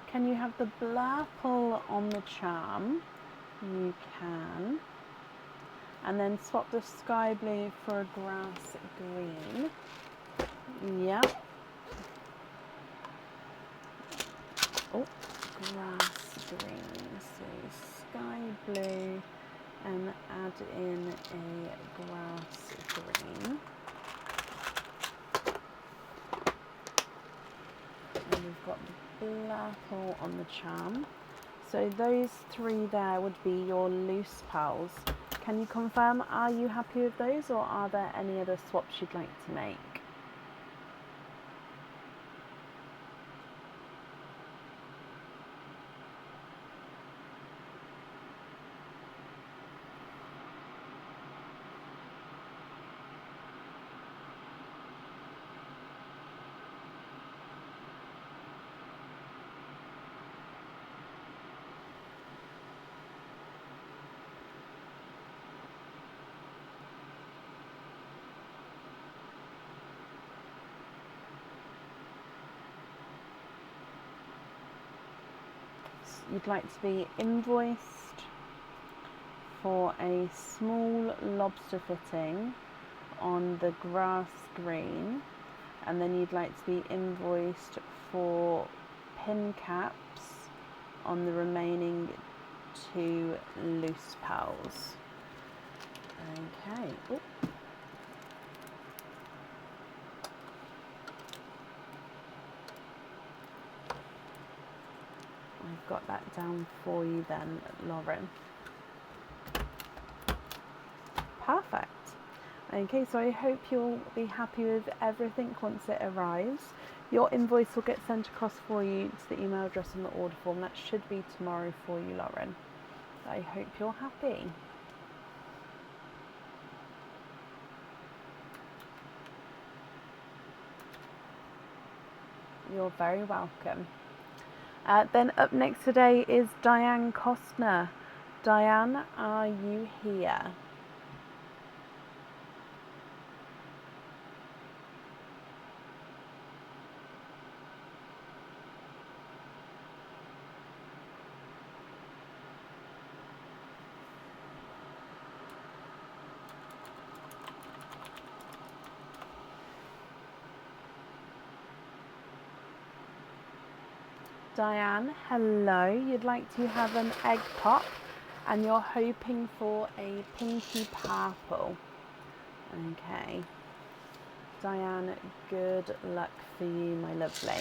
Can you have the blurple on the charm? You can. And then swap the sky blue for a grass green. Yeah. Oh, grass green. So sky blue and add in a grass green. And we've got the blurple on the charm. So those three there would be your loose pearls. Can you confirm, are you happy with those, or are there any other swaps you'd like to make? You'd like to be invoiced for a small lobster fitting on the grass green, and then you'd like to be invoiced for pin caps on the remaining 2 loose pearls. Okay. Ooh. I've got that down for you then, Lauren. Perfect. Okay, so I hope you'll be happy with everything once it arrives. Your invoice will get sent across for you to the email address on the order form. That should be tomorrow for you, Lauren. I hope you're happy. You're very welcome. Then up next today is Diane Costner. Diane, are you here? Diane, hello. You'd like to have an egg pop and you're hoping for a pinky purple. Okay. Diane, good luck for you, my lovely.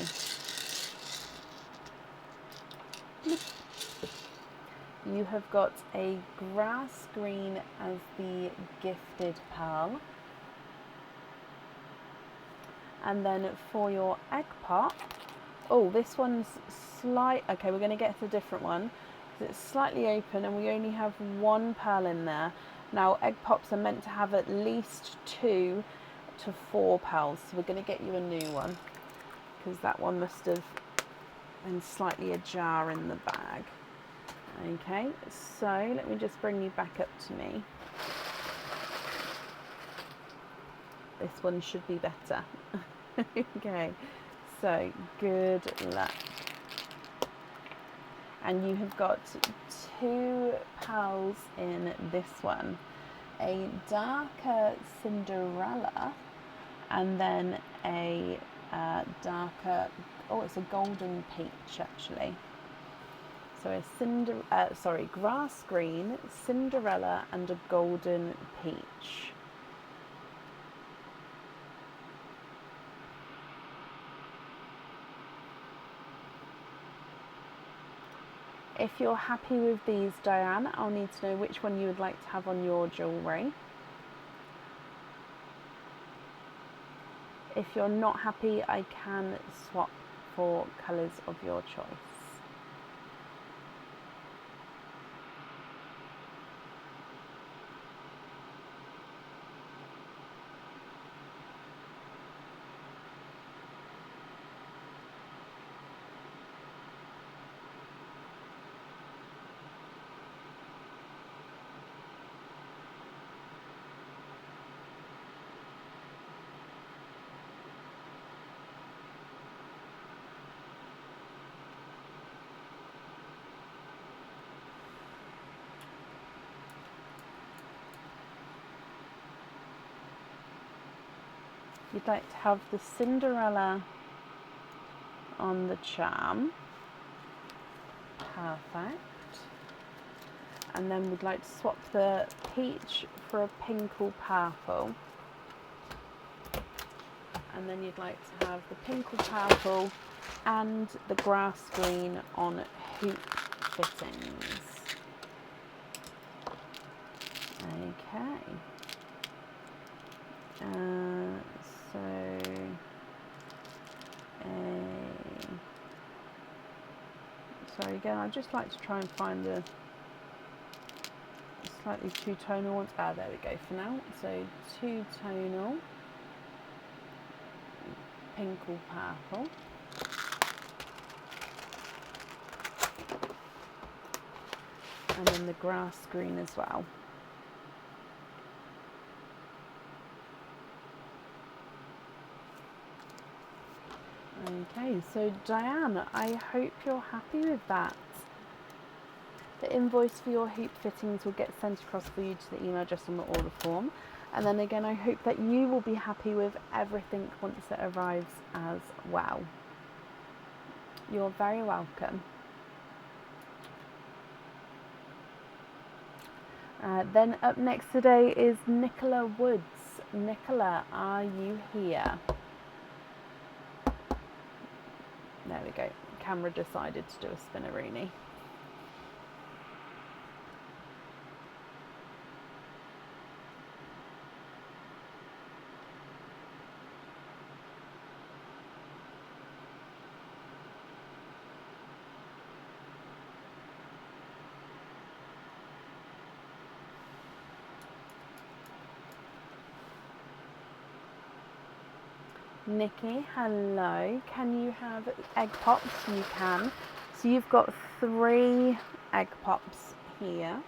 You have got a grass green as the gifted pearl. And then for your egg pop, oh, this one's okay, we're going to get to a different one. It's slightly open and we only have 1 pearl in there. Now, egg pops are meant to have at least 2 to 4 pearls, so we're going to get you a new one because that one must have been slightly ajar in the bag. Okay, so let me just bring you back up to me. This one should be better. Okay, so good luck. And you have got 2 pearls in this one. A darker Cinderella and then a darker, oh, it's a golden peach actually. So a grass green, Cinderella and a golden peach. If you're happy with these, Diane, I'll need to know which one you would like to have on your jewellery. If you're not happy, I can swap for colours of your choice. You'd like to have the Cinderella on the charm. Perfect. And then we'd like to swap the peach for a pink or purple. And then you'd like to have the pink or purple and the grass green on hoop fittings. Okay. So again, I just like to try and find the slightly two-tonal ones. There we go for now. So two-tonal, pink or purple. And then the grass green as well. Okay, so Diane, I hope you're happy with that. The invoice for your hoop fittings will get sent across for you to the email address on the order form. And then again, I hope that you will be happy with everything once it arrives as well. You're very welcome. Then up next today is Nicola Woods. Nicola, are you here? There we go. Camera decided to do a spinneroony. Nikki, hello. Can you have egg pops? You can. So you've got 3 egg pops here.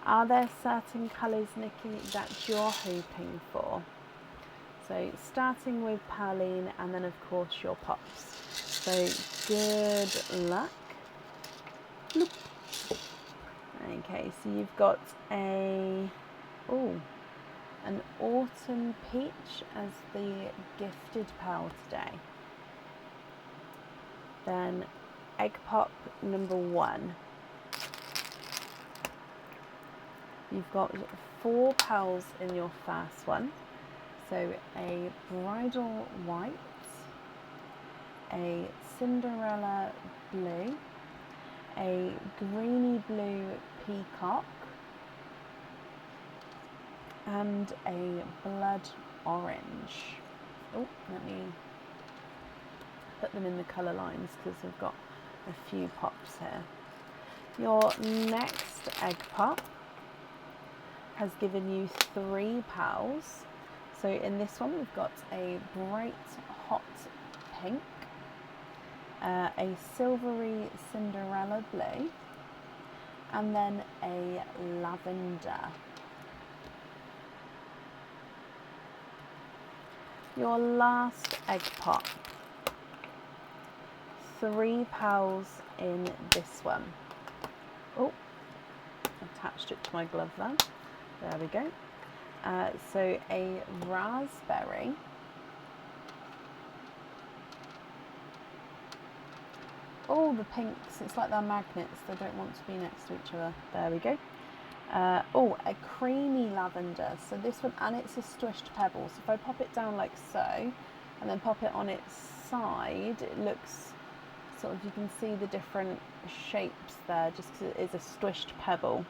Are there certain colours, Nikki, that you're hoping for? So starting with Pearline and then of course your pops. So good luck. Bloop. Okay, so you've got an autumn peach as the gifted pearl today. Then egg pop number 1. You've got 4 pearls in your first one. So a bridal white, a Cinderella blue, a greeny blue peacock, and a blood orange. Oh, let me put them in the colour lines because we've got a few pops here. Your next egg pop has given you 3 pearls. So in this one we've got a bright hot pink, a silvery Cinderella blue, and then a lavender. Your last egg pop, 3 pearls in this one. Oh, attached it to my glove there. There we go. So a raspberry, oh, the pinks, it's like they're magnets, they don't want to be next to each other. There we go. A creamy lavender. So this one, and it's a squished pebble. So if I pop it down like so, and then pop it on its side, it looks sort of, you can see the different shapes there, just because it is a squished pebble.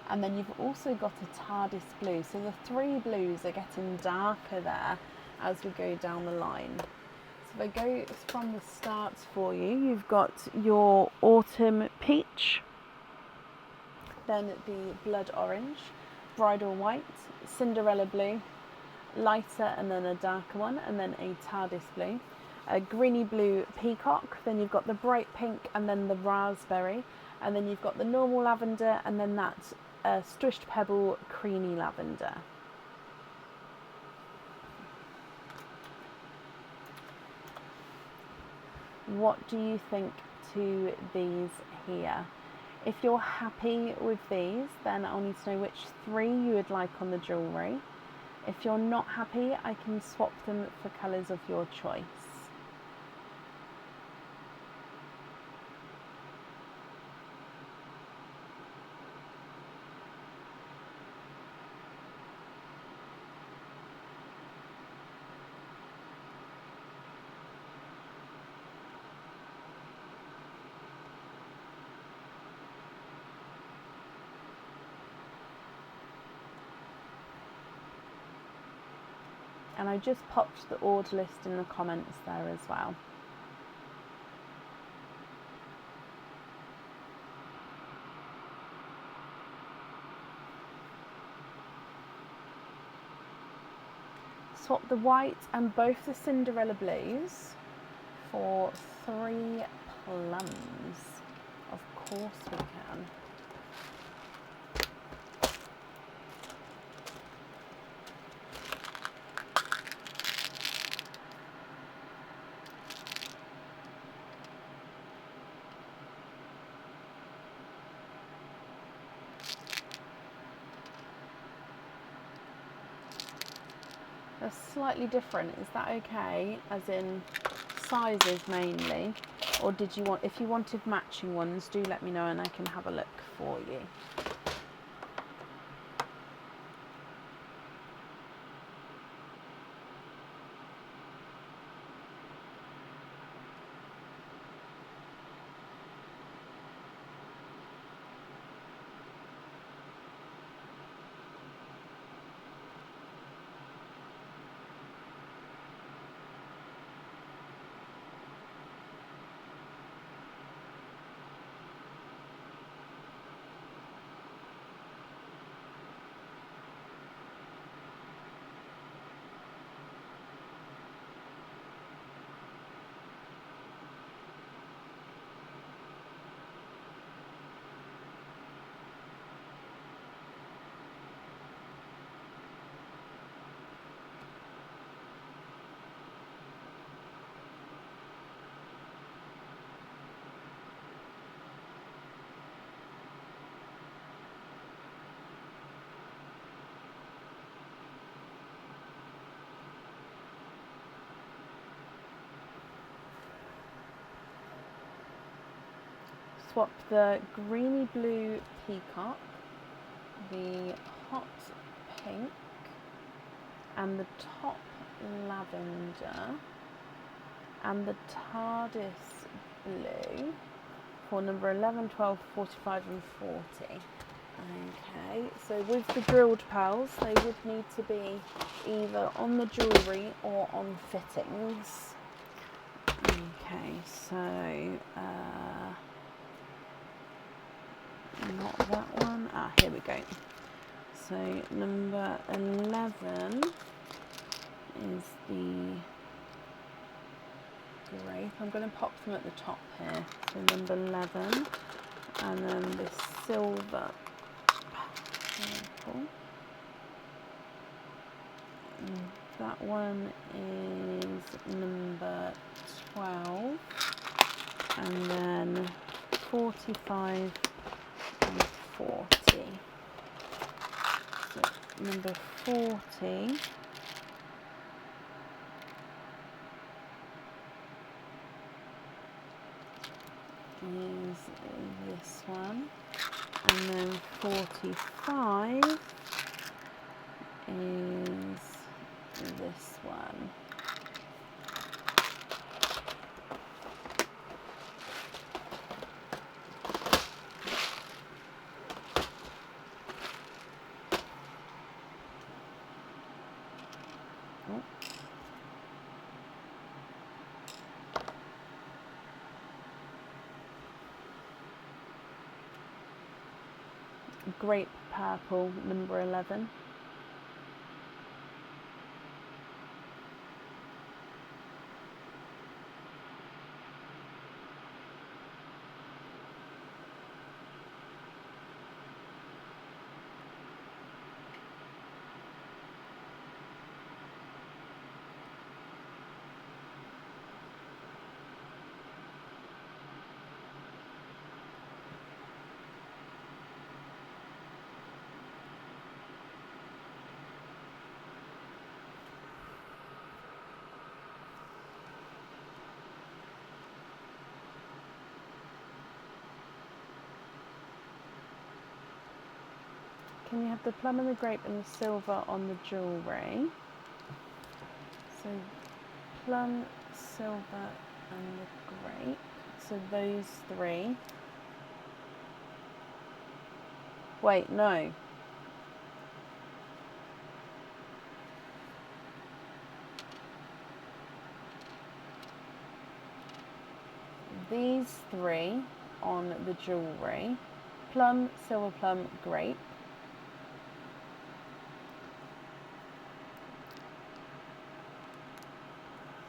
And then you've also got a TARDIS blue. So the 3 blues are getting darker there as we go down the line. So if I go from the start for you, you've got your autumn peach, then the blood orange, bridal white, Cinderella blue, lighter and then a darker one, and then a TARDIS blue, a greeny blue peacock, then you've got the bright pink and then the raspberry, and then you've got the normal lavender, and then that squished pebble creamy lavender. What do you think to these here? If you're happy with these, then I'll need to know which 3 you would like on the jewellery. If you're not happy, I can swap them for colours of your choice. And I just popped the order list in the comments there as well. Swap the white and both the Cinderella blues for 3 plums. Of course we can. They're slightly different, is that okay? As in sizes mainly? Or did you want, if you wanted matching ones, do let me know and I can have a look for you. Swap the greeny blue peacock, the hot pink, and the top lavender, and the TARDIS blue for number 11, 12, 45 and 40. Okay, so with the drilled pearls, they would need to be either on the jewellery or on fittings. Okay, so not that one. Ah, here we go. So number 11 is the grape. I'm going to pop them at the top here. So number 11, and then this silver purple. And that one is number 12, and then 45 and 40. So number 40 is this one, and then 45 is this one. Oh. Grape purple, number 11. Can you have the plum and the grape and the silver on the jewellery? So plum, silver and the grape. So those three. Wait, no. these three on the jewellery: plum, silver plum, grape.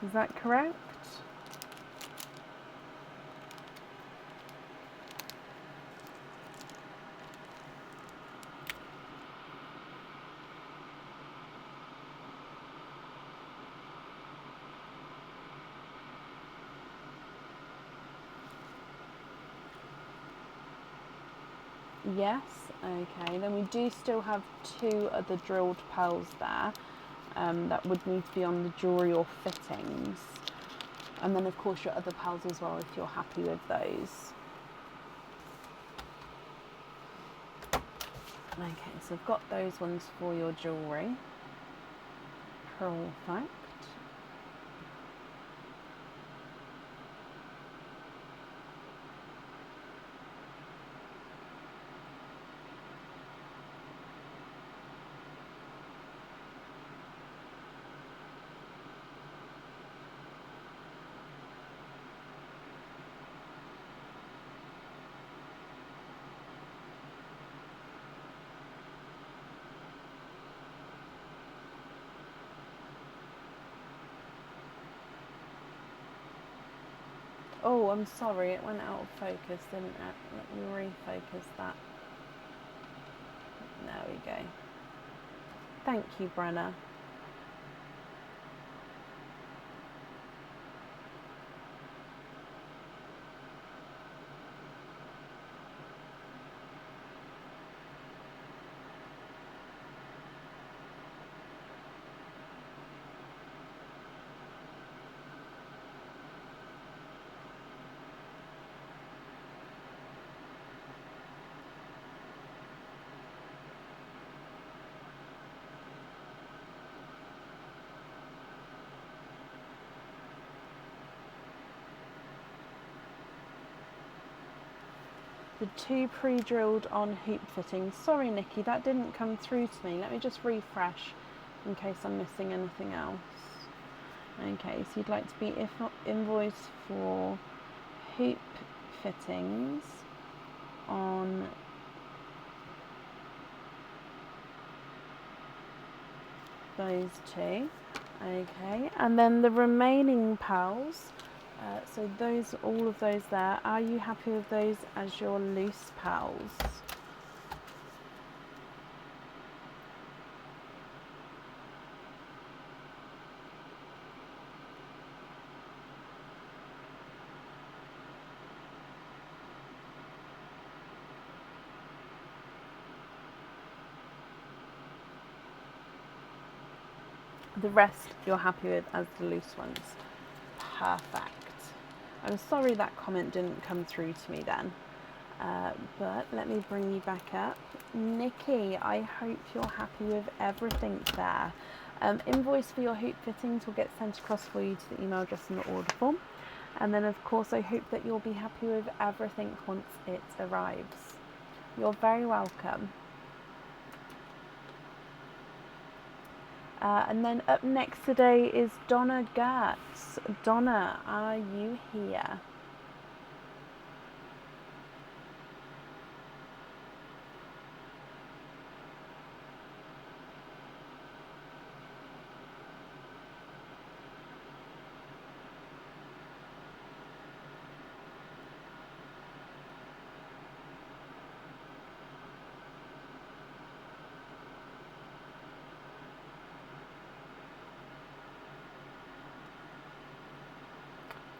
Is that correct? Yes, okay. Then we do still have two other drilled pearls there that would need to be on the jewellery or fittings. And then of course your other pearls as well if you're happy with those. Okay, so I've got those ones for your jewellery. Perfect. Oh, I'm sorry, it went out of focus, didn't it? Let me refocus that. There we go. Thank you, Brenna. The two pre-drilled on hoop fittings. Sorry, Nikki, that didn't come through to me. Let me just refresh in case I'm missing anything else. Okay, so you'd like to be invoiced for hoop fittings on those two. Okay, and then the remaining pearls. So those, all of those there, are you happy with those as your loose pearls? The rest you're happy with as the loose ones. Perfect. I'm sorry that comment didn't come through to me then, but let me bring you back up. Nikki, I hope you're happy with everything there. Invoice for your hoop fittings will get sent across for you to the email address in the order form. And then of course I hope that you'll be happy with everything once it arrives. You're very welcome. And then up next today is Donna Gertz. Donna, are you here?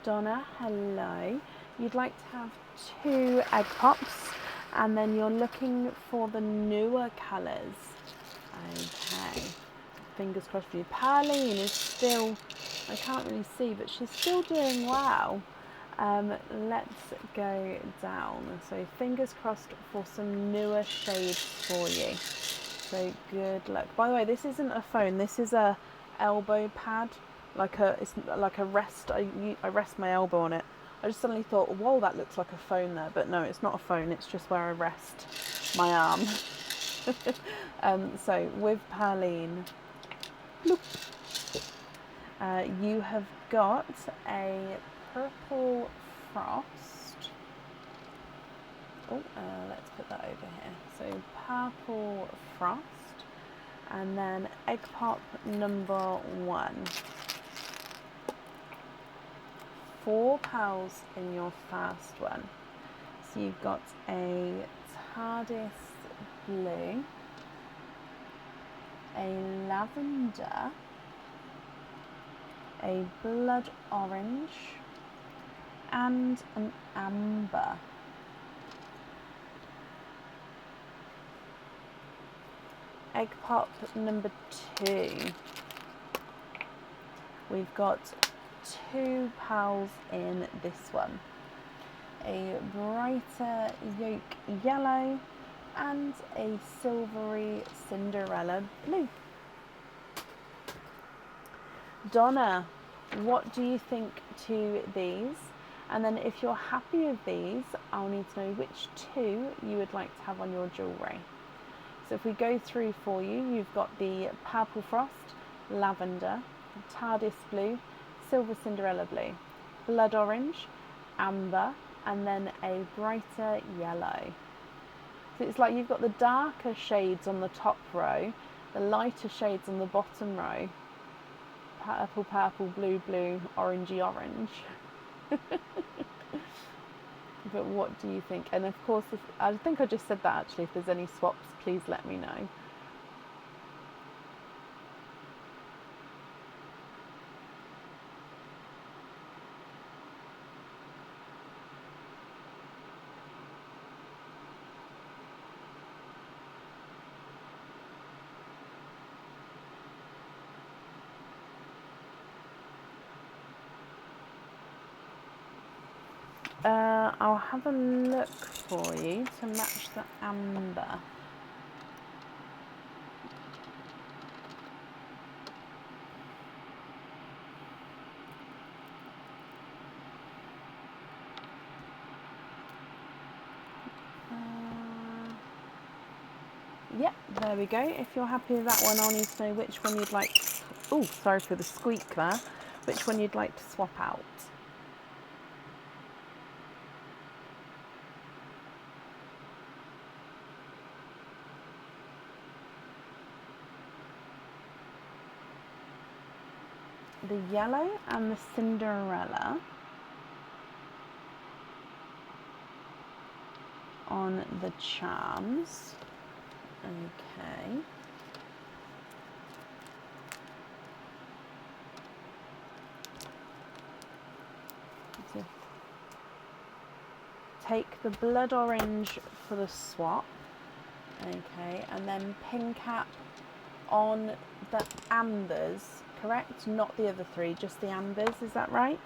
Donna, hello. You'd like to have 2 egg pops and then you're looking for the newer colours. Okay. Fingers crossed for you. Parlene is still, I can't really see, but she's still doing well. Let's go down. So fingers crossed for some newer shades for you. So good luck. By the way, this isn't a phone, this is a elbow pad. It's like a rest. I rest my elbow on it. I just suddenly thought, whoa, that looks like a phone there, but no, it's not a phone. It's just where I rest my arm. So with Parlene, you have got a purple Frost. Oh, let's put that over here. So Purple Frost, and then Egg Pop number 1. 4 pals in your first one. So you've got a TARDIS blue, a lavender, a blood orange, and an amber. Egg Pop number 2. We've got 2 pals in this one. A brighter yolk yellow and a silvery Cinderella blue. Donna, what do you think to these? And then if you're happy with these, I'll need to know which 2 you would like to have on your jewellery. So if we go through for you, you've got the Purple Frost, Lavender, TARDIS Blue, Silver Cinderella Blue, Blood Orange, Amber, and then a brighter yellow. So it's like you've got the darker shades on the top row, the lighter shades on the bottom row. Purple, purple, blue, blue, orangey, orange. But what do you think? And of course, I think I just said that actually. If there's any swaps, please let me know. I'll have a look for you to match the amber. Yep, there we go. If you're happy with that one, I'll need to know which one you'd like to... Oh, sorry for the squeak there. Which one you'd like to swap out. The yellow and the Cinderella on the charms. Okay. So take the blood orange for the swap. Okay, and then pin cap on the ambers, correct? Not the other 3, just the ambers, is that right?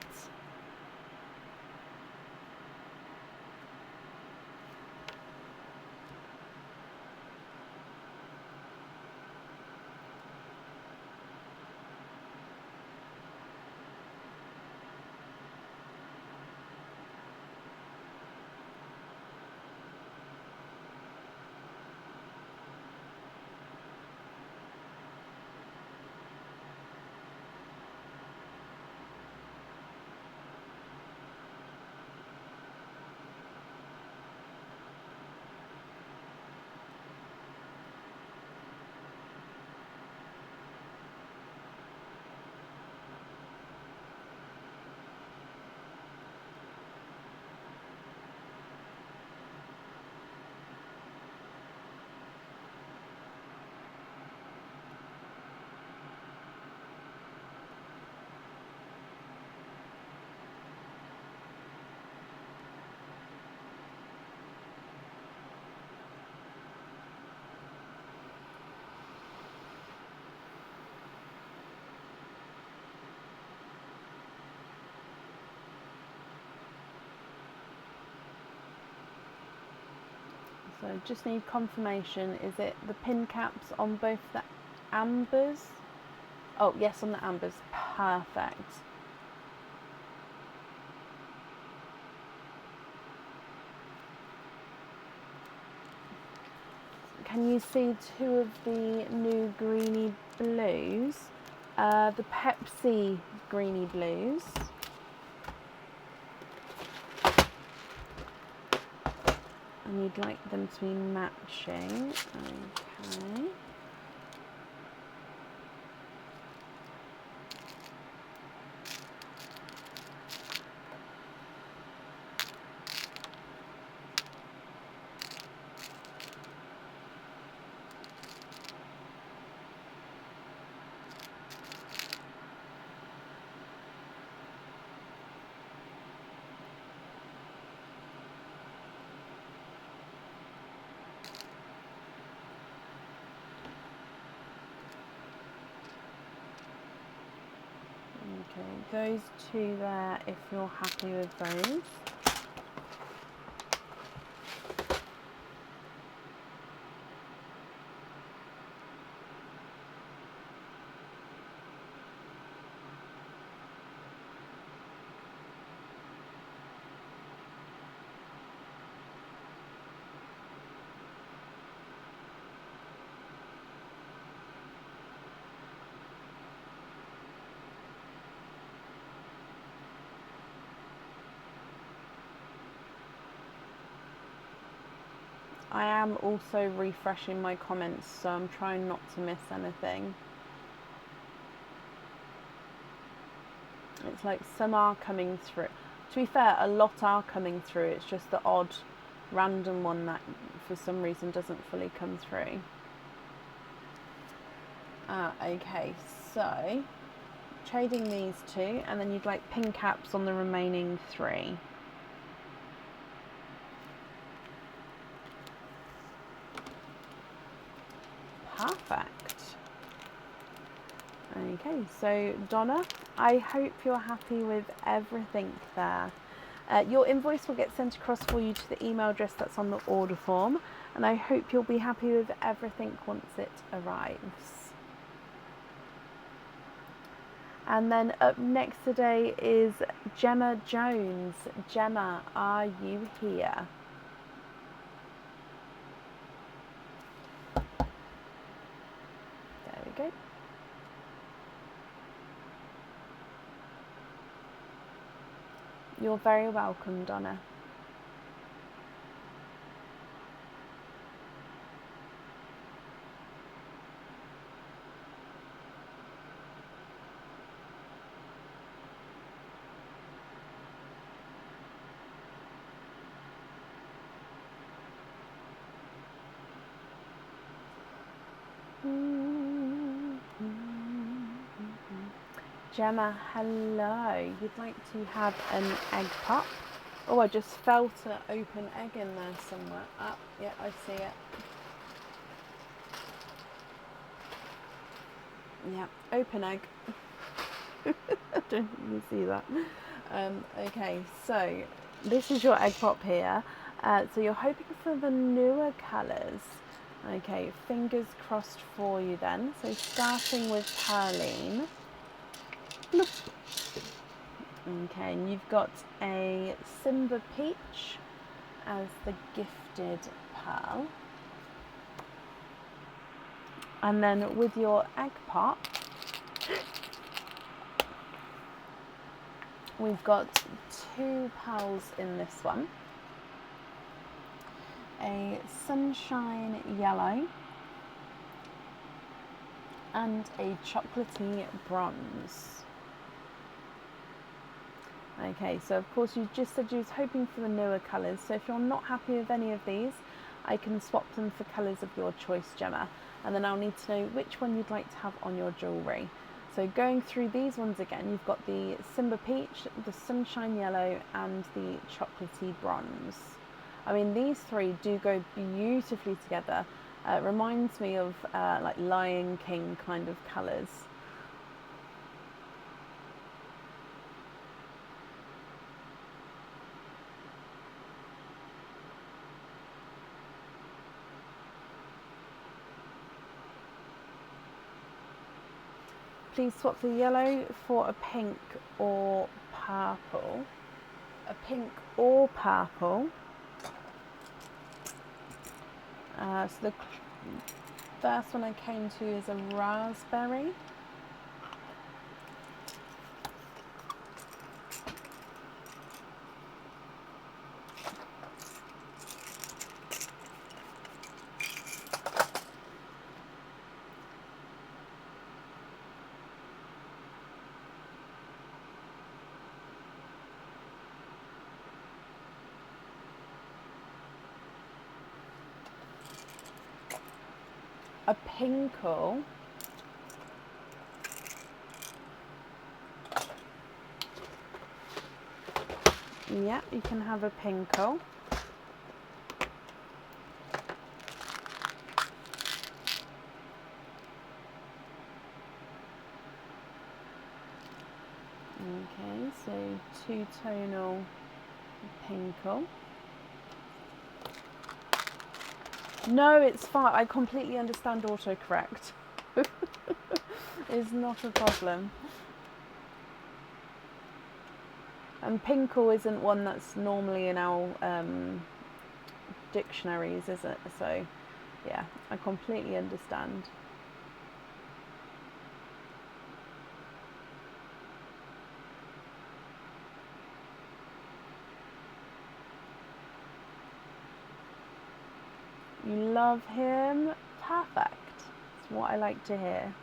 So just need confirmation. Is it the pin caps on both the ambers? Oh, yes, on the ambers. Perfect. Can you see 2 of the new greeny blues? The Pepsi greeny blues. and you'd like them to be matching. Okay. Okay, those two there, if you're happy with those. I am also refreshing my comments, so I'm trying not to miss anything. It's like some are coming through. To be fair, a lot are coming through. It's just the odd random one that for some reason doesn't fully come through. Okay, so trading these two, and then you'd like pin caps on the remaining three. Perfect. Okay, so Donna, I hope you're happy with everything there. Your invoice will get sent across for you to the email address that's on the order form, and I hope you'll be happy with everything once it arrives. And then up next today is Gemma Jones. Gemma, are you here? There we go. You're very welcome, Donna. Gemma, hello. You'd like to have an egg pop? Oh, I just felt an open egg in there somewhere. Ah, yeah, I see it. Yeah, open egg. I don't think you see that. Okay, so this is your egg pop here. So you're hoping for the newer colours. Okay, fingers crossed for you then. So starting with Pearline. Okay, and you've got a Simba Peach as the gifted pearl. And then with your egg pop, we've got two pearls in this one. A Sunshine Yellow and a chocolatey bronze. Okay, so of course you just said you was hoping for the newer colours, so if you're not happy with any of these, I can swap them for colours of your choice, Gemma, and then I'll need to know which one you'd like to have on your jewellery. So going through these ones again, you've got the Simba Peach, the Sunshine Yellow and the chocolatey bronze. I mean, these three do go beautifully together. It reminds me of like Lion King kind of colours. Please swap the yellow for a pink or purple. A pink or purple. So the first one I came to is a raspberry. a Pinkle. Yeah, you can have a Pinkle. Okay, so two-tonal Pinkle. No, it's fine. I completely understand autocorrect. It's not a problem. And Pinkle isn't one that's normally in our dictionaries, is it? So, yeah, I completely understand. You love him? Perfect. It's what I like to hear.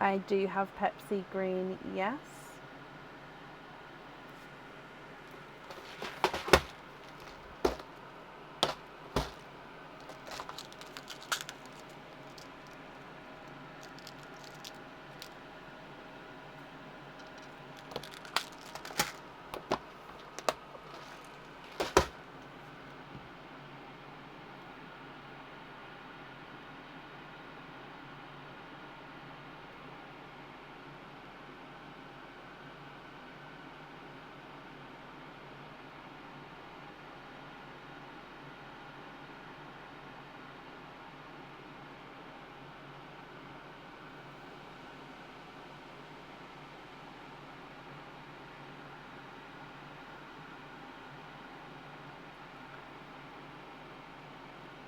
I do have Pepsi Green, yes.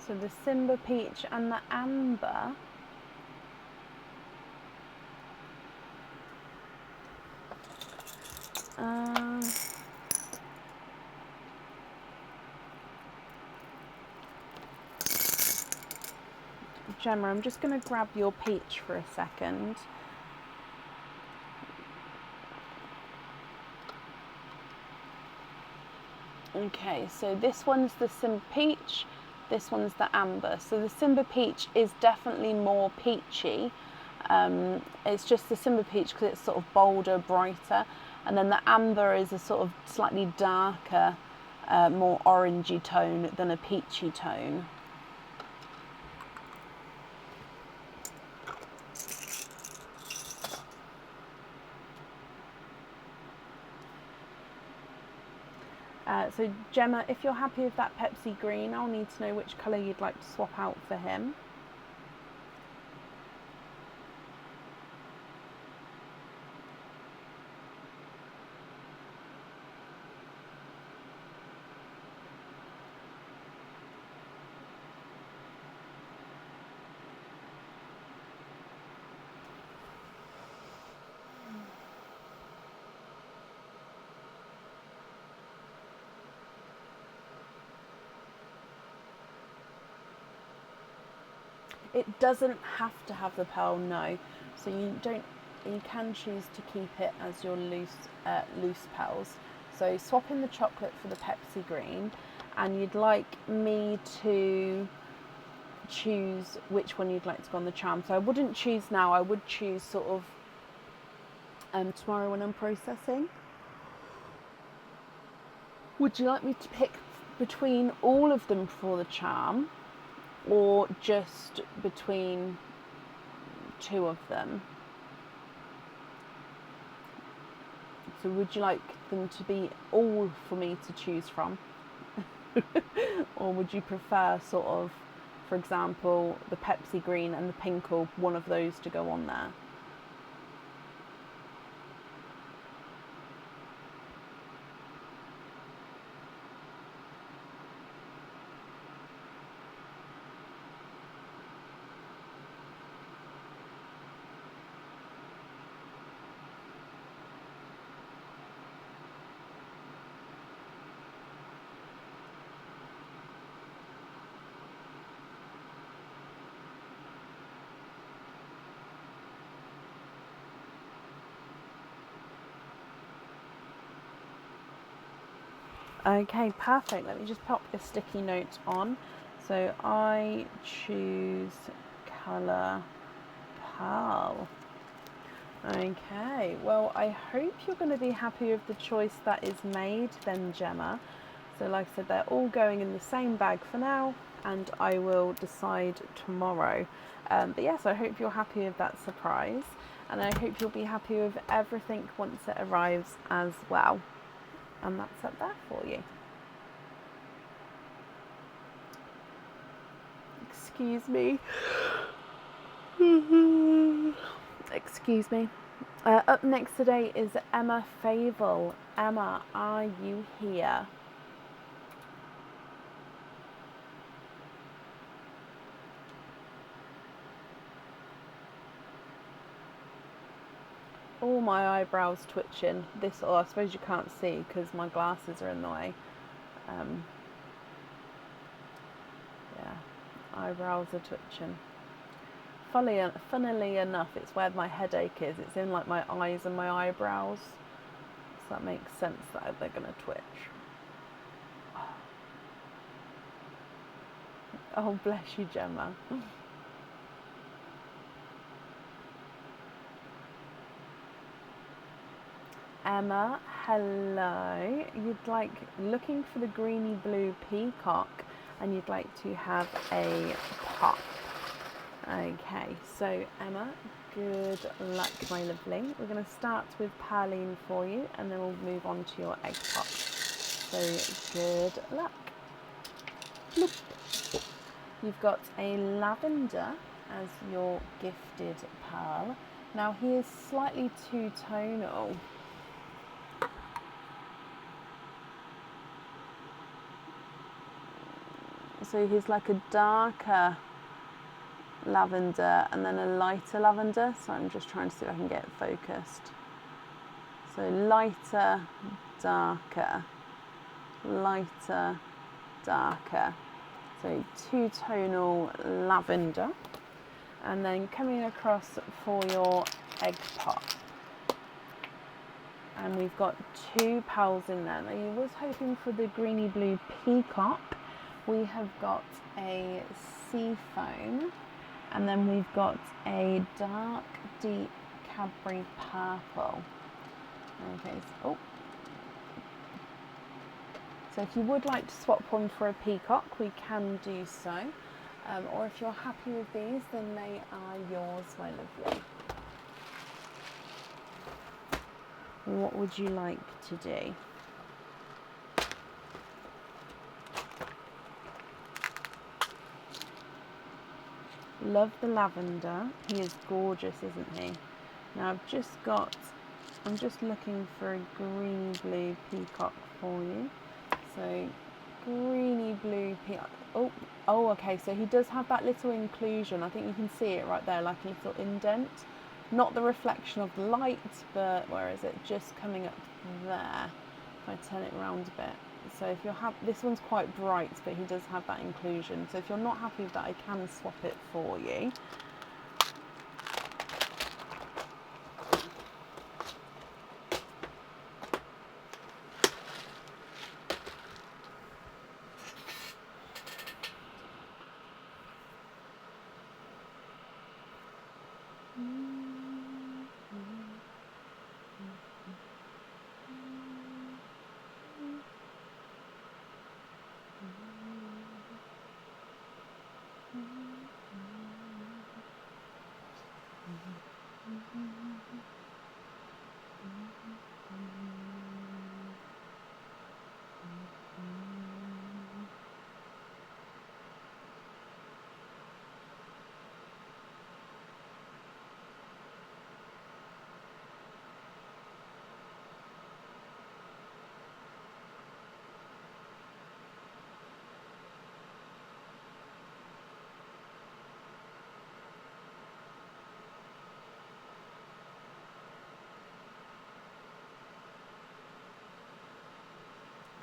So the Simba Peach and the Amber. Gemma, I'm just going to grab your peach for a second. Okay, so this one's the Simba Peach, this one's the Amber. So the Simba Peach is definitely more peachy. It's just the Simba Peach because it's sort of bolder, brighter. And then the Amber is a sort of slightly darker, more orangey tone than a peachy tone. So Gemma, if you're happy with that Pepsi Green, I'll need to know which colour you'd like to swap out for him. It doesn't have to have the pearl, no. So you can choose to keep it as your loose pearls. So swap in the chocolate for the Pepsi Green, and you'd like me to choose which one you'd like to go on the charm. So I wouldn't choose now, I would choose sort of tomorrow when I'm processing. Would you like me to pick between all of them for the charm, or just between two of them? So would you like them to be all for me to choose from? Or would you prefer sort of, for example, the Pepsi Green and the Pinkle, one of those to go on there? Okay, perfect. Let me just pop a sticky note on. So I choose colour pearl. Okay, well, I hope you're going to be happy with the choice that is made then, Gemma. So like I said, they're all going in the same bag for now, and I will decide tomorrow. But yes, I hope you're happy with that surprise, and I hope you'll be happy with everything once it arrives as well. And that's up there for you. Excuse me. Excuse me. Up next today is Emma Favel. Emma, are you here? All my eyebrows twitching. This, I suppose you can't see because my glasses are in the way. Yeah, eyebrows are twitching. Funnily enough, it's where my headache is. It's in like my eyes and my eyebrows. So that makes sense that they're going to twitch. Oh, bless you, Gemma. Emma, hello. Looking for the greeny blue peacock, and you'd like to have a pop. Okay, so Emma, good luck, my lovely. We're going to start with Pearline for you, and then we'll move on to your egg pop. So good luck. Bloop. You've got a lavender as your gifted pearl. Now he is slightly two-tonal. So he's like a darker lavender and then a lighter lavender. So I'm just trying to see if I can get it focused. So lighter, darker, lighter, darker. So two-tonal lavender. And then coming across for your egg pop. And we've got two pearls in there. Now you was hoping for the greeny blue peacock. We have got a sea foam, and then we've got a dark, deep Cadbury purple. Okay, so if you would like to swap one for a peacock, we can do so. Or if you're happy with these, then they are yours, my lovely. What would you like to do? Love the lavender. He is gorgeous, isn't he? Now I'm just looking for a greeny blue peacock for you. So greeny blue peacock. Oh, okay, so he does have that little inclusion. I think you can see it right there, like a little indent. Not the reflection of the light, but where is it? Just coming up there. If I turn it around a bit. So if you're this one's quite bright, but he does have that inclusion. So if you're not happy with that, I can swap it for you.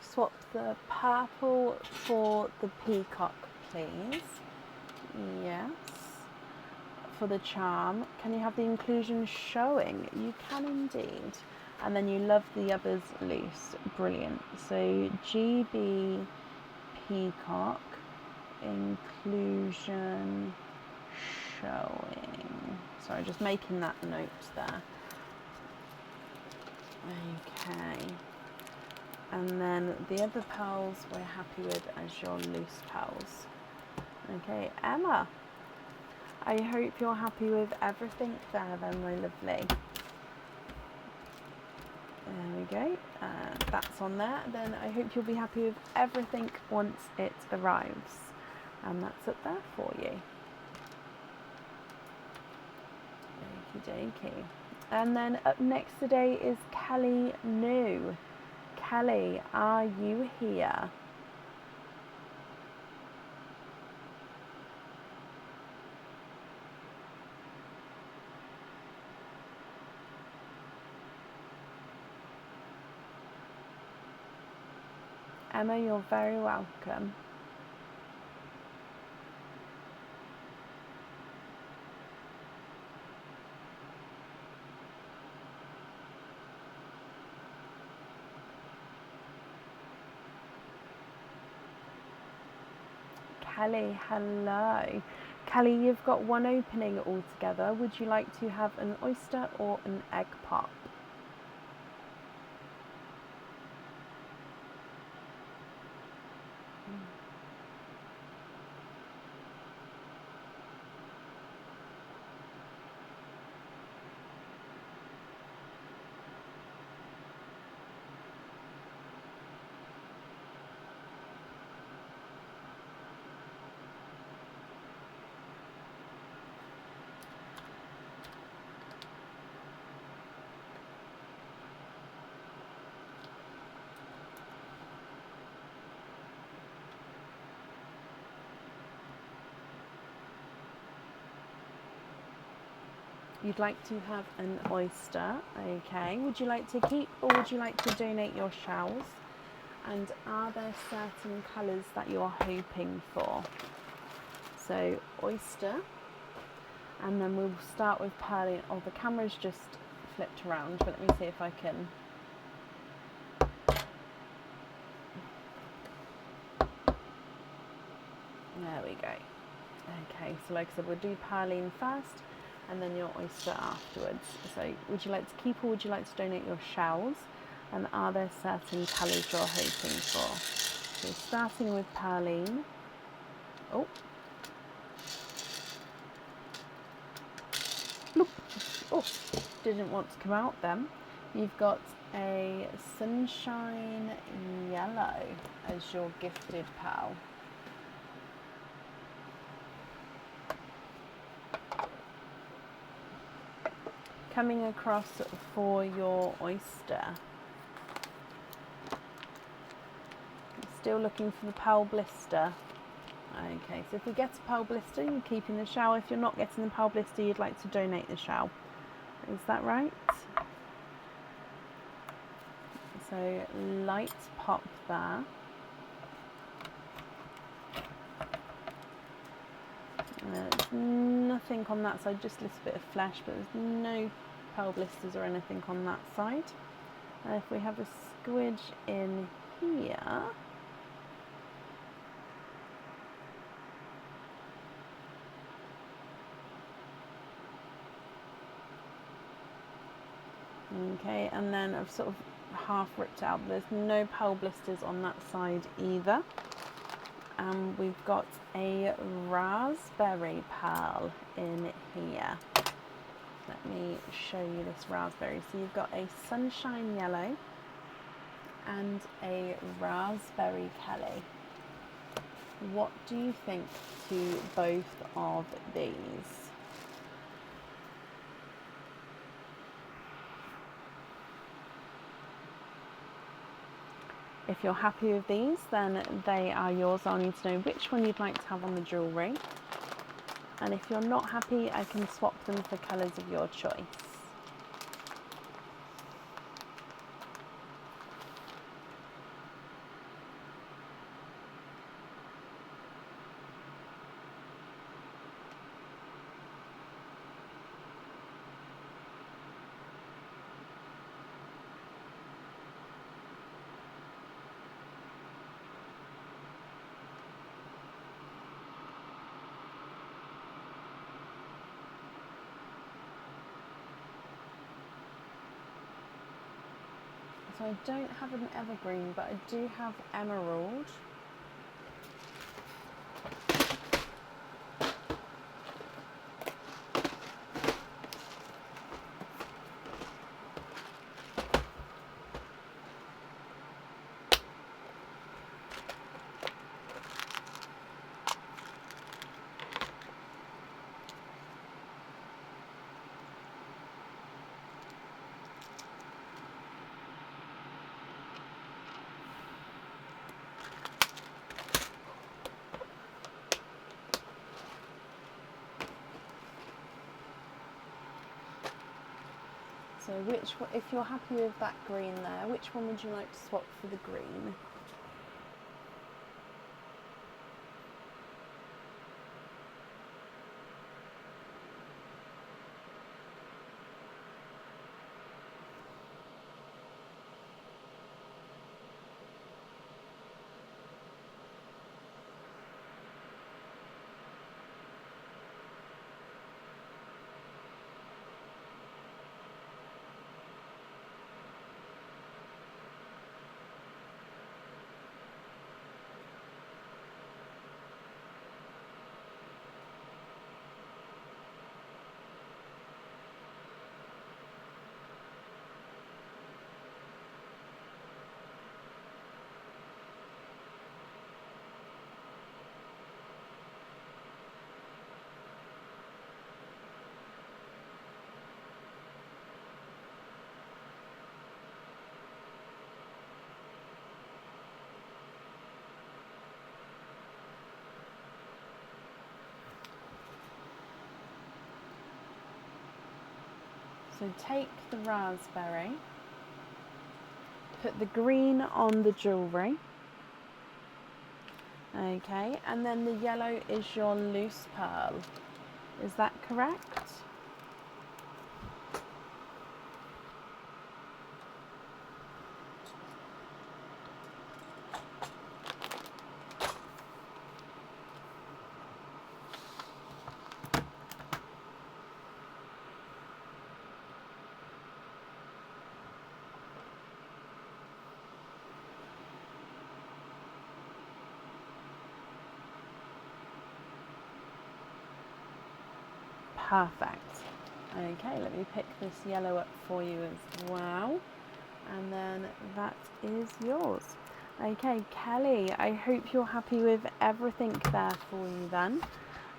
Swap the purple for the peacock, please. Yes. For the charm, can you have the inclusion showing? You can indeed. And then you love the others loose. Brilliant. So GB Peacock, inclusion showing. Sorry, just making that note there. Okay. And then the other pearls we're happy with as your loose pearls. Okay, Emma, I hope you're happy with everything there then, my lovely. There we go, that's on there. Then I hope you'll be happy with everything once it arrives. And that's up there for you. Okie dokie. And then up next today is Kelly New. Kelly, are you here? Emma, you're very welcome. Kelly, hello. Kelly, you've got one opening altogether. Would you like to have an oyster or an egg pop? You'd like to have an oyster, okay. Would you like to keep or would you like to donate your shells? And are there certain colours that you're hoping for? So oyster, and then we'll start with pearly. Oh, the camera's just flipped around, but let me see if I can. There we go. Okay, so like I said, we'll do Perline first and then your oyster afterwards. So would you like to keep or would you like to donate your shells? And are there certain colours you're hoping for? So starting with Perline. Oh. Bloop. Oh, didn't want to come out then. You've got a Sunshine Yellow as your gifted pearl. Coming across for your oyster. Still looking for the pearl blister. Okay, so if we get a pearl blister, you're keeping the shell. If you're not getting the pearl blister, you'd like to donate the shell. Is that right? So light pop there. There's nothing on that side, just a little bit of flesh, but there's no pearl blisters or anything on that side. And if we have a squidge in here, okay, and then I've sort of half ripped out. There's no pearl blisters on that side either. And we've got a raspberry pearl in here. Let me show you this raspberry. So you've got a Sunshine Yellow and a Raspberry Kelly. What do you think to both of these? If you're happy with these, then they are yours. I'll need to know which one you'd like to have on the jewellery. And if you're not happy, I can swap them for colours of your choice. So I don't have an evergreen, but I do have emerald. So if you're happy with that green there, which one would you like to swap for the green? So take the raspberry, put the green on the jewellery, okay, and then the yellow is your loose pearl. Is that correct? Perfect. Okay, let me pick this yellow up for you as well. And then that is yours. Okay, Kelly, I hope you're happy with everything there for you then.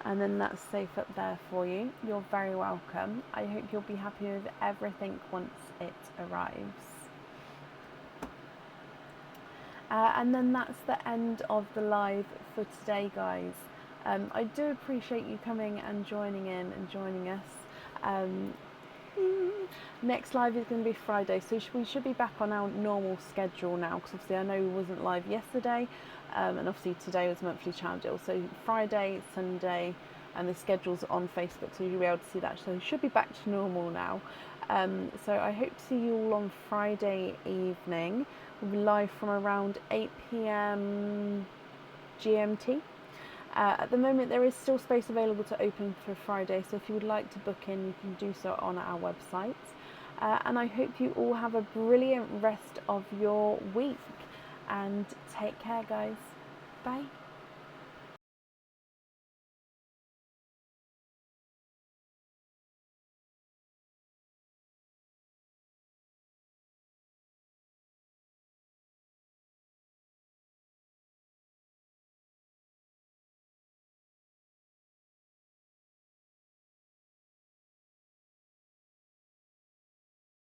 And then that's safe up there for you. You're very welcome. I hope you'll be happy with everything once it arrives. And then that's the end of the live for today, guys. I do appreciate you coming and joining in and joining us. Next live is going to be Friday, so we should be back on our normal schedule now, because obviously I know we wasn't live yesterday, and obviously today was monthly channel deal. So Friday, Sunday, and the schedule's on Facebook, so you'll be able to see that. So we should be back to normal now. So I hope to see you all on Friday evening. We'll be live from around 8 p.m. GMT. At the moment there is still space available to open for Friday, so if you would like to book in, you can do so on our website. And I hope you all have a brilliant rest of your week, and take care, guys. Bye.